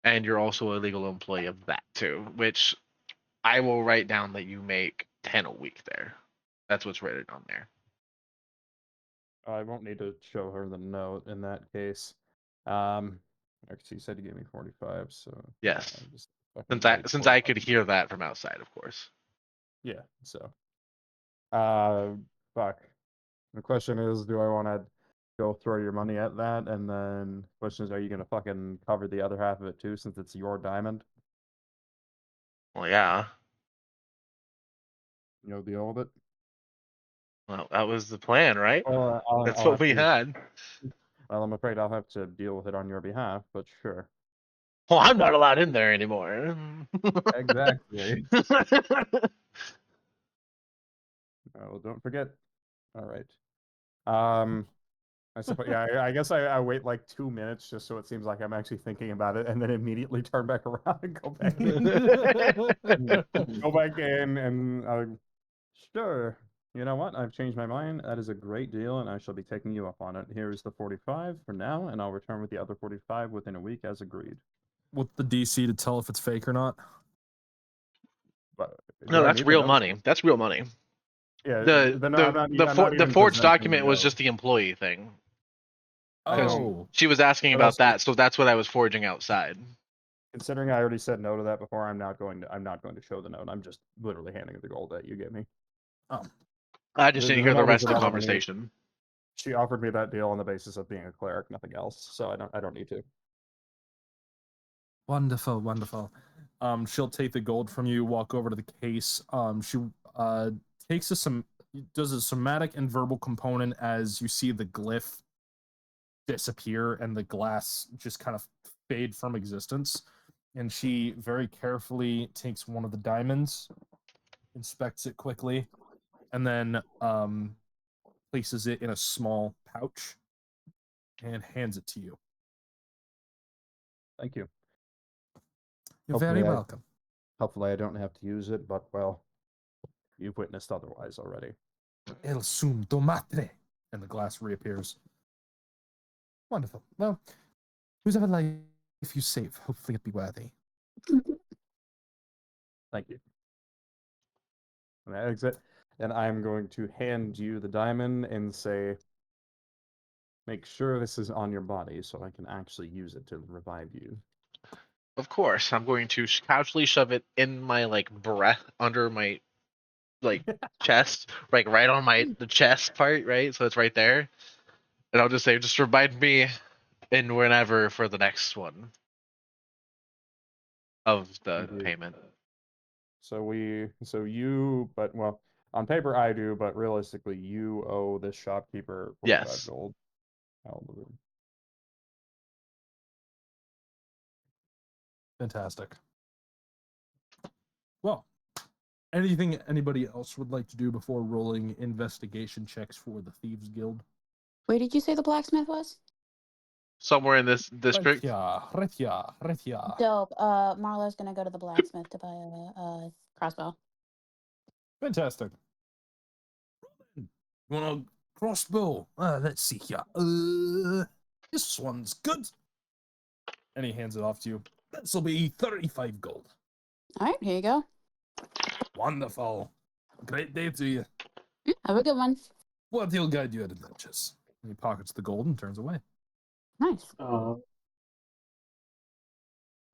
And you're also a legal employee of that too, which I will write down that you make 10 a week there. That's what's written on there. I won't need to show her the note in that case. Actually, you said you gave me 45, so yes. Since I could hear that from outside, of course. Yeah. So, fuck. The question is, do I want to go throw your money at that? And then the question is, are you gonna fucking cover the other half of it too, since it's your diamond? Well, yeah. You know the deal with it. Well, that was the plan, right? Well, That's I'll what we had. Well, I'm afraid I'll have to deal with it on your behalf, but sure. Well, I'm not allowed in there anymore. Exactly. Well, don't forget. All right. I suppose. Yeah. I guess I wait like 2 minutes just so it seems like I'm actually thinking about it, and then immediately turn back around and go back in. Go back in, and sure. You know what? I've changed my mind. That is a great deal, and I shall be taking you up on it. Here is the 45 for now, and I'll return with the other 45 within a week, as agreed. What's the DC to tell if it's fake or not? But No, that's real money. That's real money. Yeah. The forged document was just the employee thing. Oh. She was asking about that, so that's what I was forging outside. Considering I already said no to that before, I'm not going to show the note. I'm just literally handing the gold that you gave me. Oh. I just didn't hear the rest of the conversation. She offered me that deal on the basis of being a cleric, nothing else. So I don't need to. Wonderful, wonderful. She'll take the gold from you, walk over to the case. She does a somatic and verbal component as you see the glyph disappear and the glass just kind of fade from existence. And she very carefully takes one of the diamonds, inspects it quickly, and then places it in a small pouch and hands it to you. Thank you. You're very welcome. Hopefully I don't have to use it, but well, you've witnessed otherwise already. El sum tomate. And the glass reappears. Wonderful. Well, Whoever life you save, hopefully it be worthy. Thank you. And I exit, and I'm going to hand you the diamond and say, make sure this is on your body so I can actually use it to revive you. Of course, I'm going to casually shove it in my like breath under my like chest, like right on the chest part, right? So it's right there. And I'll just say, just remind me in whenever for the next one of the payment. So you, but well, on paper I do, but realistically you owe this shopkeeper 45 Yes. gold. Hallelujah. Fantastic. Well, anything anybody else would like to do before rolling investigation checks for the Thieves Guild? Where did you say the blacksmith was? Somewhere in this district. Right here. Dope. Marlo's gonna go to the blacksmith to buy a crossbow. Fantastic. You want a crossbow? Let's see here. This one's good. And he hands it off to you. This'll be 35 gold. All right, here you go. Wonderful. Great day to you. Have a good one. What he'll guide you at adventures. And he pockets the gold and turns away. Nice. I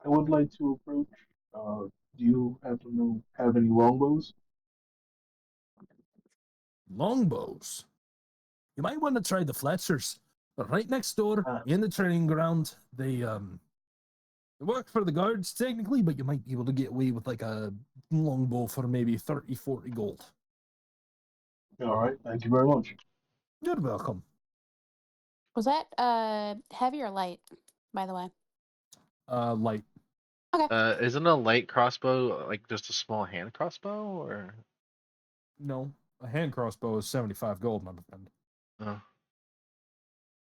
would like to approach. Do you happen to have any longbows? Longbows. You might want to try the Fletchers. They're right next door in the training ground. They work for the guards technically, but you might be able to get away with like a longbow for maybe 30, 40 gold. All right, thank you very much. You're welcome. Was that heavy or light, by the way? Light. Okay. Isn't a light crossbow like just a small hand crossbow, or? No, a hand crossbow is 75 gold, my friend. Oh.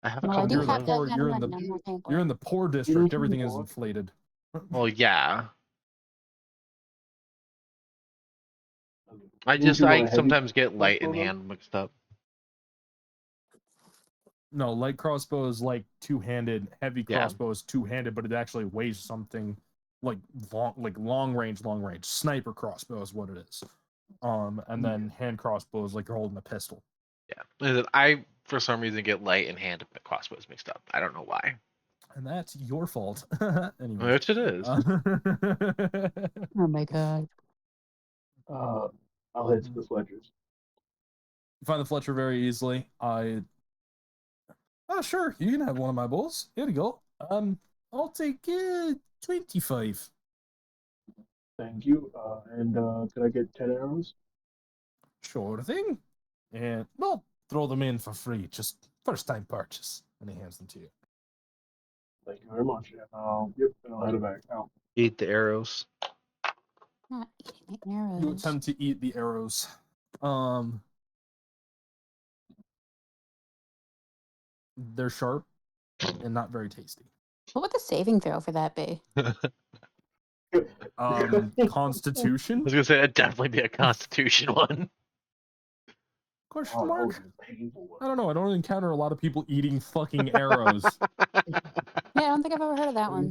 I have a Well, I couple do of have those. that You're in money. I'm not paying for You're it. in the poor district. Everything is inflated. Well, yeah. I Didn't you want a heavy sometimes get light and crossbow, though? hand mixed up. No, light crossbow is like two-handed. Heavy Yeah. crossbow is two-handed, but it actually weighs something like long range. Sniper crossbow is what it is. And then hand crossbow is like you're holding a pistol. Yeah. I for some reason get light and hand crossbows mixed up. I don't know why. And that's your fault. Anyway. Which it is. Oh my god. I'll head to the Fletchers. You find the Fletcher very easily. Sure, you can have one of my bowls. Here you go. I'll take 25. Thank you. And could I get 10 arrows? Sure thing. And well, throw them in for free. Just first time purchase. And he hands them to you. Thank you very much. Yep, and I'll head it back out. Eat the arrows. Not eating the arrows. You attempt to eat the arrows. They're sharp and not very tasty. What would the saving throw for that be? Constitution? I was gonna say that'd definitely be a Constitution one. Question mark? I don't know. I don't encounter a lot of people eating fucking arrows. Yeah, I don't think I've ever heard of that one.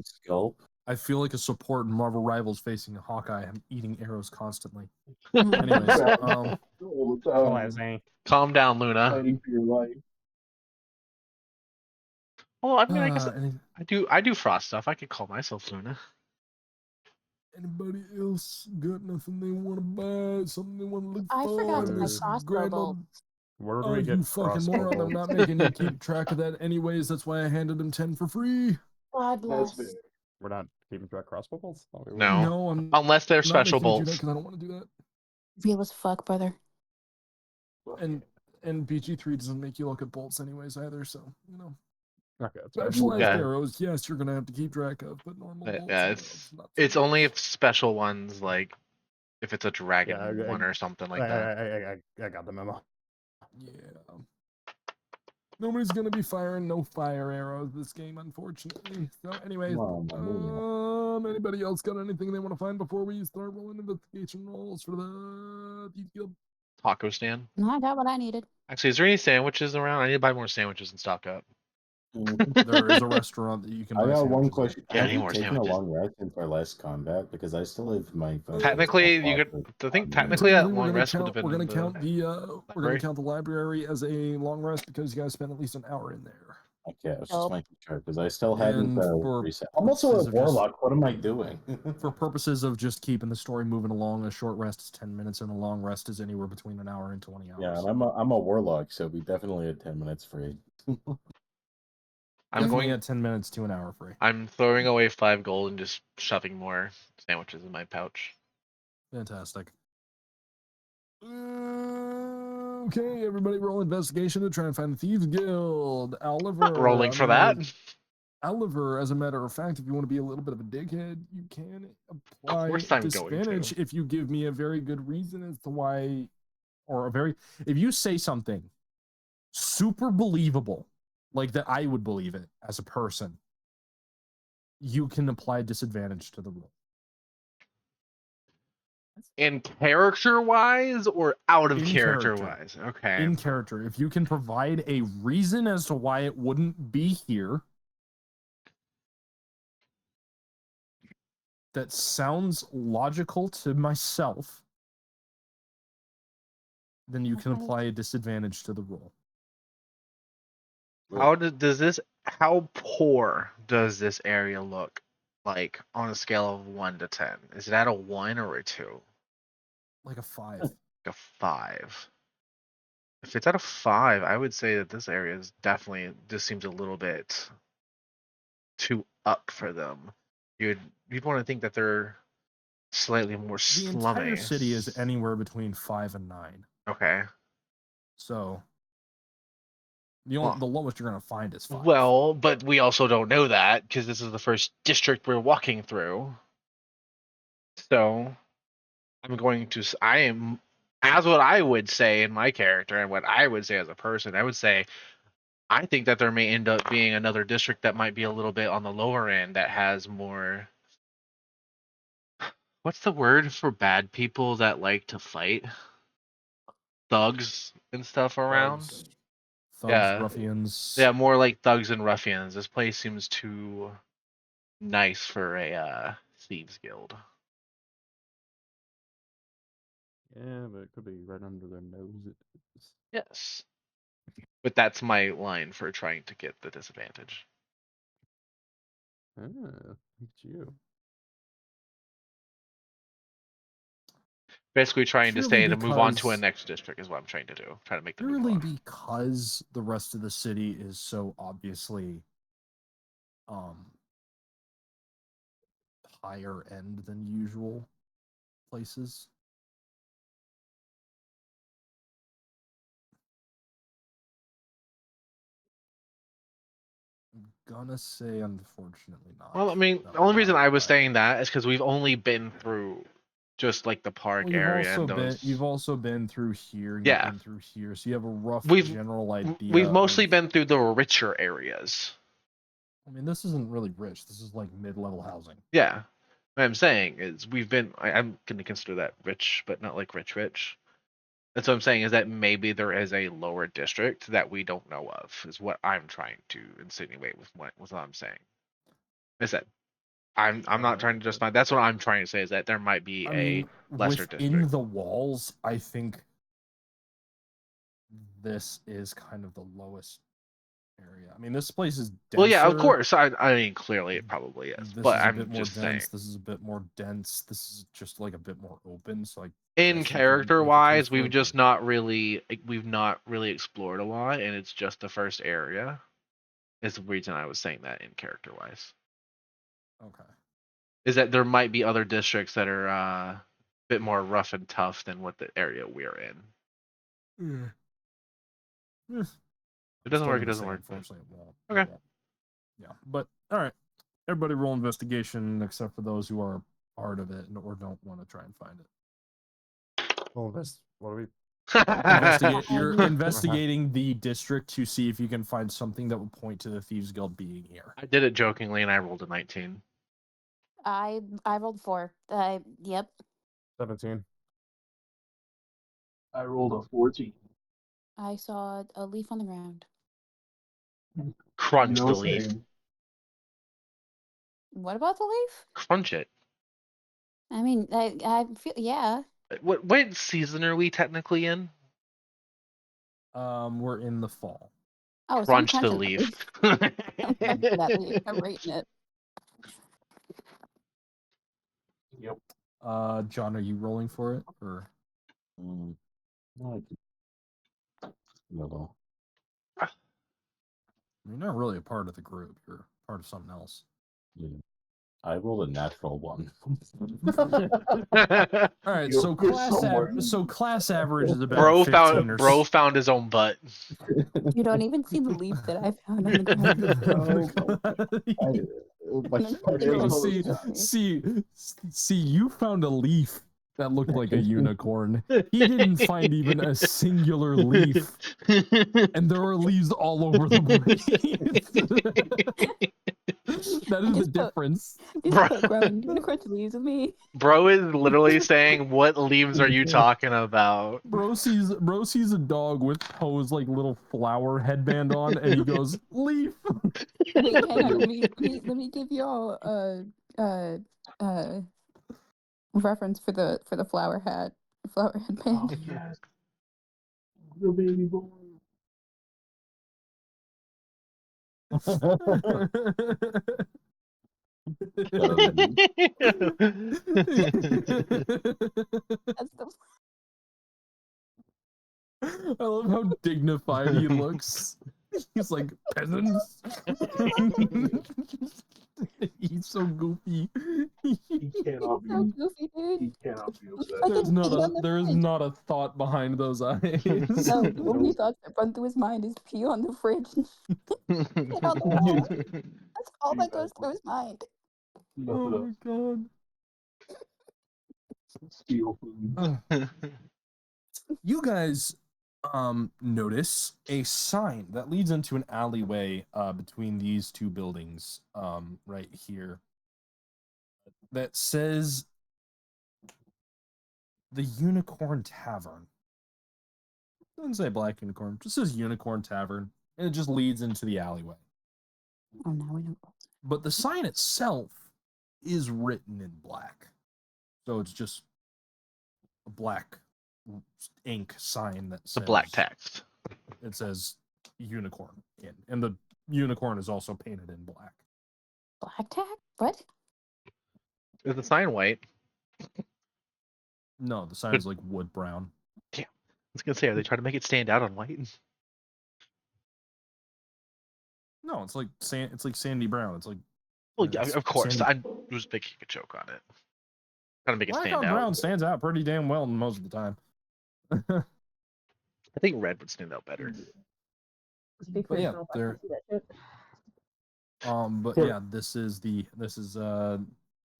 Sculpt. I feel like a support in Marvel Rivals facing a Hawkeye. I'm eating arrows constantly. Anyways, calm down, Luna. Fighting for your life. Well, I mean, I guess I do frost stuff. I could call myself Luna. Anybody else got nothing they want to buy? Something they want to look I for? forgot to buy crossbow bolts. Where do Oh, we get you fucking moron. I'm not making you keep track of that anyways. That's why I handed him 10 for free. God bless. We're not keeping track of crossbow bolts? No, I'm unless they're not special making you do that bolts. because I don't want to do that. Real as fuck, brother. And BG3 doesn't make you look at bolts anyways either, so you know. Okay, Specialized arrows, yes, you're gonna have to keep track of, but normal bolts. Yeah, it's only if special ones, like if it's a dragon one or something like that. I got the memo. Yeah. Nobody's gonna be firing no fire arrows this game, unfortunately. So, anyways, anybody else got anything they want to find before we start rolling investigation rolls for the Thieves Guild? Taco stand. No, I got what I needed. Actually, is there any sandwiches around? I need to buy more sandwiches and stock up. There is a restaurant that you can buy. I got one sandwiches at. question. Yeah, Have any you more taken a sandwiches? long rest since our last combat? Because I still have my phone. Technically, you could. I think technically that Technically, long rest would have been. we're gonna count the library. library as a long rest because you guys spent at least an hour in there. Okay, I was just Nope. making sure because I still hadn't And for reset. I'm also purposes a of just- warlock. What am I doing? For purposes of just keeping the story moving along, a short rest is 10 minutes, and a long rest is anywhere between an hour and 20 hours. Yeah, and I'm a warlock, so we definitely had 10 minutes free. I'm going at 10 minutes to an hour free. I'm throwing away 5 gold and just shoving more sandwiches in my pouch. Fantastic. Okay, everybody roll investigation to try and find the Thieves Guild. Oliver. Not rolling for that. Oliver, as a matter of fact, if you want to be a little bit of a dickhead, you can apply course I'm going disadvantage to. if you give me a very good reason as to why, if you say something super believable, like that I would believe it as a person, you can apply disadvantage to the rule. In character wise or out of In character character. wise? Okay. In character, if you can provide a reason as to why it wouldn't be here, that sounds logical to myself, then you can apply a disadvantage to the rule. How poor does this area look like on a scale of 1 to 10? Is it at a 1 or a 2? Like a 5. Like a 5. If it's at a 5, I would say that this area is definitely just seems a little bit too up for them. You'd want to think that they're slightly more The slummy. entire city is anywhere between 5 and 9. Okay. So the lowest you're going to find is 5. Well, but we also don't know that because this is the first district we're walking through. So I am, as what I would say in my character and what I would say as a person, I would say I think that there may end up being another district that might be a little bit on the lower end that has more. What's the word for bad people that like to fight? Thugs and stuff around? Thugs, Yeah. ruffians. Yeah, more like thugs and ruffians. This place seems too nice for a thieves guild. Yeah, but it could be right under their noses. Yes. But that's my line for trying to get the disadvantage. Ah, look at you. Basically trying to say to move on to a because- next district is what I'm trying to do. Trying to make them Purely move on. because the rest of the city is so obviously higher end than usual places. I'm gonna say unfortunately not. Well, I mean, the only reason I was saying that is because we've only been through just like the park Well, area and you've also been through here and Yeah. you've been through here, so you have a rough We've- general idea. We've mostly of- been through the richer areas. I mean, this isn't really rich. This is like mid-level housing. Yeah. What I'm saying is I'm going to consider that rich, but not like rich. That's what I'm saying is that maybe there is a lower district that we don't know of, is what I'm trying to insinuate with what I'm saying. I said, I'm not trying to justify. That's what I'm trying to say is that there might be I a mean, lesser within district. the walls, I think this is kind of the lowest area. I mean, this place is denser. Well, yeah, of course. I mean, clearly it probably is, This but is a I'm bit more just saying. dense. This is a bit more dense. This is just like a bit more open. So, like, In character wise, we've not really explored a lot, and it's just the first area. Is the reason I was saying that in character wise. Okay. Is that there might be other districts that are a bit more rough and tough than what the area we're in. Yeah. If it doesn't work, it doesn't work. Unfortunately, it won't. Okay. It won't. Yeah, but all right. Everybody roll investigation except for those who are part of it or don't want to try and find it. Well, what are we? You're investigating the district to see if you can find something that would point to the Thieves Guild being here. I did it jokingly, and I rolled a 19. I rolled 4. Yep. 17. I rolled a 14. I saw a leaf on the ground. Crunch You the know, leaf. same. What about the leaf? Crunch it. I mean, I feel yeah. What season are we technically in? We're in the fall. Oh, so I'm Crunch the crunching that leaf. leaf. I'm crunching that leaf. I'm rating it. Yep. John, are you rolling for it or? No. You're not really a part of the group. You're part of something else. Yeah. I rolled a natural one. All right, You're- so you're class somewhere. class average is about Bro 15 or bro found his own butt. You don't even see the leaf that I found on the ground. See, you found a leaf that looked like a unicorn. He didn't find even a singular leaf, and there are leaves all over the place. That is the difference. Just put growing unicorns leaves with me. Bro is literally saying, "What leaves are you talking about?" Bro sees a dog with Poe's like little flower headband on, and he goes, "Leaf." Wait, hang on. Let me give y'all reference for the flower headband. Oh, yes. The baby boy. That's the I love how dignified he looks. He's like, peasants. He's so goofy. He cannot so be. goofy, dude. He cannot be upset. There is not a thought behind those eyes. No, the only thoughts that run through his mind is pee on the fridge and shit on the wall. That's all that goes through his mind. Oh my god. Steal food. You guys notice a sign that leads into an alleyway between these two buildings right here that says the Unicorn Tavern. Doesn't say Black Unicorn, just says Unicorn Tavern, and it just leads into the alleyway. Oh, now we know. But the sign itself is written in black, so it's just a black ink sign that says The black text. It says unicorn in, and the unicorn is also painted in black. Black tag? What? Is the sign white? No, the sign is like wood brown. Damn. I was gonna say, are they trying to make it stand out on white? No, it's like sandy brown. It's like Well, yeah, of course. sandy. I was making a joke on it. Trying to make it Black stand on out. brown stands out pretty damn well most of the time. I think red would stand out better. Speak But for yeah, yourself. I there. can see that shit. But yeah, this is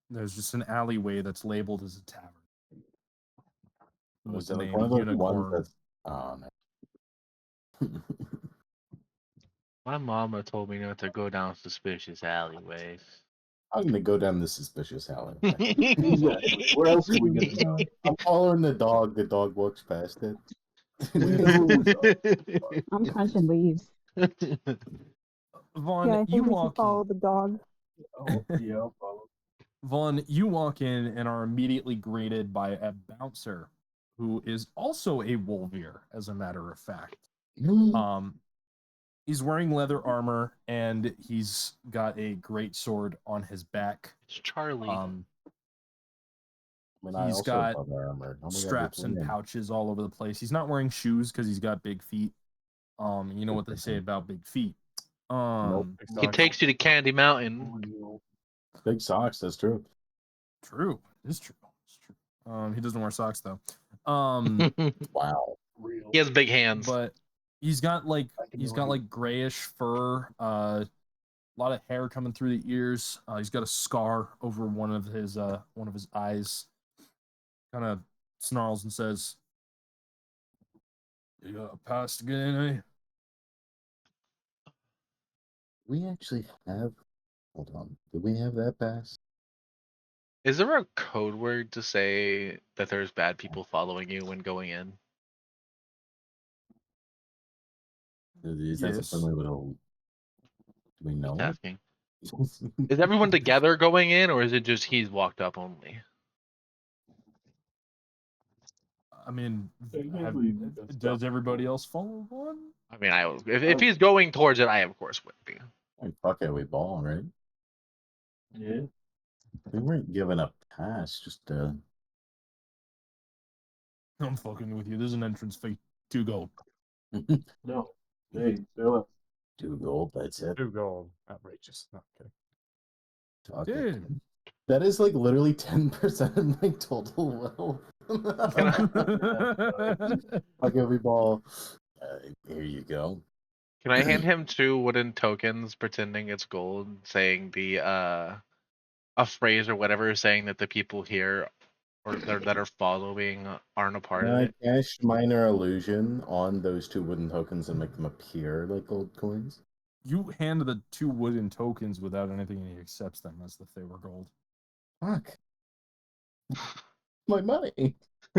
there's just an alleyway that's labeled as a tavern. Was With it the like name one of those Unicorn. ones that's no. My mama told me not to go down suspicious alleyways. I'm gonna go down this suspicious alley. Exactly. Where else are we gonna go? I'm following the dog. The dog walks past it. I'm crunching leaves. Vaughn, Yeah, I think you we should walk follow the dog. Oh, yeah, I'll follow. Vaughn, you walk in and are immediately greeted by a bouncer who is also a Wolvier, as a matter of fact. He's wearing leather armor and he's got a great sword on his back. It's Charlie. He's got straps and pouches all over the place. He's not wearing shoes because he's got big feet. You know what they say about big feet. He takes you to Candy Mountain. Big socks, that's true. True. It's true. It's true. He doesn't wear socks though. Wow. He has big hands. But he's got like grayish fur, a lot of hair coming through the ears. He's got a scar over one of his eyes. Kind of snarls and says, "You got a pass to get in, eh?" We actually have. Hold on. Do we have that pass? Is there a code word to say that there's bad people following you when going in? Is that Yes. something with a Do we know? Asking. Is everyone together going in, or is it just he's walked up only? I mean, Technically, that's does not- everybody else follow one? I mean, if he's going towards it, I of course would be. And fuck it, we ball, right? Yeah. We weren't given a pass, just I'm fucking with you. There's an entrance fee. 2 gold. No. Hey, say less. 2 gold, that's it. 2 gold. Outrageous. No, kidding. Fuck it. Dude. That is like literally 10% of my total wealth. Okay, we ball. Here you go. Can I hand him 2 wooden tokens, pretending it's gold, saying a phrase or whatever, saying that the people here or that are following aren't a part of I it? cast minor illusion on those 2 wooden tokens and make them appear like gold coins. You hand the 2 wooden tokens without anything, and he accepts them as if they were gold. Fuck. My money.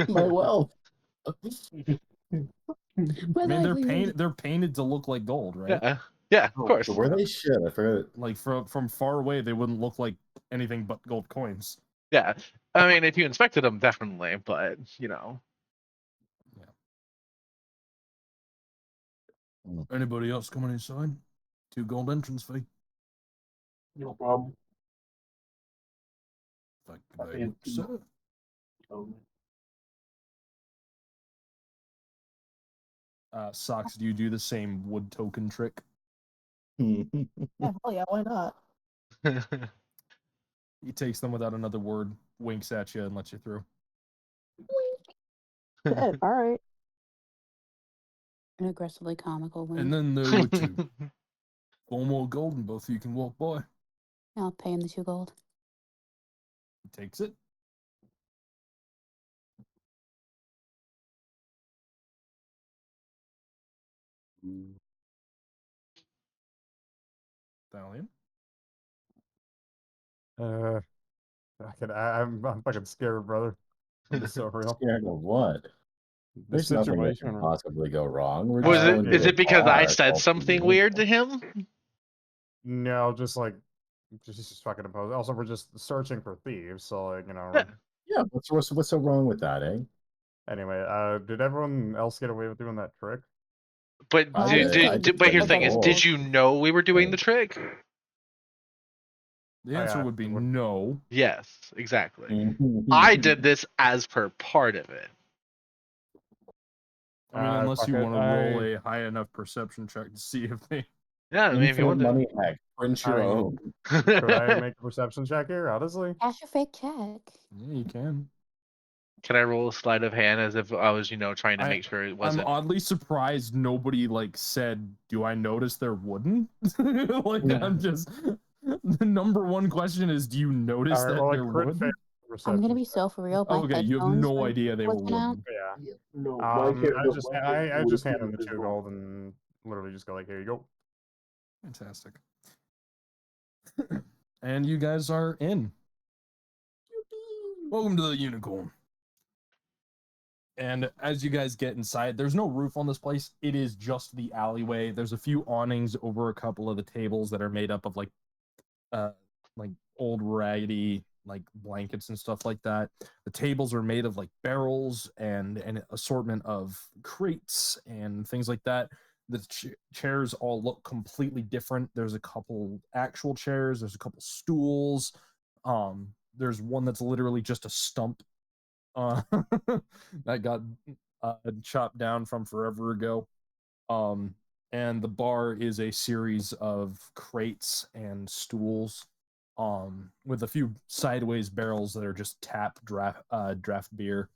My wealth. I mean, they're painted to look like gold, right? Yeah, of course. So were they shit? I forgot. Like from far away, they wouldn't look like anything but gold coins. Yeah, I mean, if you inspected them, definitely, but you know. Anybody else coming inside? 2 gold entrance fee. No problem. Like, I paid 2 so, gold. Socks, do you do the same wood token trick? Yeah, hell yeah, why not? He takes them without another word, winks at you, and lets you through. Shit, all right. An aggressively comical wink. And then there were 2. 4 more gold, and both of you can walk by. I'll pay him the 2 gold. He takes it. Stallion. I'm fucking scared, brother. This is so real. Scared of what? The There's nothing that situation. can possibly go wrong. We're Was just going it? Is to it because I bar, said all something people. weird to him? No, just like just fucking impose. Also, we're just searching for thieves, so like Yeah. Yeah, what's so wrong with that, eh? Anyway, did everyone else get away with doing that trick? But I did, did. I did, just but here's the got thing: is gold. did you know we were doing the trick? The answer would be no. Yes, exactly. I did this as per part of it. I mean, unless you fuck it, want to roll a high enough perception check to see if they. Yeah, I mean, if you want to. money hack, print your own. Could I make a perception check here, honestly? Cash a fake check. Yeah, you can. Can I roll a sleight of hand as if I was, trying to make sure it I'm wasn't? oddly surprised nobody said, "Do I notice they're wooden?" I'm just. The number 1 question is, do you notice that they're wooden? I'm gonna be so for real. My Okay, you have headphones no were idea they were looking out. wooden. Yeah. No, I my just hand character him the would 2 gold and literally just go like, here you go. Fantastic. And you guys are in. Welcome to the Unicorn. And as you guys get inside, there's no roof on this place. It is just the alleyway. There's a few awnings over a couple of the tables that are made up of like old raggedy blankets and stuff like that. The tables are made of barrels and an assortment of crates and things like that. The chairs all look completely different. There's a couple actual chairs. There's a couple stools. There's one that's literally just a stump that got chopped down from forever ago. And the bar is a series of crates and stools with a few sideways barrels that are just tap draft beer.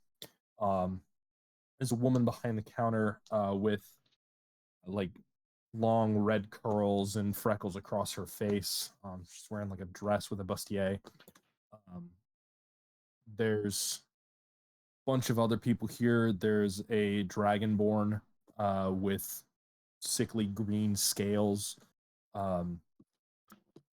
There's a woman behind the counter with long red curls and freckles across her face. She's wearing a dress with a bustier. There's a bunch of other people here. There's a dragonborn with sickly green scales.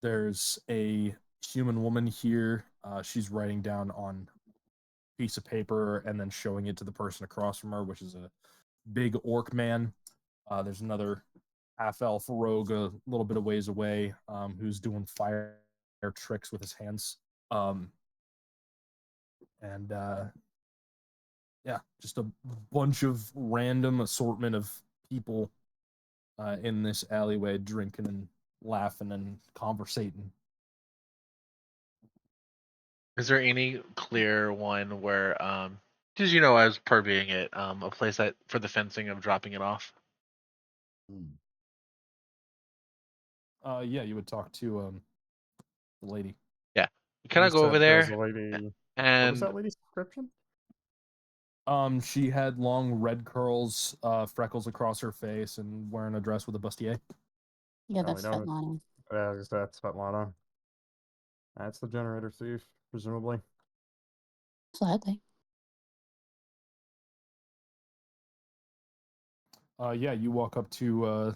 There's a human woman here. She's writing down on a piece of paper and then showing it to the person across from her, which is a big orc man. There's another half-elf rogue a little bit of ways away, who's doing fire tricks with his hands. And yeah, just a bunch of random assortment of people in this alleyway drinking and laughing and conversating. Is there any clear one where, because you know, as per being it, a place that for the fencing of dropping it off? Yeah, you would talk to the lady. Yeah, can I You go over said there's there? a lady. What was And that lady's description? She had long red curls, freckles across her face, and wearing a dress with a bustier. Yeah, Oh, that's we don't- Svetlana. That's Svetlana. That's the generator thief, presumably. Slightly. Yeah, you walk up to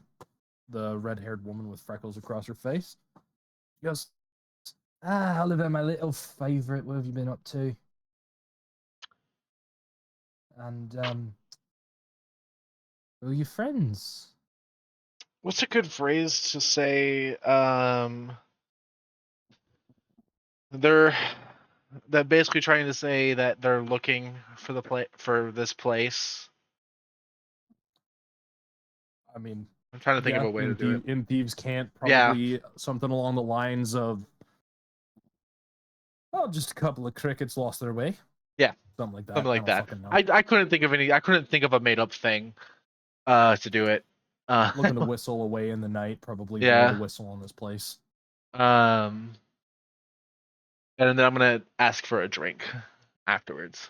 the red-haired woman with freckles across her face. She goes, Oliver, my little favorite, what have you been up to? And who are your friends? what's a good phrase to say? They're basically trying to say that they're looking for this place. I mean, I'm trying to think of yeah, a way to do it. in Thieves' Camp, Yeah. probably something along the lines of, oh, just a couple of crickets lost their way. Yeah, something like that. Something like I don't that. fucking know. I couldn't think of any. I couldn't think of a made up thing to do it. Looking to whistle away in the night, probably blow Yeah. the whistle on this place. And then I'm gonna ask for a drink afterwards.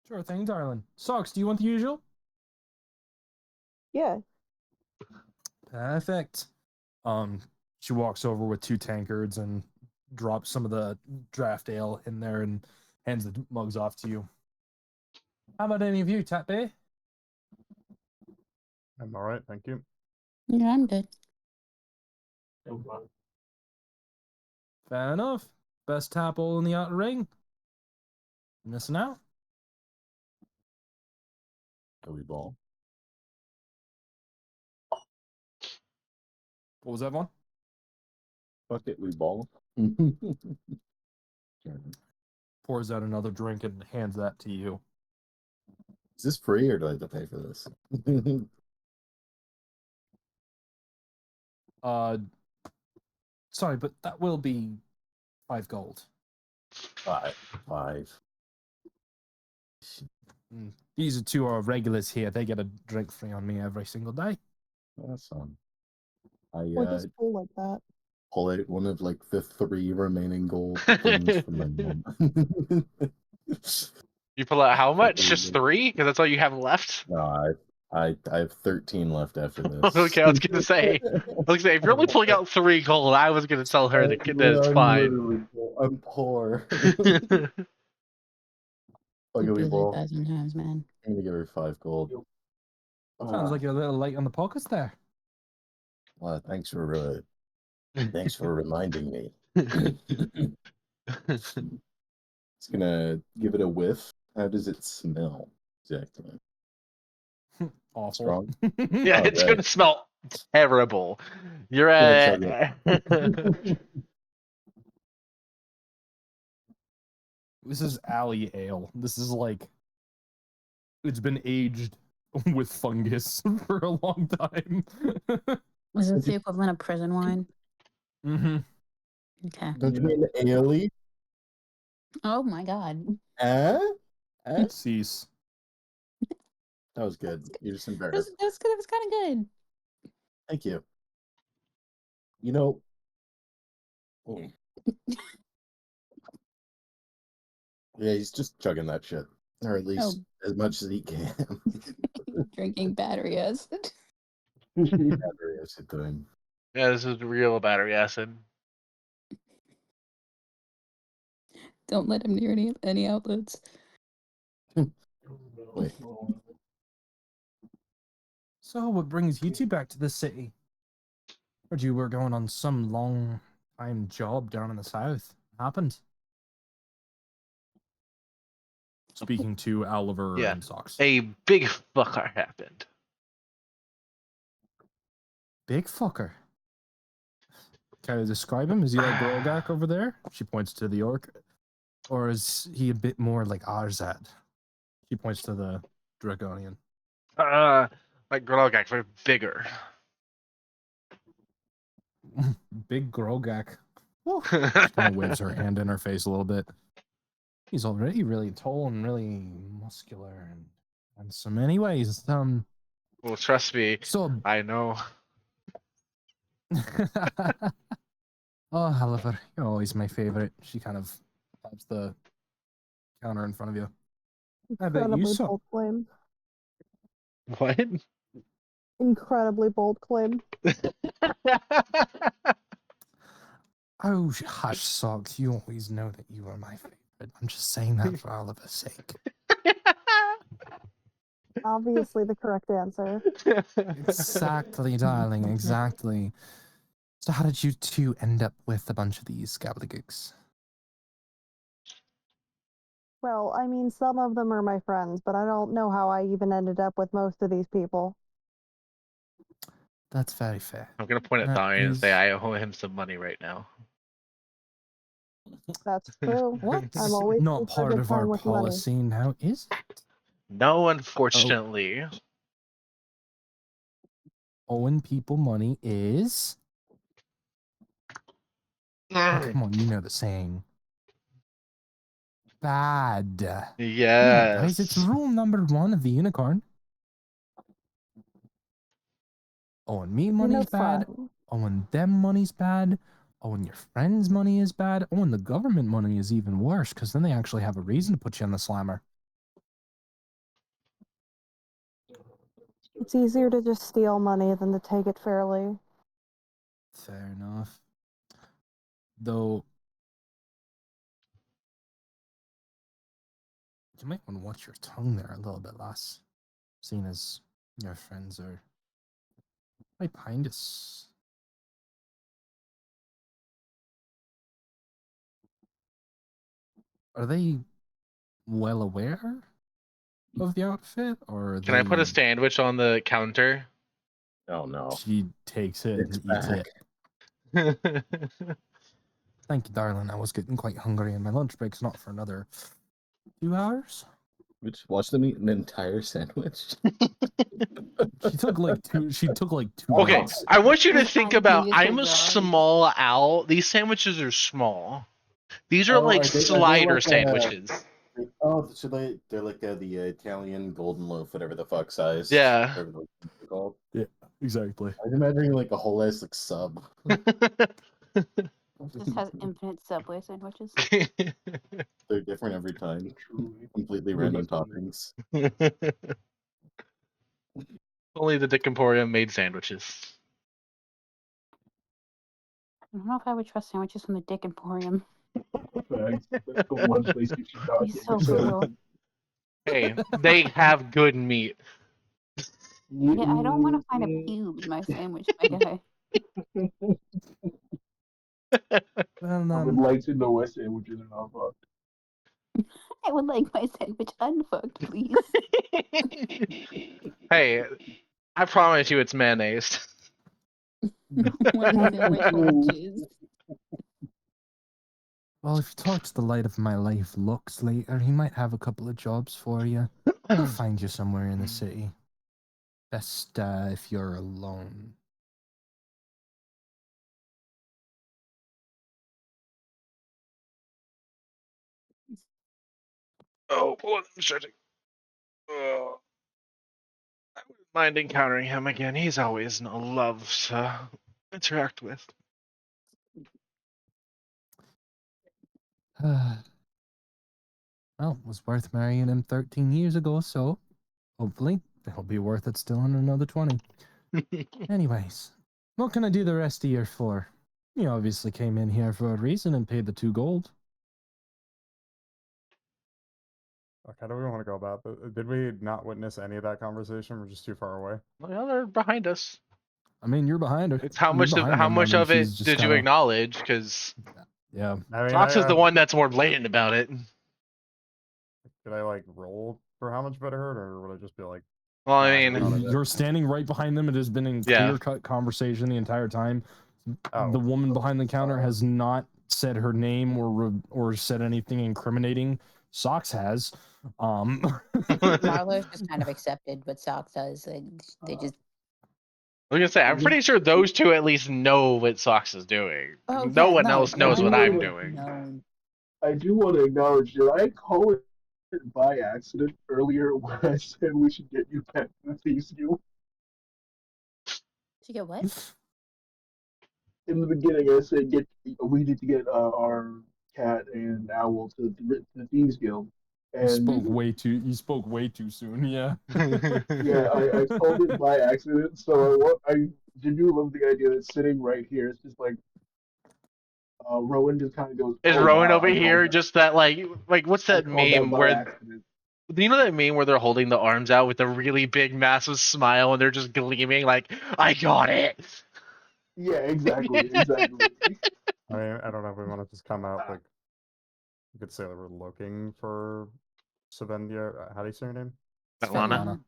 Sure thing, darling. Socks, do you want the usual? Yeah. Perfect. She walks over with 2 tankards and drops some of the draft ale in there and hands the mugs off to you. How about any of you, Tap Bay? I'm all right, thank you. Yeah, I'm good. Fair enough. Best tap hole in the outer ring. Missing out. We ball. What was that one? Fuck it, we ball. Pours out another drink and hands that to you. Is this free or do I have to pay for this? Sorry, but that will be 5 gold. Five. These are 2 regulars here. They get a drink free on me every single day. That's fun. I Or just pull like that. pull out one of like the 3 remaining gold things from my mom. You pull out how much? Just 3? Because that's all you have left. No, I have 13 left after this. Okay, I was gonna say. If you're only pulling out 3 gold, I was gonna tell her that it's fine. I'm poor. It'd Okay, be we like ball. that sometimes, man. I'm gonna give her 5 gold. Sounds like you're a little light on the pockets there. Well, thanks for reminding me. It's gonna give it a whiff. How does it smell exactly? Awful. Strong. Yeah, it's Okay. gonna smell terrible. You're Yeah, at. This is alley ale. This is like, it's been aged with fungus for a long time. Is this the equivalent of prison wine? Mm-hmm. Okay. Don't you mean ale? Oh my god. Cease. That was good. You're just That was, embarrassed. that was good. It was kind of good. Thank you. You know. Yeah, he's just chugging that shit. Or at least as much as he can. Drinking battery acid. Battery acid thing. Yeah, this is real battery acid. Don't let him near any outlets. Wait. So, what brings you 2 back to the city? Heard you were going on some long time job down in the south. What happened? Speaking to Oliver Yeah. and Socks. A big fucker happened. Big fucker. Can I describe him? Is he like Grogak over there? She points to the orc. Or is he a bit more like Arzad? She points to the Draconian. Like Grogak, but bigger. Big Grogak. She kind of waves her hand in her face a little bit. He's already really tall and really muscular and handsome. Anyways, Well, trust me, so I know. oh, Oliver, you're always my favorite. She kind of taps the counter in front of you. I bet you Incredibly so. bold claim. What? Incredibly bold claim. Oh, hush, socks. You always know that you are my favorite. I'm just saying that for Oliver's sake. Obviously the correct answer. Exactly, darling, exactly. So how did you two end up with a bunch of these gobbledygooks? Well, I mean, some of them are my friends, but I don't know how I even ended up with most of these people. That's very fair. I'm gonna point at That Darian and say is- I owe him some money right now. That's true. What? I'm always Not looking for a part good of time our with money. policy now, is it? No, unfortunately. Owing people money is... Oh, come on, you know the saying. Bad. Come on, guys, it's Yes. rule number 1 of the unicorn. Owing me money is bad. fun. Owing them money's bad. Owing your friends' money is bad. Owing the government money is even worse, because then they actually have a reason to put you on the slammer. It's easier to just steal money than to take it fairly. Fair enough. Though, you might want to watch your tongue there a little bit less, seeing as your friends are right behind us. Are they well aware of the outfit, or are Can I put a they... sandwich on the counter? Oh no. She takes it It's and eats back. it. Thank you, darling. I was getting quite hungry, and my lunch break's not for another 2 hours. Watch them eat an entire sandwich. She took like two. She took like 2 Okay, bites. I want you to Just think fine about fingers I'm for a John. small owl. These sandwiches are small. These are Oh, like are they slider like, sandwiches. Oh, so they're like the Italian golden loaf, whatever the fuck size. Yeah. Whatever they're called. Yeah, exactly. I was imagining like a whole ass like sub. Just has infinite Subway sandwiches. They're different every time. Truly. Completely The random best one. toppings. Only the Dick Emporium made sandwiches. I don't know if I would trust sandwiches from the Dick Emporium. Facts. That's the one place you should not He's get so yourself. brutal. Hey, they have good meat. Yeah, I don't want to find a pube in my sandwich, my guy. Well, I would like to know what sandwiches are not fucked. I would like my sandwich unfucked, please. Hey, I promise you it's mayonnaise. One sandwich full of jizz. well, if you talk to the light of my life looks later, he might have a couple of jobs for you. He'll find you somewhere in the city. Best if you're alone. Oh, hold on, I'm stretching. Oh. I wouldn't mind encountering him again. He's always a love to interact with. Well, it was worth marrying him 13 years ago, so hopefully it'll be worth it still in another 20. Anyways, what can I do the rest of you for? You obviously came in here for a reason and paid the 2 gold. Okay, how do we want to go about this? Did we not witness any of that conversation? We're just too far away. Well, they're behind us. I mean, you're behind her. It's how You're much of behind how them. much I mean, of it she's just did you kinda- acknowledge? Because Yeah. I mean, Fox is the one that's more blatant about it. Did I like roll for how much better hurt, or would I just be like Well, I I mean, don't know. You're standing right behind them. It has been in Yeah. clear-cut conversation the entire time. Oh. The woman behind the counter has not said her name or said anything incriminating. Socks has. Marlo's just kind of accepted what Sock does. They just. I was gonna say, I'm pretty sure those two at least know what Socks is doing. Oh, No yeah, one no, else knows what Marlo I'm is doing. No. I do want to acknowledge, did I call it by accident earlier when I said we should get you back to the Thieves Guild? To get what? In the beginning, I said we need to get our cat and owl to the Thieves Guild. You spoke And you spoke way too soon. Yeah. yeah, I called it by accident. So I do love the idea that sitting right here, it's just like Rowan just kind of goes, Is "Oh Rowan wow, over here just that like what's I that called that meme by where accident." do you know that meme where they're holding the arms out with a really big massive smile and they're just gleaming like I got it? Yeah, exactly. I mean, I don't know if we want to just come out like you could say that we're looking for Savendia. How do you say her name? Svetlana.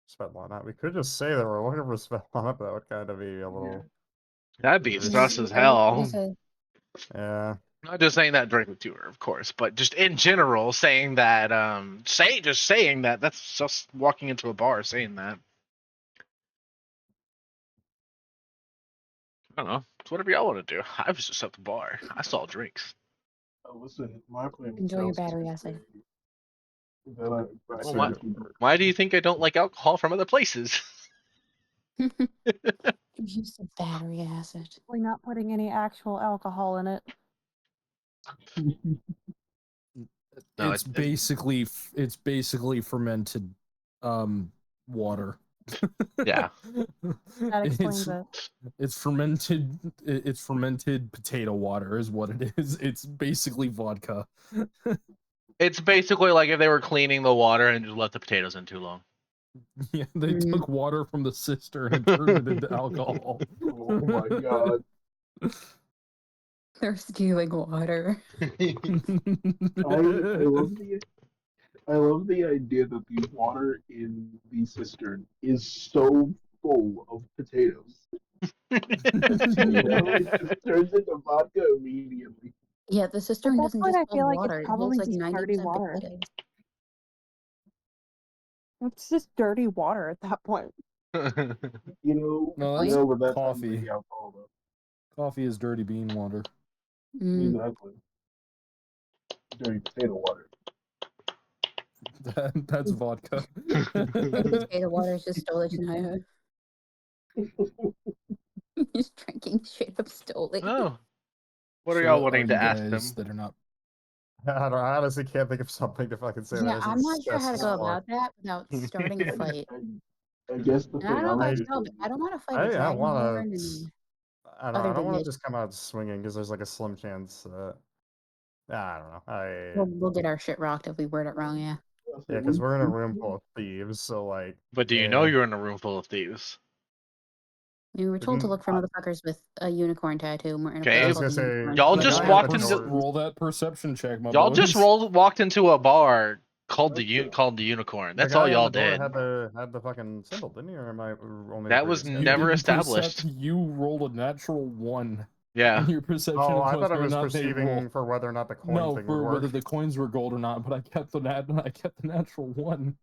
Svetlana. We could just say that we're looking for Svetlana, but that would kind of be a little. That'd be Just- sus as Just hell. Yeah. Not just saying that directly to her, of course, but just in general saying that saying that that's just walking into a bar saying that. I don't know. It's whatever y'all want to do. I was just at the bar. I saw drinks. Listen, my plan was Enjoy your battery acid. Well, why do you think I don't like alcohol from other places? Use the battery acid. We're not putting any actual alcohol in it. No, it's basically fermented water. Yeah. That explains it. It's fermented potato water is what it is. It's basically vodka. It's basically like if they were cleaning the water and just left the potatoes in too long. Yeah, they took water from the cistern and turned it into alcohol. Oh my god. They're stealing water. I love the idea that the water in the cistern is so full of potatoes. It just turns into vodka immediately. Yeah, the cistern At that doesn't point, just I hold feel like water. it's It holds probably like just dirty 90% water. potatoes. It's just dirty water at that point. You No, that's know, but that's coffee. the alcohol though. Coffee is dirty bean water. Exactly. Dirty potato water. That's vodka. Potato water is just Stolich and Idaho. Just drinking straight up Stolich. Oh. What are So y'all wanting to you ask them? guys that are not? I honestly can't think of something to fucking say. Yeah, that I'm isn't not sure how to go stressful. about that without starting a fight. I guess the And thing I don't know I'm about just y'all, but I don't want to fight a I dragonborn want and to. I other don't want to division. just come out swinging because there's like a slim chance that. I don't know. We'll get our shit rocked if we word it wrong, yeah. Yeah, because we're in a room full of thieves, so like. But do you know you're in a room full of thieves? We were told to look for motherfuckers with a unicorn tattoo. And we're in a Okay. place I was called gonna the say, Unicorn. Y'all the just guy walked at the into door- Roll that perception check, my y'all boys. just walked into a bar called the Unicorn. That's the all guy y'all at the door did. had the fucking symbol, didn't he? Or am I only? That was reading it? never didn't established. You rolled a natural 1. Yeah. And your perception Oh, of I thought I whether or was not they roll. perceiving for whether or not the coin No, thing for would whether work. the coins were gold or not. But I kept the natural 1.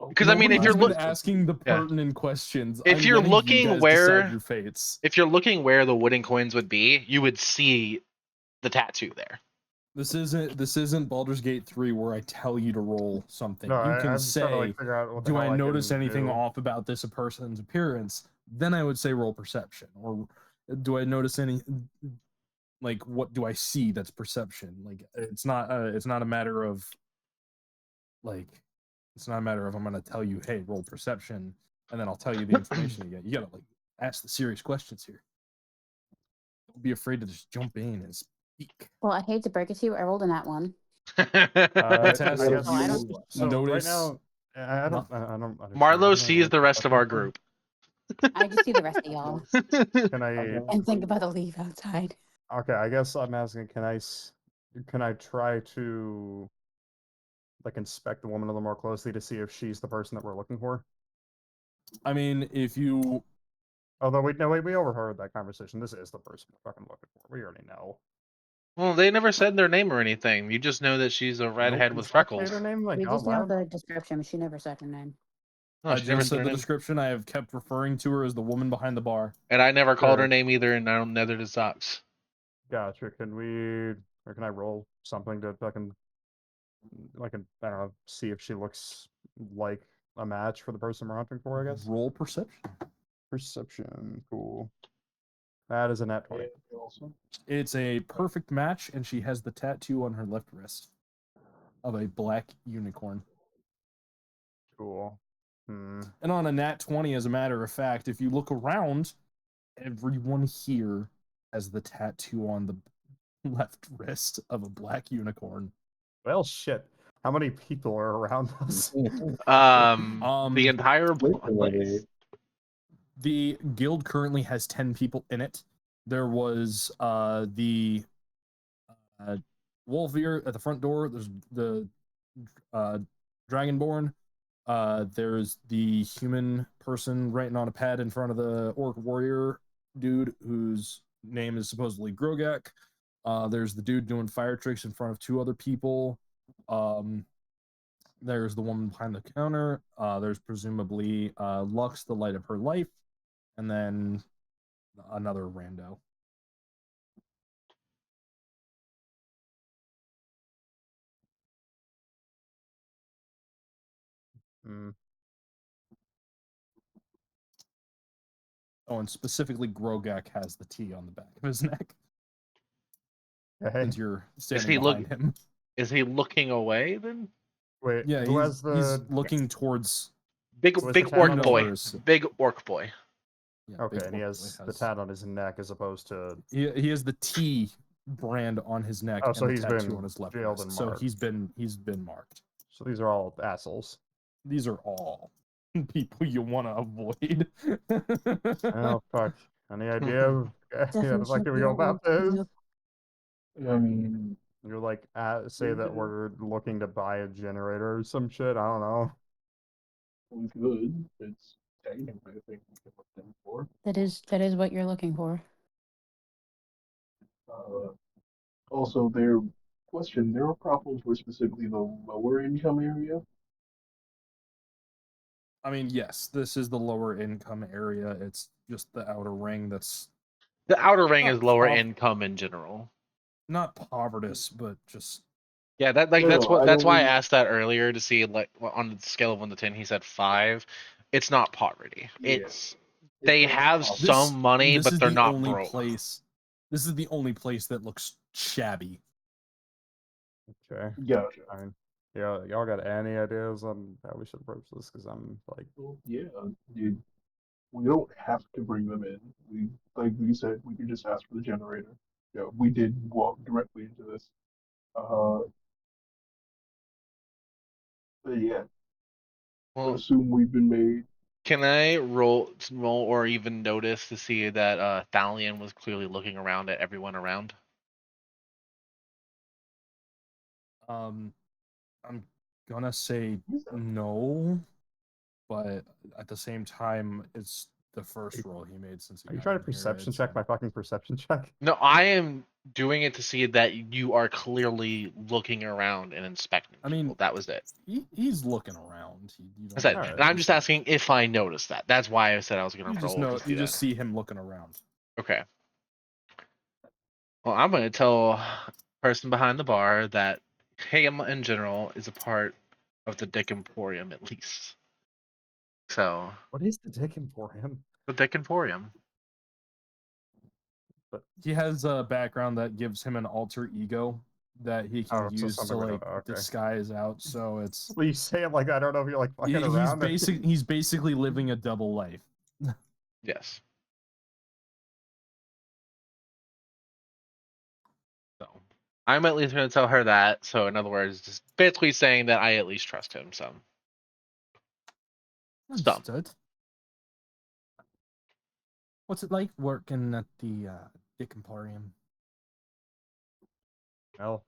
Because I mean, if you're asking the pertinent questions, if I'm you're letting you looking guys where decide your fates. if you're looking where the wooden coins would be, you would see the tattoo there. This isn't Baldur's Gate 3 where I tell you to roll something. No, You can I'm just trying to, say, like, figure out what the do hell I I notice can anything do. off about this person's appearance? Then I would say roll perception. Or do I notice any, like, what do I see that's perception? Like, it's not a matter of, like, it's not a matter of I'm going to tell you, hey, roll perception, and then I'll tell you the information again. You got to, like, ask the serious questions here. Don't be afraid to just jump in and speak. Well, I hate to break it to you, I rolled in that one. Fantastic. So I don't- So Notice. right now, I don't. Marlo sees the rest of our group. I just see the rest of y'all Can I? and think about the leave outside. Okay, I guess I'm asking. Can I try to like inspect the woman a little more closely to see if she's the person that we're looking for? I mean, if you Although we overheard that conversation. This is the person we're fucking looking for. We already know. Well, they never said their name or anything. You just know that she's a redhead with Did Zach say freckles. their name like We out just know loud? the description. She never said her name. No, I she never just said her the name. description, I have kept referring to her as the woman behind the bar. And I never called her Sure. name either, and neither did Zox. Gotcha. Can I roll something to fucking I don't know, see if she looks like a match for the person we're hunting for, I guess? Roll perception. Perception, cool. That is a net 20. It's a perfect match, and she has the tattoo on her left wrist of a black unicorn. Cool. And on a nat 20, as a matter of fact, if you look around, everyone here has the tattoo on the left wrist of a black unicorn. Well, shit. How many people are around us? The entire place. The guild currently has 10 people in it. There was the Wolfir at the front door. There's the Dragonborn. There's the human person writing on a pad in front of the orc warrior dude whose name is supposedly Grogak. There's the dude doing fire tricks in front of 2 other people. There's the woman behind the counter. There's presumably Lux, the light of her life, and then another rando. Oh, and specifically Grogak has the T on the back of his neck. Since you're standing behind him. Is he looking away then? Wait, yeah, he's looking towards big orc boy. Big orc boy. Yeah, okay, and he has the tat on his neck as opposed to. He has the T brand on his neck. Oh, so and the he's tattoo been on his left jailed wrist. and So marked. he's been marked. So these are all assholes. These are all people you want to avoid. Oh fuck! Any idea of how the fuck do we go about this? I mean, You're like say that we're looking to buy a generator or some shit. I don't know. we could. It's technically a thing we can look them for. That is what you're looking for. Also, their problems were specifically the lower income area. I mean, yes, this is the lower income area. It's just the outer ring that's The outer ring is lower income in general. not povertous, but just yeah. That's why I asked that earlier to see like on the scale of 1 to 10. He said 5. It's not poverty. Yeah. They have some money, but they're not broke. This is the only place that looks shabby. Okay. Gotcha. I mean, yeah, y'all got any ideas on how we should approach this? Because I'm like, well, yeah, dude. We don't have to bring them in. Like we said, we could just ask for the generator. Yeah, we did walk directly into this. But yeah. Well, assume we've been made. Can I roll or even notice to see that Thalion was clearly looking around at everyone around? I'm gonna say no, but at the same time, it's the first roll he made since he. Are you trying to perception check my fucking perception check? No, I am doing it to see that you are clearly looking around and inspecting. I mean, that was it. He's looking around. And I'm just asking if I noticed that. That's why I said I was going to roll. You just see him looking around. Okay. Well, I'm going to tell person behind the bar that ham in general is a part of the Dick Emporium, at least. So. What is the Dick Emporium? The Dick Emporium. But he has a background that gives him an alter ego that he can use to like disguise out. So it's. Well, you say it like I don't know if you're like fucking around. He's basically living a double life. Yes. So I'm at least going to tell her that. So in other words, just basically saying that I at least trust him some. Understood. What's it like working at the Dick Emporium? Well,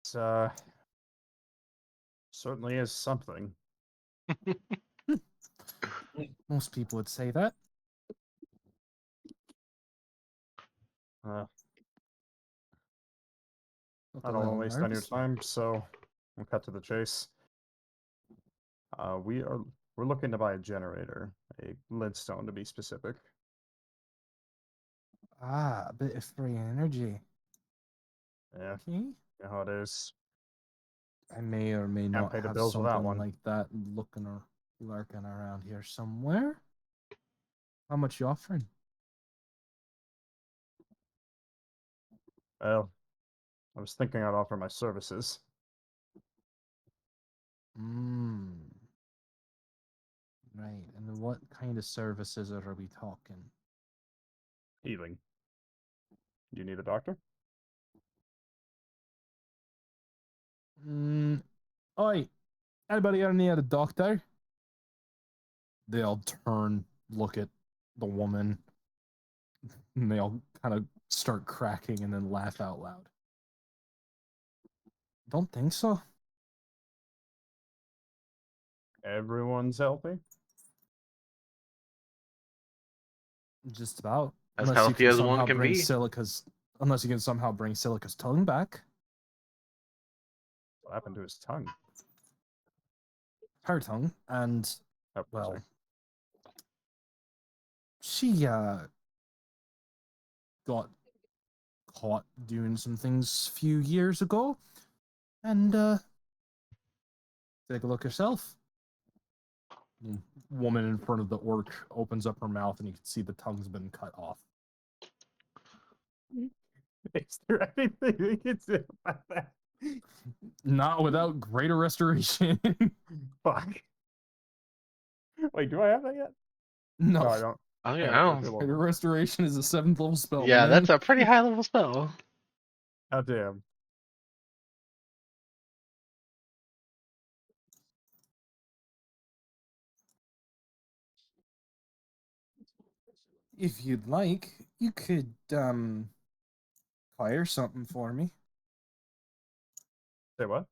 it's certainly is something. Most people would say that. I Look a don't want to little waste any of your nervous. time, so we'll cut to the chase. We're looking to buy a generator, a leadstone to be specific. Ah, a bit of free energy. Yeah, Okay. you know how it is. I may or may Can't not pay the have bills with that something one. like that looking or lurking around here somewhere. How much you offering? Well, I was thinking I'd offer my services. Right. And what kind of services are we talking? Healing. Do you need a doctor? Oi, anybody got any other doctor? They all turn, look at the woman, and they all kind of start cracking and then laugh out loud. Don't think so. Everyone's healthy? Just about. As Unless you healthy can as one somehow can bring be. Silica's unless you can somehow bring Silica's tongue back. What happened to his tongue? Her tongue. And Oh, well, sorry. she got caught doing some things a few years ago. And take a look yourself. The woman in front of the orc opens up her mouth and you can see the tongue's been cut off. Is there anything we can do about that? Not without greater restoration. Fuck. Wait, do I have that yet? No. No, I don't. Oh Damn yeah. it, we're too Greater low. restoration is a 7th level spell. Yeah, man. that's a pretty high level spell. Oh, damn. If you'd like, you could acquire something for me. Say what?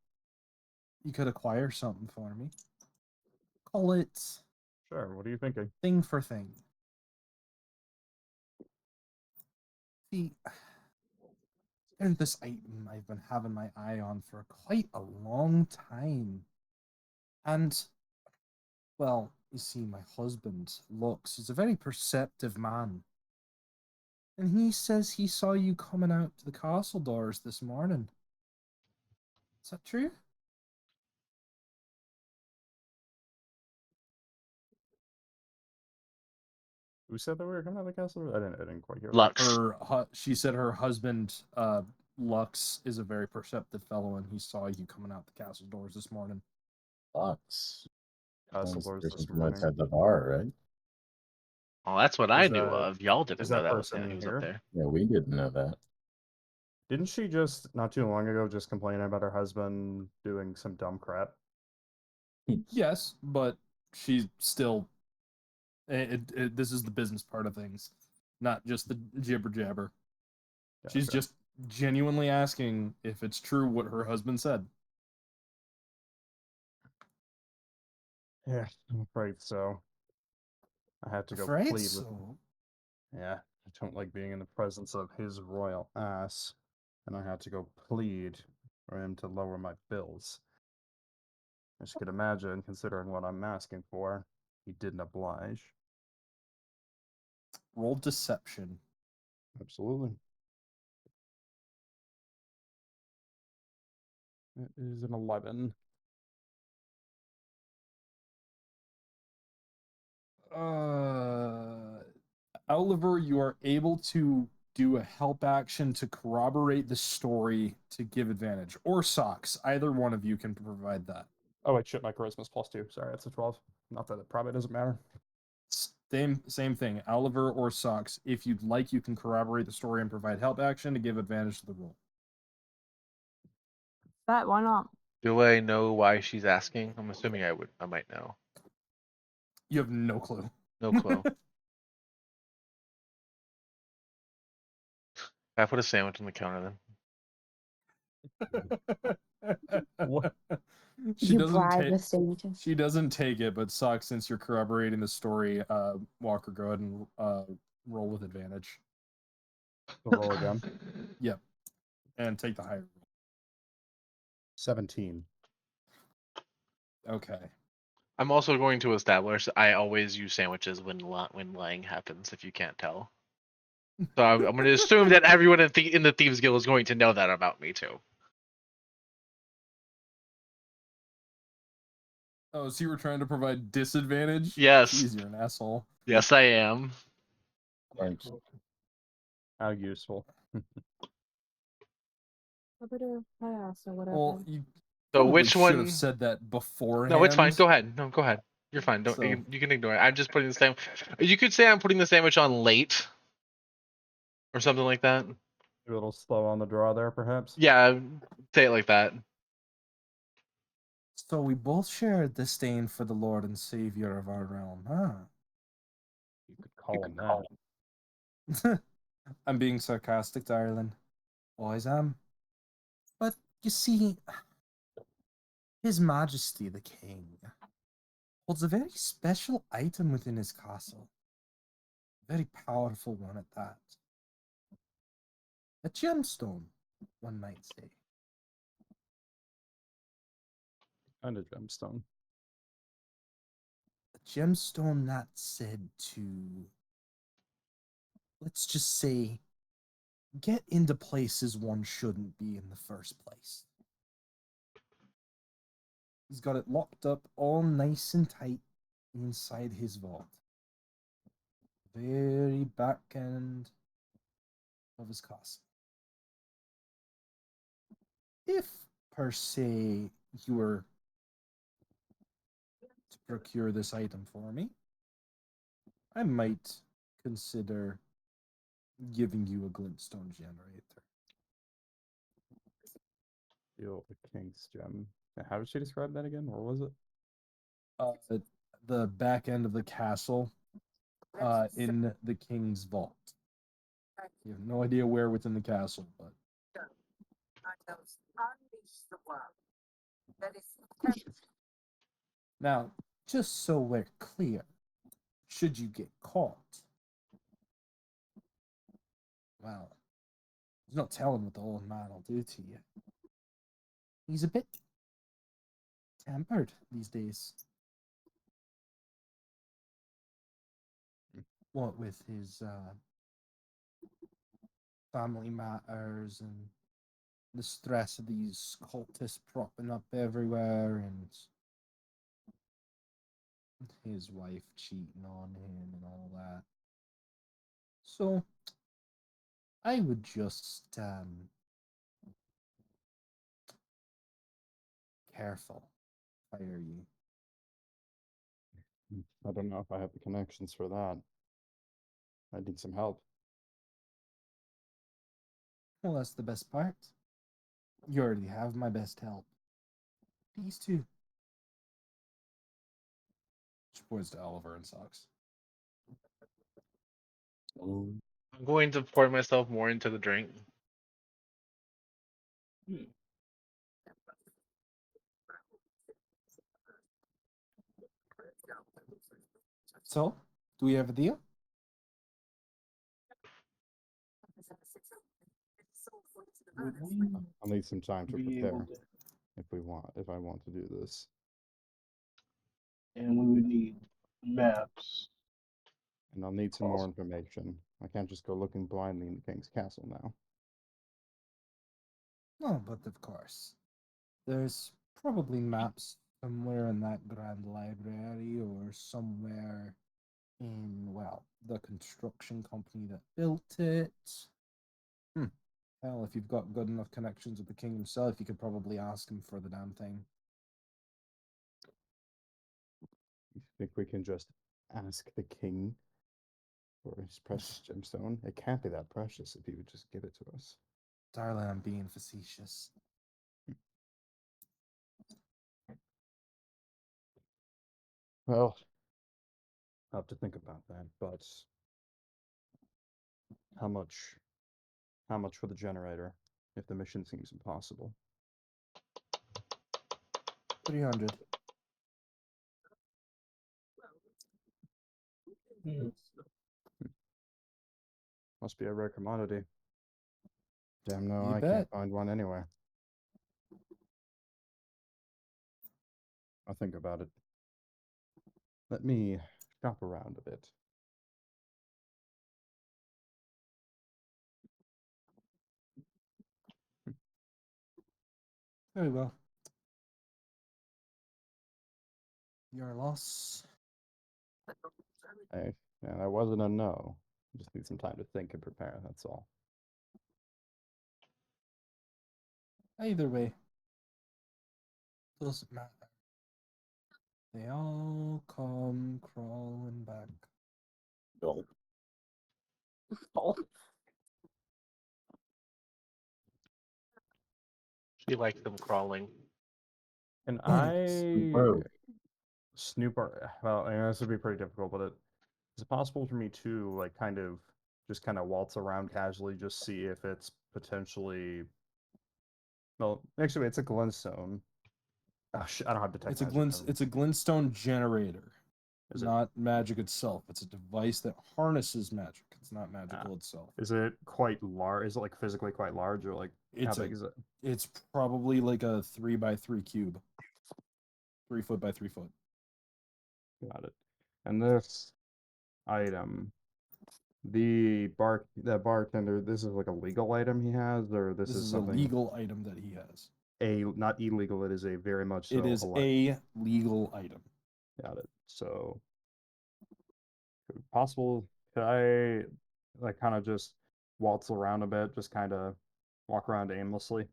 You could acquire something for me. Call it Sure, what are you thinking? thing for thing. See, there's this item I've been having my eye on for quite a long time. And, well, you see, my husband, Lux, is a very perceptive man. And he says he saw you coming out to the castle doors this morning. Is that true? Who said that we were coming out of the castle? I didn't quite hear that. Lux. She said her husband, Lux, is a very perceptive fellow, and he saw you coming out the castle doors this morning. Lux. Castle That's the doors person this from morning. outside the bar, right? Well, that's what I knew of. Y'all is didn't that know that was person he was here? up there. Yeah, we didn't know that. Didn't she just, not too long ago, just complain about her husband doing some dumb crap? Yes, but she's still. This is the business part of things, not just the jibber jabber. She's Gotcha. just genuinely asking if it's true what her husband said. Yeah, I'm afraid so. I had to go Afraid plead with so. Yeah, I don't like being in the presence of his royal ass, and I had to go plead for him to lower my bills. As you could imagine, considering what I'm asking for, he didn't oblige. Roll deception. Absolutely. It is an 11. Oliver, you are able to do a help action to corroborate the story to give advantage, or socks. Either one of you can provide that. Oh, wait, shit, my charisma's +2. Sorry, that's a 12. Not that it probably doesn't matter. Same thing. Oliver or socks. If you'd like, you can corroborate the story and provide help action to give advantage to the roll. That why not? Do I know why she's asking? I'm assuming I might know. You have no clue. No clue. I put a sandwich on the counter then. What? She You doesn't bribe take. with sandwiches. She doesn't take it, but sucks since you're corroborating the story. Walker, go ahead and roll with advantage. So roll again. Yep, and take the higher roll. 17. Okay. I'm also going to establish I always use sandwiches when lying happens. If you can't tell, so I'm going to assume that everyone in the Thieves Guild is going to know that about me too. Oh, so you were trying to provide disadvantage? Yes. Jeez, you're an asshole. Yes, I am. Thanks. How useful. Well, you So probably which should one? have said that beforehand. No, it's fine. Go ahead. No, go ahead. You're fine. Don't So- you can ignore it. I'm just putting the same. You could say I'm putting the sandwich on late, or something like that. A little slow on the draw there, perhaps. Yeah, say it like that. So we both share a disdain for the Lord and Savior of our realm, huh? You could call him that. I'm being sarcastic, darling. Always am. But you see, His Majesty the King holds a very special item within his castle. A very powerful one at that. A gemstone, one might say. And a gemstone. A gemstone that's said to, let's just say, get into places one shouldn't be in the first place. He's got it locked up all nice and tight inside his vault. Very back end of his castle. If, per se, you were to procure this item for me, I might consider giving you a glintstone generator. Steal the King's gem. How did she describe that again? Where was it? The back end of the castle, in the king's vault. You have no idea where within the castle, but now, just so we're clear, should you get caught, well, there's no telling what the old man will do to you. He's a bit tempered these days. What with his family matters and the stress of these cultists propping up everywhere and his wife cheating on him and all that. So I would just careful fire you. I don't know if I have the connections for that. I need some help. Well, that's the best part. You already have my best help. These two. She points to Oliver and Socks. I'm going to pour myself more into the drink. So, do we have a deal? I'll need some time to Be prepare able to, if I want to do this. and we would need maps. And I'll need some more information. I can't just go looking blindly in the King's castle now. No, but of course. There's probably maps somewhere in that grand library or somewhere in, well, the construction company that built it. Hell, if you've got good enough connections with the king himself, you could probably ask him for the damn thing. You think we can just ask the king for his precious gemstone? It can't be that precious if he would just give it to us. Darling, I'm being facetious. Well, I'll have to think about that, but how much for the generator if the mission seems impossible? 300. Must be a rare commodity. Damn no, You I bet. can't find one anywhere. I'll think about it. Let me shop around a bit. Very well. Your loss. Hey, yeah, that wasn't a no. Just need some time to think and prepare, that's all. Either way. Doesn't matter. They all come crawling back. Gulp. Oh, She likes them crawling. And Superb. well, I know this would be pretty difficult, but is it possible for me to like kind of waltz around casually, just see if it's potentially well, actually it's a glintstone. Oh shit, I don't have detect It's a magic. it's a glintstone generator. Is it? Not magic itself. It's a device that harnesses magic. It's not magical itself. Is it quite large? Is it like physically quite large, or like how It's big is it? It's probably like a 3x3 cube. 3 foot by 3 foot. Got it. And this item, the bartender, this is like a legal item he has, or this is a something legal item that he has. not illegal. It is a very much so. It is a legal item. Got it. So, possible? Could I like kind of just waltz around a bit, just kind of walk around aimlessly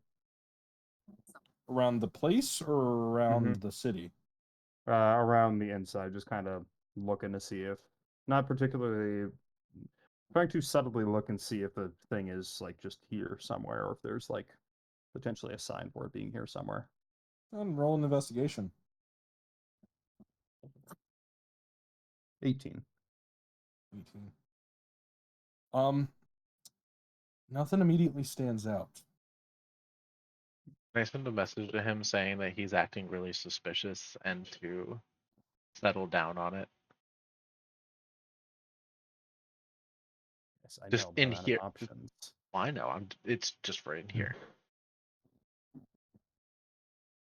Around the place or around the city? around the inside, just kind of looking to see if, not particularly, trying to subtly look and see if the thing is like just here somewhere, or if there's like potentially a sign for it being here somewhere. And roll an investigation. 18. 18. Nothing immediately stands out. Can I send a message to him saying that he's acting really suspicious and to settle down on it? Yes, I Just know, in but I'm out here. of options. Well, I know. It's just for in here.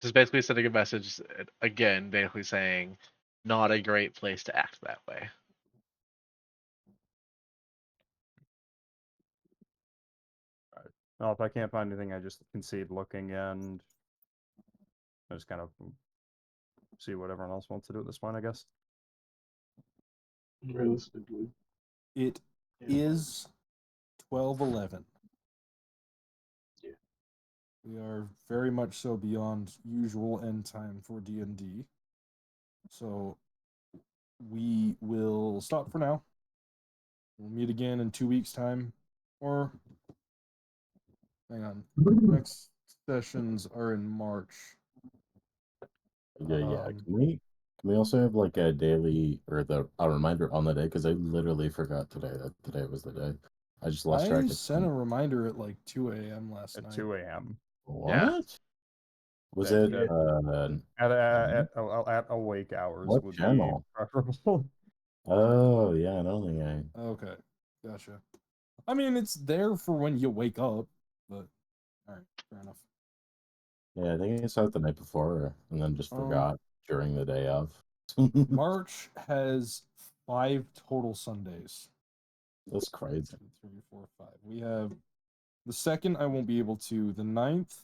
Just basically sending a message again, basically saying, not a great place to act that way. Right. Well, if I can't find anything, I just concede looking and I just kind of see what everyone else wants to do at this point, I guess. Realistically, It is 12:11. Yeah. We are very much so beyond usual end time for D&D. So we will stop for now. We'll meet again in 2 weeks' time. Or hang on. Next sessions are in March. Yeah. Can we also have like a daily or a reminder on the day? Because I literally forgot today that today was the day. I just lost track. I sent a reminder at like 2 a.m. last night. At 2 a.m. What? Yeah. Was Yeah, it at awake hours what would channel? be preferable. Oh yeah, I don't think I. Okay, gotcha. I mean, it's there for when you wake up, but all right, fair enough. Yeah, I think I saw it the night before and then just forgot during the day of. March has 5 total Sundays. That's crazy. 2, 3, 4, 5. We have the 2nd. I won't be able to. The 9th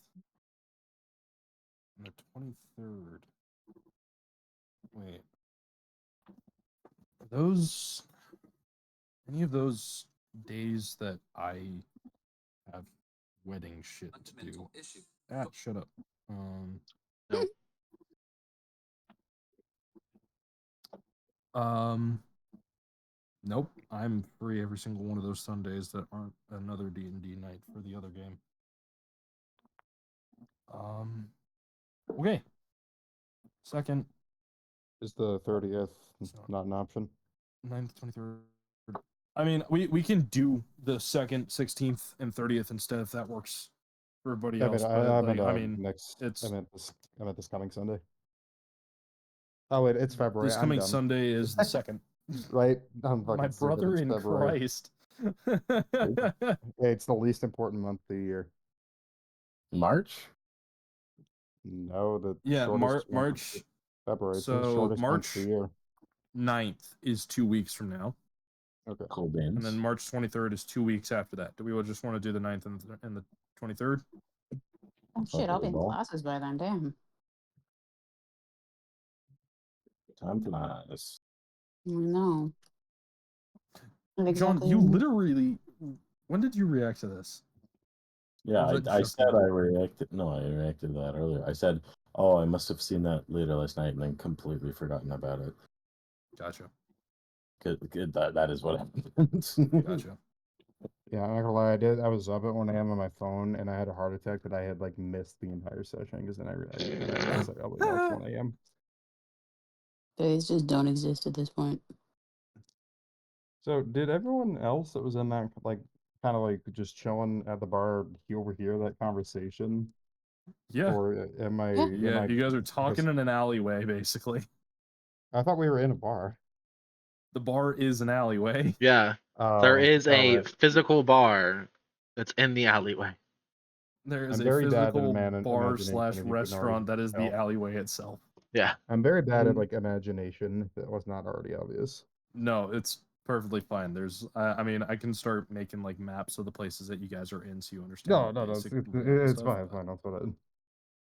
and the 23rd. Wait, are those any of those days that I have wedding shit to do? Shut up. No. Nope. I'm free every single one of those Sundays that aren't another D&D night for the other game. Okay. 2nd. Is the 30th not an option? 9th, 23rd. I mean, we can do the 2nd, 16th, and 30th instead if that works for everybody else. I meant this coming Sunday. Oh wait, it's February. This I'm coming dumb. Sunday is the 2nd. Right? I'm My fucking stupid, brother it's in February. Christ. Hey, it's the least important month of the year. March? No, the Yeah, shortest month of March. February. It's the So shortest month March of the year. 9th is 2 weeks from now. Okay. Cool And beans. then March 23rd is 2 weeks after that. Do we all just want to do the 9th and the 23rd? Oh shit, I'll be in Ball. classes by then. Damn. Time flies. I know. Not John, exactly. you literally. When did you react to this? Yeah, Or was that I just said now? I reacted. No, I reacted to that earlier. I said, "Oh, I must have seen that later last night," and then completely forgotten about it. Gotcha. Good. That is what happened. Gotcha. Yeah, I'm not gonna lie. I was up at 1 a.m. on my phone, and I had a heart attack that I had like missed the entire session because then I realized like, oh wait, no, it's 1 a.m. Days just don't exist at this point. So did everyone else that was in that like kind of like just chilling at the bar overhear that conversation? Yeah. Or am I? Yeah. Am Yeah, I you guys are talking in an alleyway, basically. I thought we were in a bar. The bar is an alleyway. Yeah, Oh, there is a alright. physical bar that's in the alleyway. There is I'm a very bad at physical imagination, bar if / you can already restaurant that is the tell. alleyway itself. Yeah. I'm very bad at like imagination. If it was not already obvious. No, it's perfectly fine. There's, I mean, I can start making like maps of the places that you guys are in, so you understand. No, the no, it's basic layout and it's stuff, fine, it's but- fine. That's what